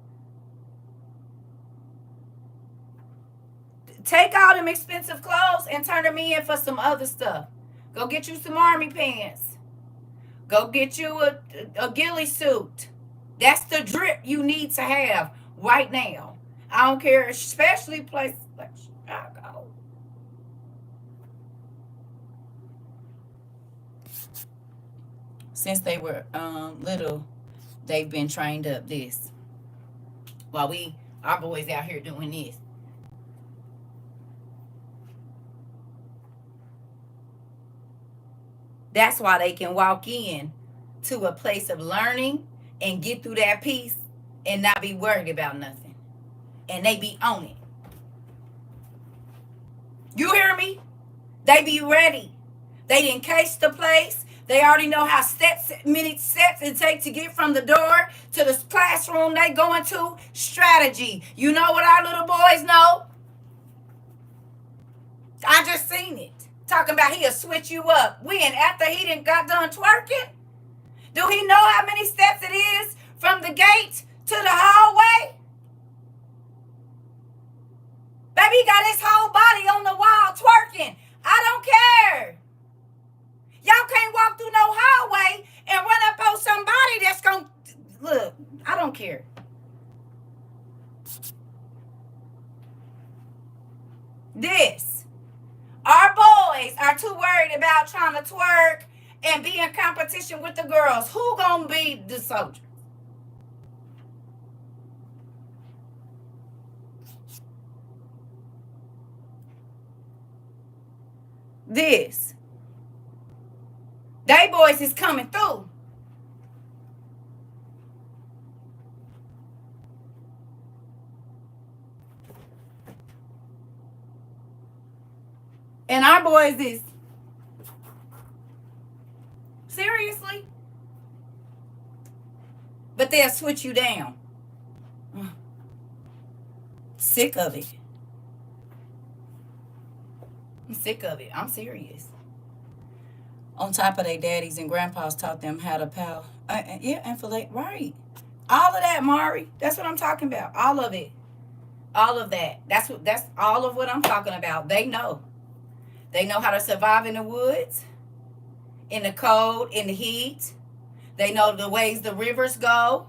[SPEAKER 1] Take all them expensive clothes and turn them in for some other stuff. Go get you some army pants. Go get you a ghillie suit. That's the drip you need to have right now. I don't care, especially places like Chicago. Since they were little, they've been trained up this. While our boys out here doing this. That's why they can walk in to a place of learning and get through that piece and not be worried about nothing. And they be on it. You hear me? They be ready. They didn't case the place. They already know how many steps it takes to get from the door to the classroom they go into. Strategy. You know what our little boys know? I just seen it. Talking about he'll switch you up. When? After he done got done twerking? Do he know how many steps it is from the gate to the hallway? Baby, he got his whole body on the wall twerking. I don't care. Y'all can't walk through no hallway and run up on somebody that's going to... Look, I don't care. This. Our boys are too worried about trying to twerk and be in competition with the girls. Who gonna be the soldier? This. They boys is coming through. And our boys is... Seriously? But they'll switch you down. Sick of it. I'm sick of it. I'm serious. On top of their daddies and grandpas taught them how to pal. Yeah, and fillet. Right. All of that, Mari. That's what I'm talking about. All of it. All of that. That's all of what I'm talking about. They know. They know how to survive in the woods, in the cold, in the heat. They know the ways the rivers go.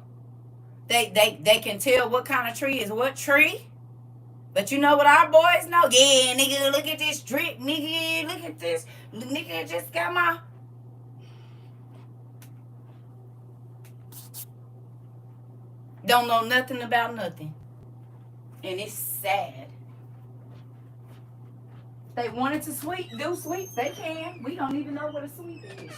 [SPEAKER 1] They can tell what kind of tree is what tree. But you know what our boys know? Yeah, nigga, look at this drip, nigga, look at this. Nigga just got my. Don't know nothing about nothing. And it's sad. They wanted to do sweets, they can. We don't even know what a sweet is.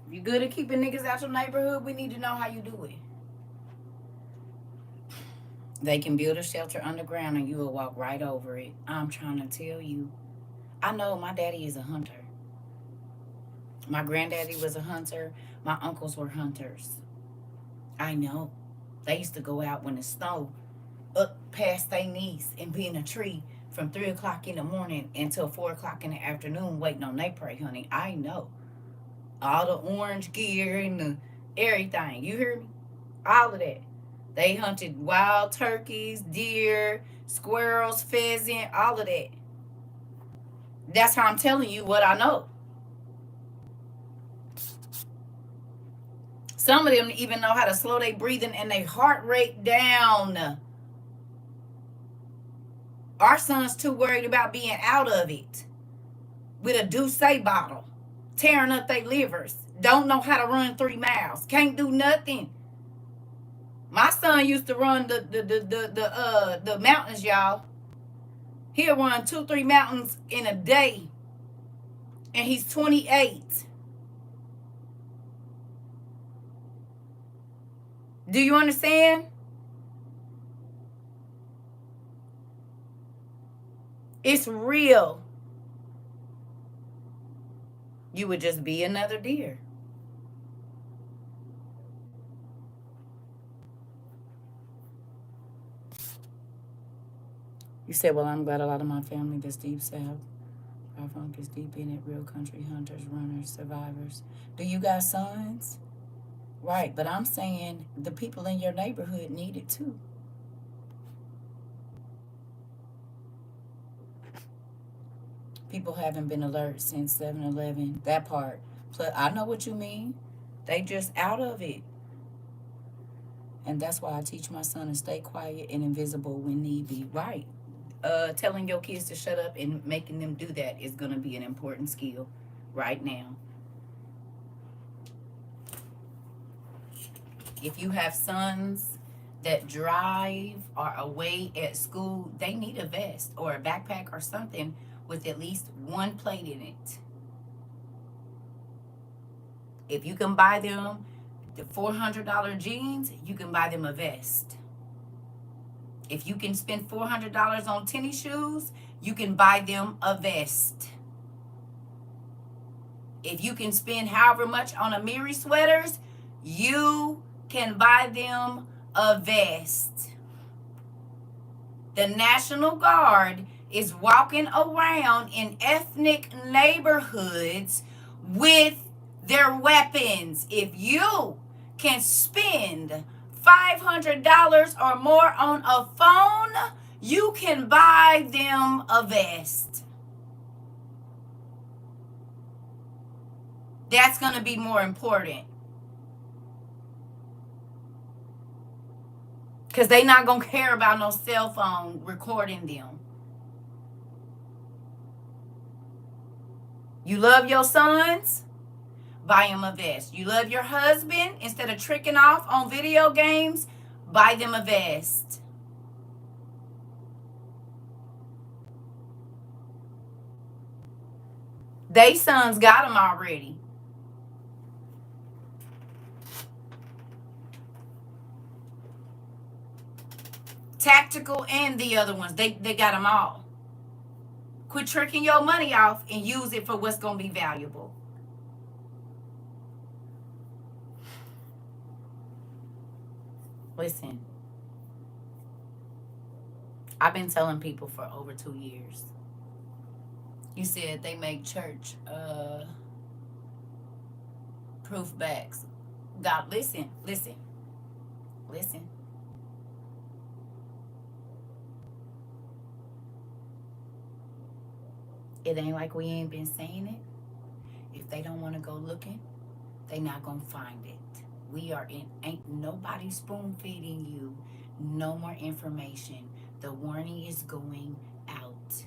[SPEAKER 1] If you good at keeping niggas out your neighborhood, we need to know how you do it. They can build a shelter underground and you will walk right over it. I'm trying to tell you. I know my daddy is a hunter. My granddaddy was a hunter. My uncles were hunters. I know. They used to go out when it snowed up past their knees and be in a tree from 3 o'clock in the morning until 4 o'clock in the afternoon waiting on their prey, honey. I know. All the orange gear and the everything. You hear me? All of that. They hunted wild turkeys, deer, squirrels, pheasant, all of that. That's how I'm telling you what I know. Some of them even know how to slow their breathing and their heart rate down. Our son's too worried about being out of it with a Douce bottle, tearing up their livers. Don't know how to run 3 miles. Can't do nothing. My son used to run the mountains, y'all. He'll run 2-3 mountains in a day, and he's 28. Do you understand? It's real. You would just be another deer. You said, well, I'm glad a lot of my family that's deep south. Our funk is deep in it. Real country hunters, runners, survivors. Do you got sons? Right, but I'm saying the people in your neighborhood need it too. People haven't been alert since 7-Eleven. That part. Plus, I know what you mean. They just out of it. And that's why I teach my son to stay quiet and invisible when need be. Right. Telling your kids to shut up and making them do that is going to be an important skill right now. If you have sons that drive or away at school, they need a vest or a backpack or something with at least one plate in it. If you can buy them the $400 jeans, you can buy them a vest. If you can spend $400 on tennis shoes, you can buy them a vest. If you can spend however much on Amiri sweaters, you can buy them a vest. The National Guard is walking around in ethnic neighborhoods with their weapons. If you can spend $500 or more on a phone, you can buy them a vest. That's going to be more important. Because they're not going to care about no cell phone recording them. You love your sons? Buy them a vest. You love your husband? Instead of tricking off on video games, buy them a vest. They sons got them already. Tactical and the other ones, they got them all. Quit tricking your money off and use it for what's going to be valuable. Listen, I've been telling people for over 2 years. You said they make church proof bags. God, listen. It ain't like we ain't been saying it. If they don't want to go looking, they not going to find it. We are in, ain't nobody spoon feeding you no more information. The warning is going out.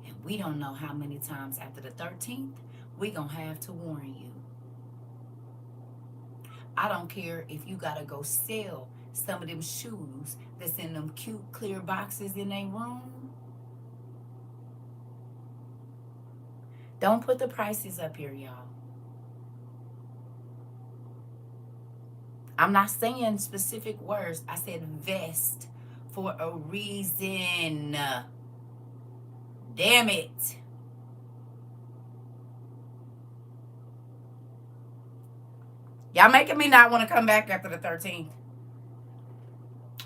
[SPEAKER 1] And we don't know how many times after the 13th we going to have to warn you. I don't care if you got to go sell some of them shoes that's in them cute clear boxes in their room. Don't put the prices up here, y'all. I'm not saying specific words. I said vest for a reason. Damn it. Y'all making me not want to come back after the 13th.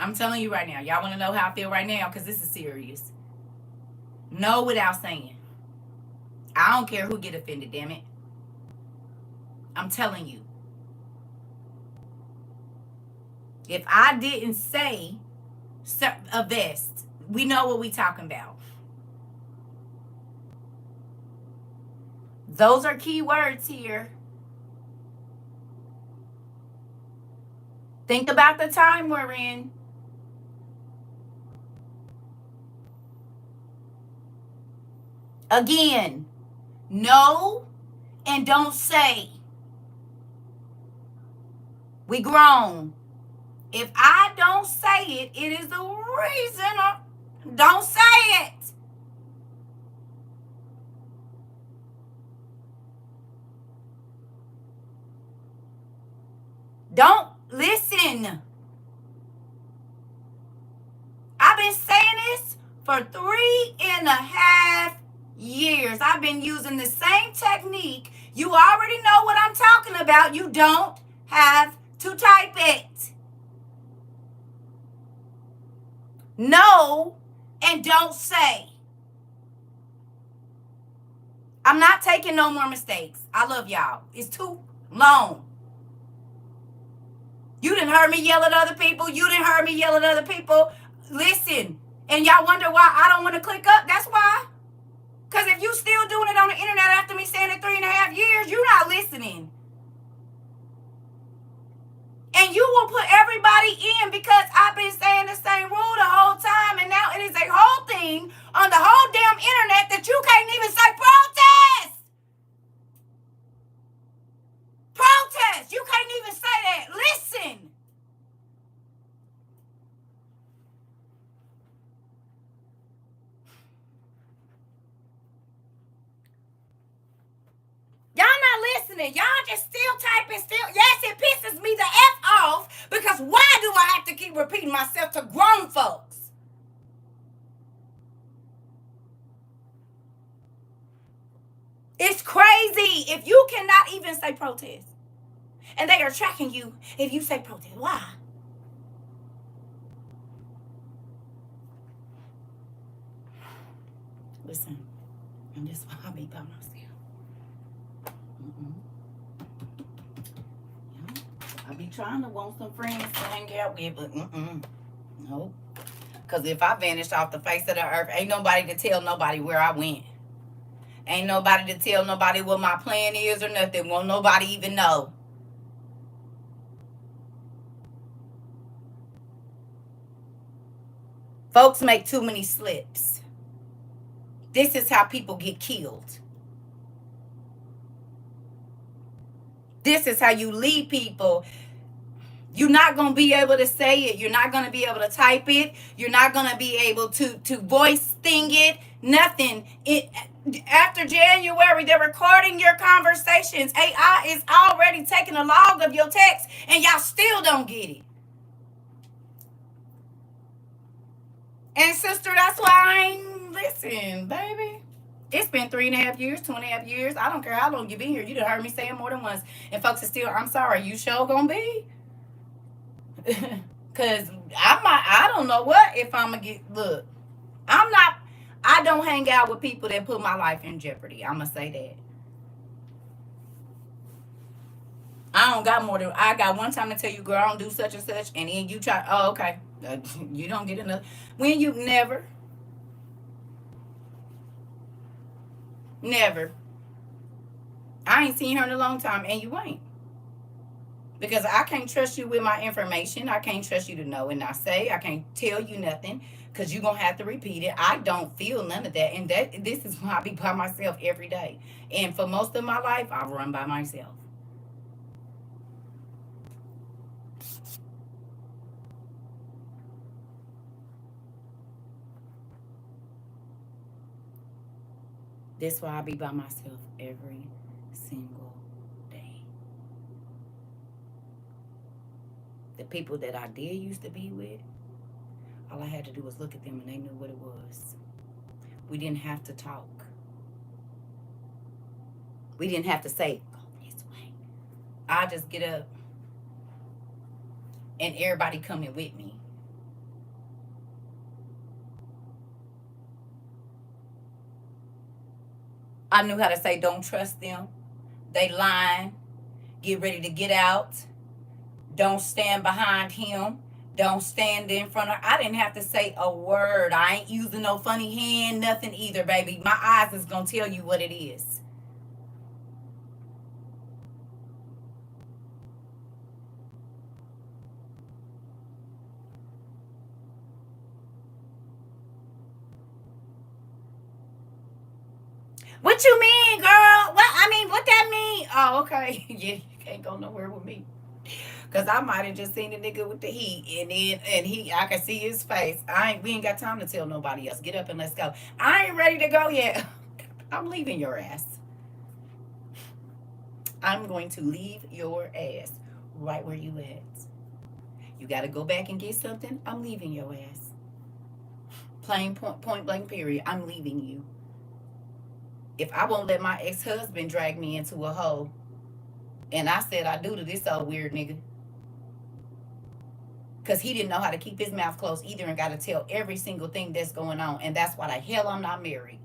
[SPEAKER 1] I'm telling you right now. Y'all want to know how I feel right now? Because this is serious. No without saying. I don't care who get offended, damn it. I'm telling you. If I didn't say a vest, we know what we talking about. Those are key words here. Think about the time we're in. Again, know and don't say. We grown. If I don't say it, it is the reason I don't say it. Don't listen. I've been saying this for 3.5 years. I've been using the same technique. You already know what I'm talking about. You don't have to type it. Know and don't say. I'm not taking no more mistakes. I love y'all. It's too long. You done heard me yell at other people. You done heard me yell at other people. Listen. And y'all wonder why I don't want to click up. That's why. Because if you still doing it on the internet after me saying it 3.5 years, you're not listening. And you will put everybody in because I've been saying the same rule the whole time. And now it is a whole thing on the whole damn internet that you can't even say protest. Protest. You can't even say that. Listen. Y'all not listening. Y'all just still typing, still. Yes, it pisses me the F off because why do I have to keep repeating myself to grown folks? It's crazy if you cannot even say protest. And they are tracking you if you say protest. Why? Listen, and this is why I be by myself. I be be trying to want some friends to hang out with, but nope. Because if I vanished off the face of the earth, ain't nobody to tell nobody where I went. Ain't nobody to tell nobody what my plan is or nothing. Won't nobody even know. Folks make too many slips. This is how people get killed. This is how you lead people. You're not going to be able to say it. You're not going to be able to type it. You're not going to be able to voice thing it. Nothing. After January, they're recording your conversations. AI is already taking a log of your text, and y'all still don't get it. And sister, that's why I ain't listen, baby. It's been 3.5 years, 2.5 years. I don't care how long you've been here. You done heard me say it more than once. And folks are still, I'm sorry, you sure gonna be? Cause I don't know what if I'm gonna get, look, I don't hang out with people that put my life in jeopardy. I'm gonna say that. I don't got more than, I got one time to tell you, girl, I don't do such and such. And then you try, oh, okay. You don't get another. When you never. I ain't seen her in a long time, and you ain't. Because I can't trust you with my information. I can't trust you to know and not say. I can't tell you nothing because you're going to have to repeat it. I don't feel none of that. And this is why I be by myself every day. And for most of my life, I run by myself. That's why I be by myself every single day. The people that I did used to be with, all I had to do was look at them and they knew what it was. We didn't have to talk. We didn't have to say, go this way. I just get up and everybody coming with me. I knew how to say, don't trust them. They lying. Get ready to get out. Don't stand behind him. Don't stand in front of her. I didn't have to say a word. I ain't using no funny hand, nothing either, baby. My eyes is going to tell you what it is. What you mean, girl? What that mean? Oh, okay. Yeah, you can't go nowhere with me. Cause I might have just seen the nigga with the heat, and I can see his face. We ain't got time to tell nobody else. Get up and let's go. I ain't ready to go yet. I'm leaving your ass. I'm going to leave your ass right where you at. You got to go back and get something. I'm leaving your ass. Plain point blank period. I'm leaving you. If I won't let my ex-husband drag me into a hole, and I said I do to this old weird nigga, because he didn't know how to keep his mouth closed either and got to tell every single thing that's going on. And that's why the hell I'm not married.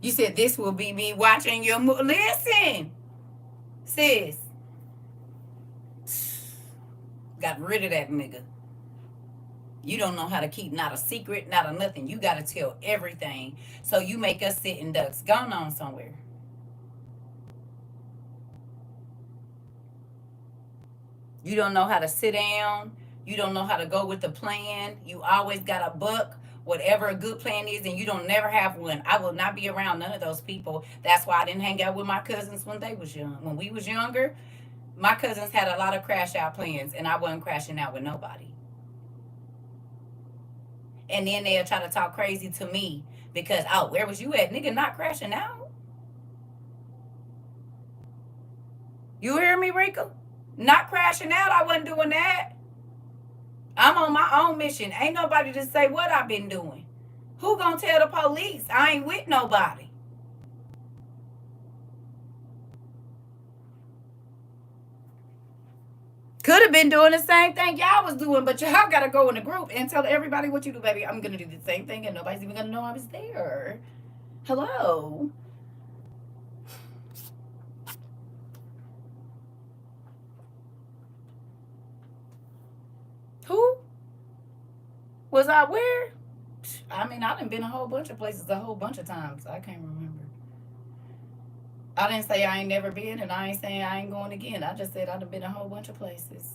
[SPEAKER 1] You said this will be me watching your movie. Listen, sis. Got rid of that nigga. You don't know how to keep not a secret, not a nothing. You got to tell everything. So you make us sit in ducks. Gone on somewhere. You don't know how to sit down. You don't know how to go with the plan. You always got a buck, whatever a good plan is, and you don't never have one. I will not be around none of those people. That's why I didn't hang out with my cousins when they was young. When we was younger, my cousins had a lot of crash out plans, and I wasn't crashing out with nobody. And then they'll try to talk crazy to me because, oh, where was you at? Nigga, not crashing out. You hear me, Rika? Not crashing out. I wasn't doing that. I'm on my own mission. Ain't nobody to say what I've been doing. Who gonna tell the police? I ain't with nobody. Could have been doing the same thing y'all was doing, but y'all gotta go in a group and tell everybody what you do, baby. I'm gonna do the same thing and nobody's even gonna know I was there. Hello. Who? Was I where? I mean, I done been a whole bunch of places a whole bunch of times. I can't remember. I didn't say I ain't never been, and I ain't saying I ain't going again. I just said I done been a whole bunch of places.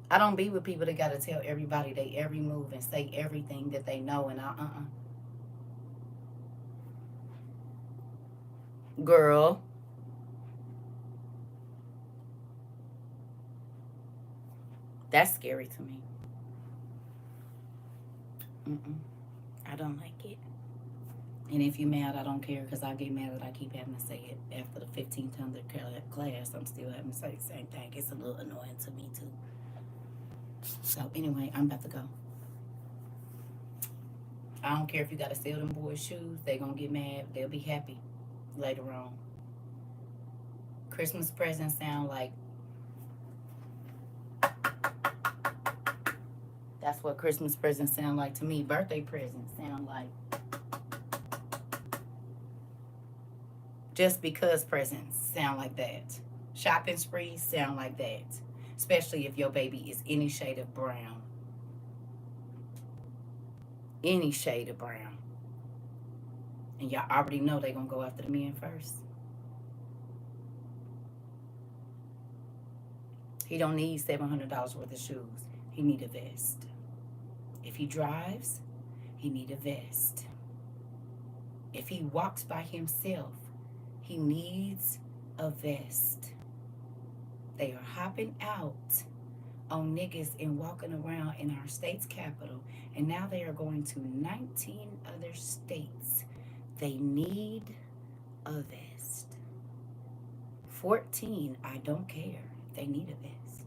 [SPEAKER 1] I don't be with people that gotta tell everybody they every move and say everything that they know, and girl, that's scary to me. Mm-mm. I don't like it. And if you mad, I don't care because I get mad that I keep having to say it after the 1500 class. I'm still having to say the same thing. It's a little annoying to me too. So anyway, I'm about to go. I don't care if you gotta sell them boys' shoes. They gonna get mad. They'll be happy later on. Christmas presents sound like that's what Christmas presents sound like to me. Birthday presents sound like just because presents sound like that. Shopping sprees sound like that. Especially if your baby is any shade of brown. Any shade of brown. And y'all already know they gonna go after the men first. He don't need $700 worth of shoes. He need a vest. If he drives, he need a vest. If he walks by himself, he needs a vest. They are hopping out on niggas and walking around in our state's capital, and now they are going to 19 other states. They need a vest. 14, I don't care. They need a vest.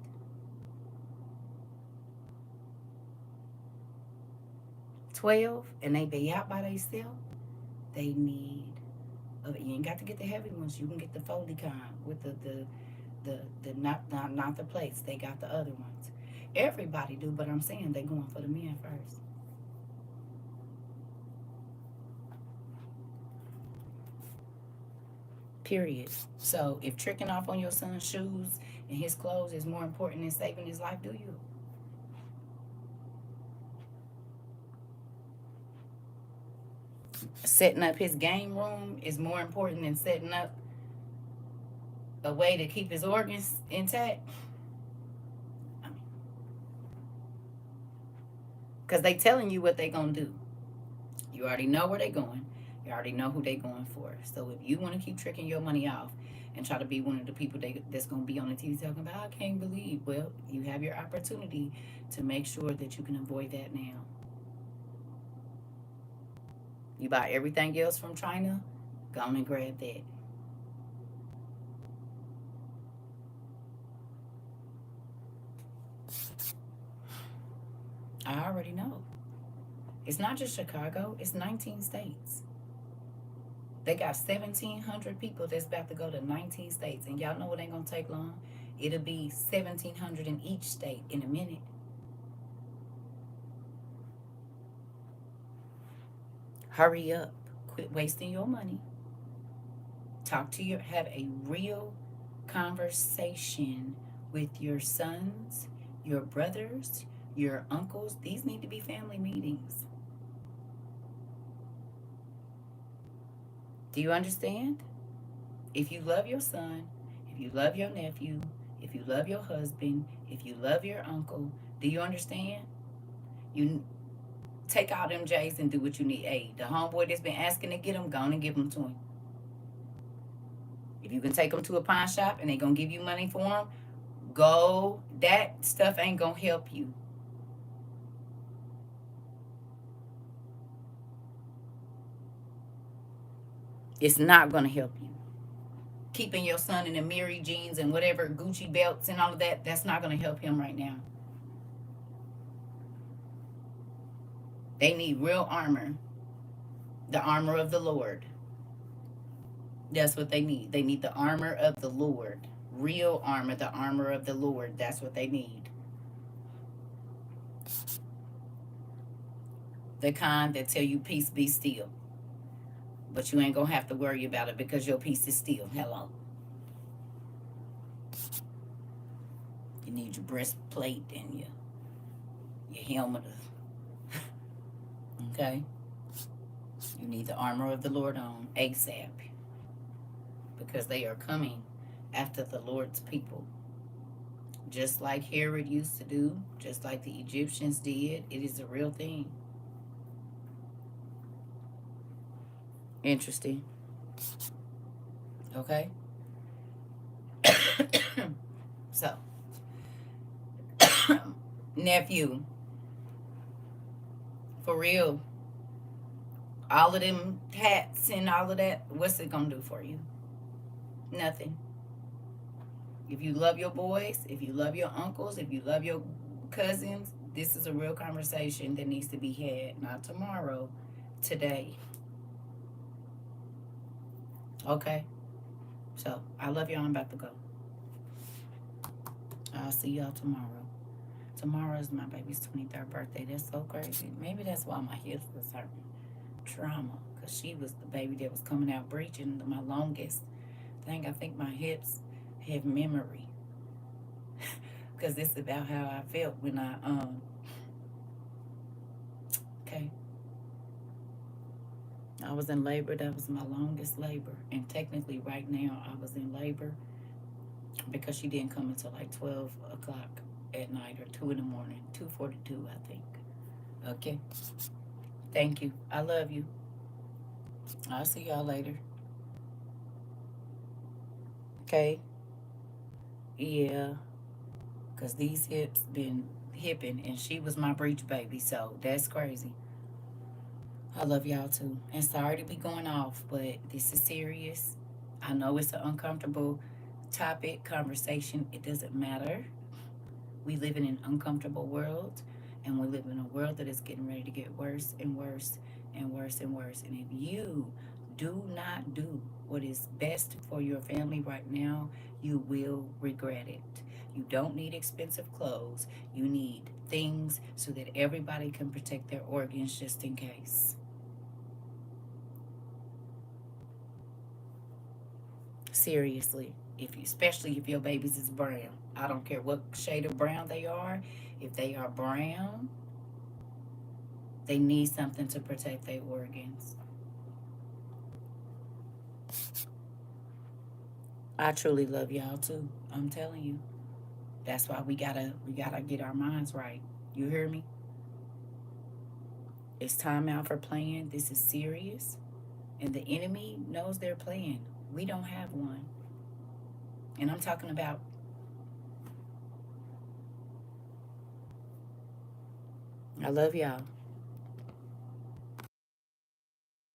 [SPEAKER 1] 12, and they be out by themselves. They need. You ain't got to get the heavy ones. You can get the foldy kind with the not the plates. They got the other ones. Everybody do, but I'm saying they going for the men first. Period. So if tricking off on your son's shoes and his clothes is more important than saving his life, do you? Setting up his game room is more important than setting up a way to keep his organs intact. Because they telling you what they gonna do. You already know where they going. You already know who they going for. So if you want to keep tricking your money off and try to be one of the people that's going to be on the TV talking about, I can't believe, well, you have your opportunity to make sure that you can avoid that now. You buy everything else from China, go on and grab that. I already know. It's not just Chicago, it's 19 states. They got 1,700 people that's about to go to 19 states. And y'all know it ain't going to take long. It'll be 1,700 in each state in a minute. Hurry up. Quit wasting your money. Have a real conversation with your sons, your brothers, your uncles. These need to be family meetings. Do you understand? If you love your son, if you love your nephew, if you love your husband, if you love your uncle, do you understand? You take all them J's and do what you need. Hey, the homeboy that's been asking to get them, go on and give them to him. If you can take them to a pawn shop and they gonna give you money for them, go. That stuff ain't gonna help you. It's not gonna help you. Keeping your son in the Miri jeans and whatever Gucci belts and all of that, that's not gonna help him right now. They need real armor. The armor of the Lord. That's what they need. They need the armor of the Lord. Real armor, the armor of the Lord. That's what they need. The kind that tell you peace be still. But you ain't gonna have to worry about it because your peace is still. Hello. You need your breastplate and your helmet. Okay? You need the armor of the Lord on ASAP. Because they are coming after the Lord's people. Just like Herod used to do, just like the Egyptians did, it is a real thing. Interesting. Okay? So, nephew, for real, all of them hats and all of that, what's it gonna do for you? Nothing. If you love your boys, if you love your uncles, if you love your cousins, this is a real conversation that needs to be had. Not tomorrow, today. Okay? So, I love y'all. I'm about to go. I'll see y'all tomorrow. Tomorrow is my baby's 23rd birthday. That's so crazy. Maybe that's why my hips was hurting. Trauma. Because she was the baby that was coming out breaching my longest thing. I think my hips have memory. Because this is about how I felt when I, okay. I was in labor. That was my longest labor. And technically right now I was in labor because she didn't come until like 12 o'clock at night or 2 in the morning. 2:42, I think. Okay. Thank you. I love you. I'll see y'all later. Okay. Yeah. Because these hips been hipping and she was my breech baby. So that's crazy. I love y'all too. And sorry to be going off, but this is serious. I know it's an uncomfortable topic, conversation. It doesn't matter. We live in an uncomfortable world, and we live in a world that is getting ready to get worse and worse and worse and worse. And if you do not do what is best for your family right now, you will regret it. You don't need expensive clothes. You need things so that everybody can protect their organs just in case. Seriously, especially if your babies is brown. I don't care what shade of brown they are. If they are brown, they need something to protect their organs. I truly love y'all too. I'm telling you. That's why we gotta get our minds right. You hear me? It's time out for playing. This is serious. And the enemy knows they're playing. We don't have one. And I'm talking about, I love y'all.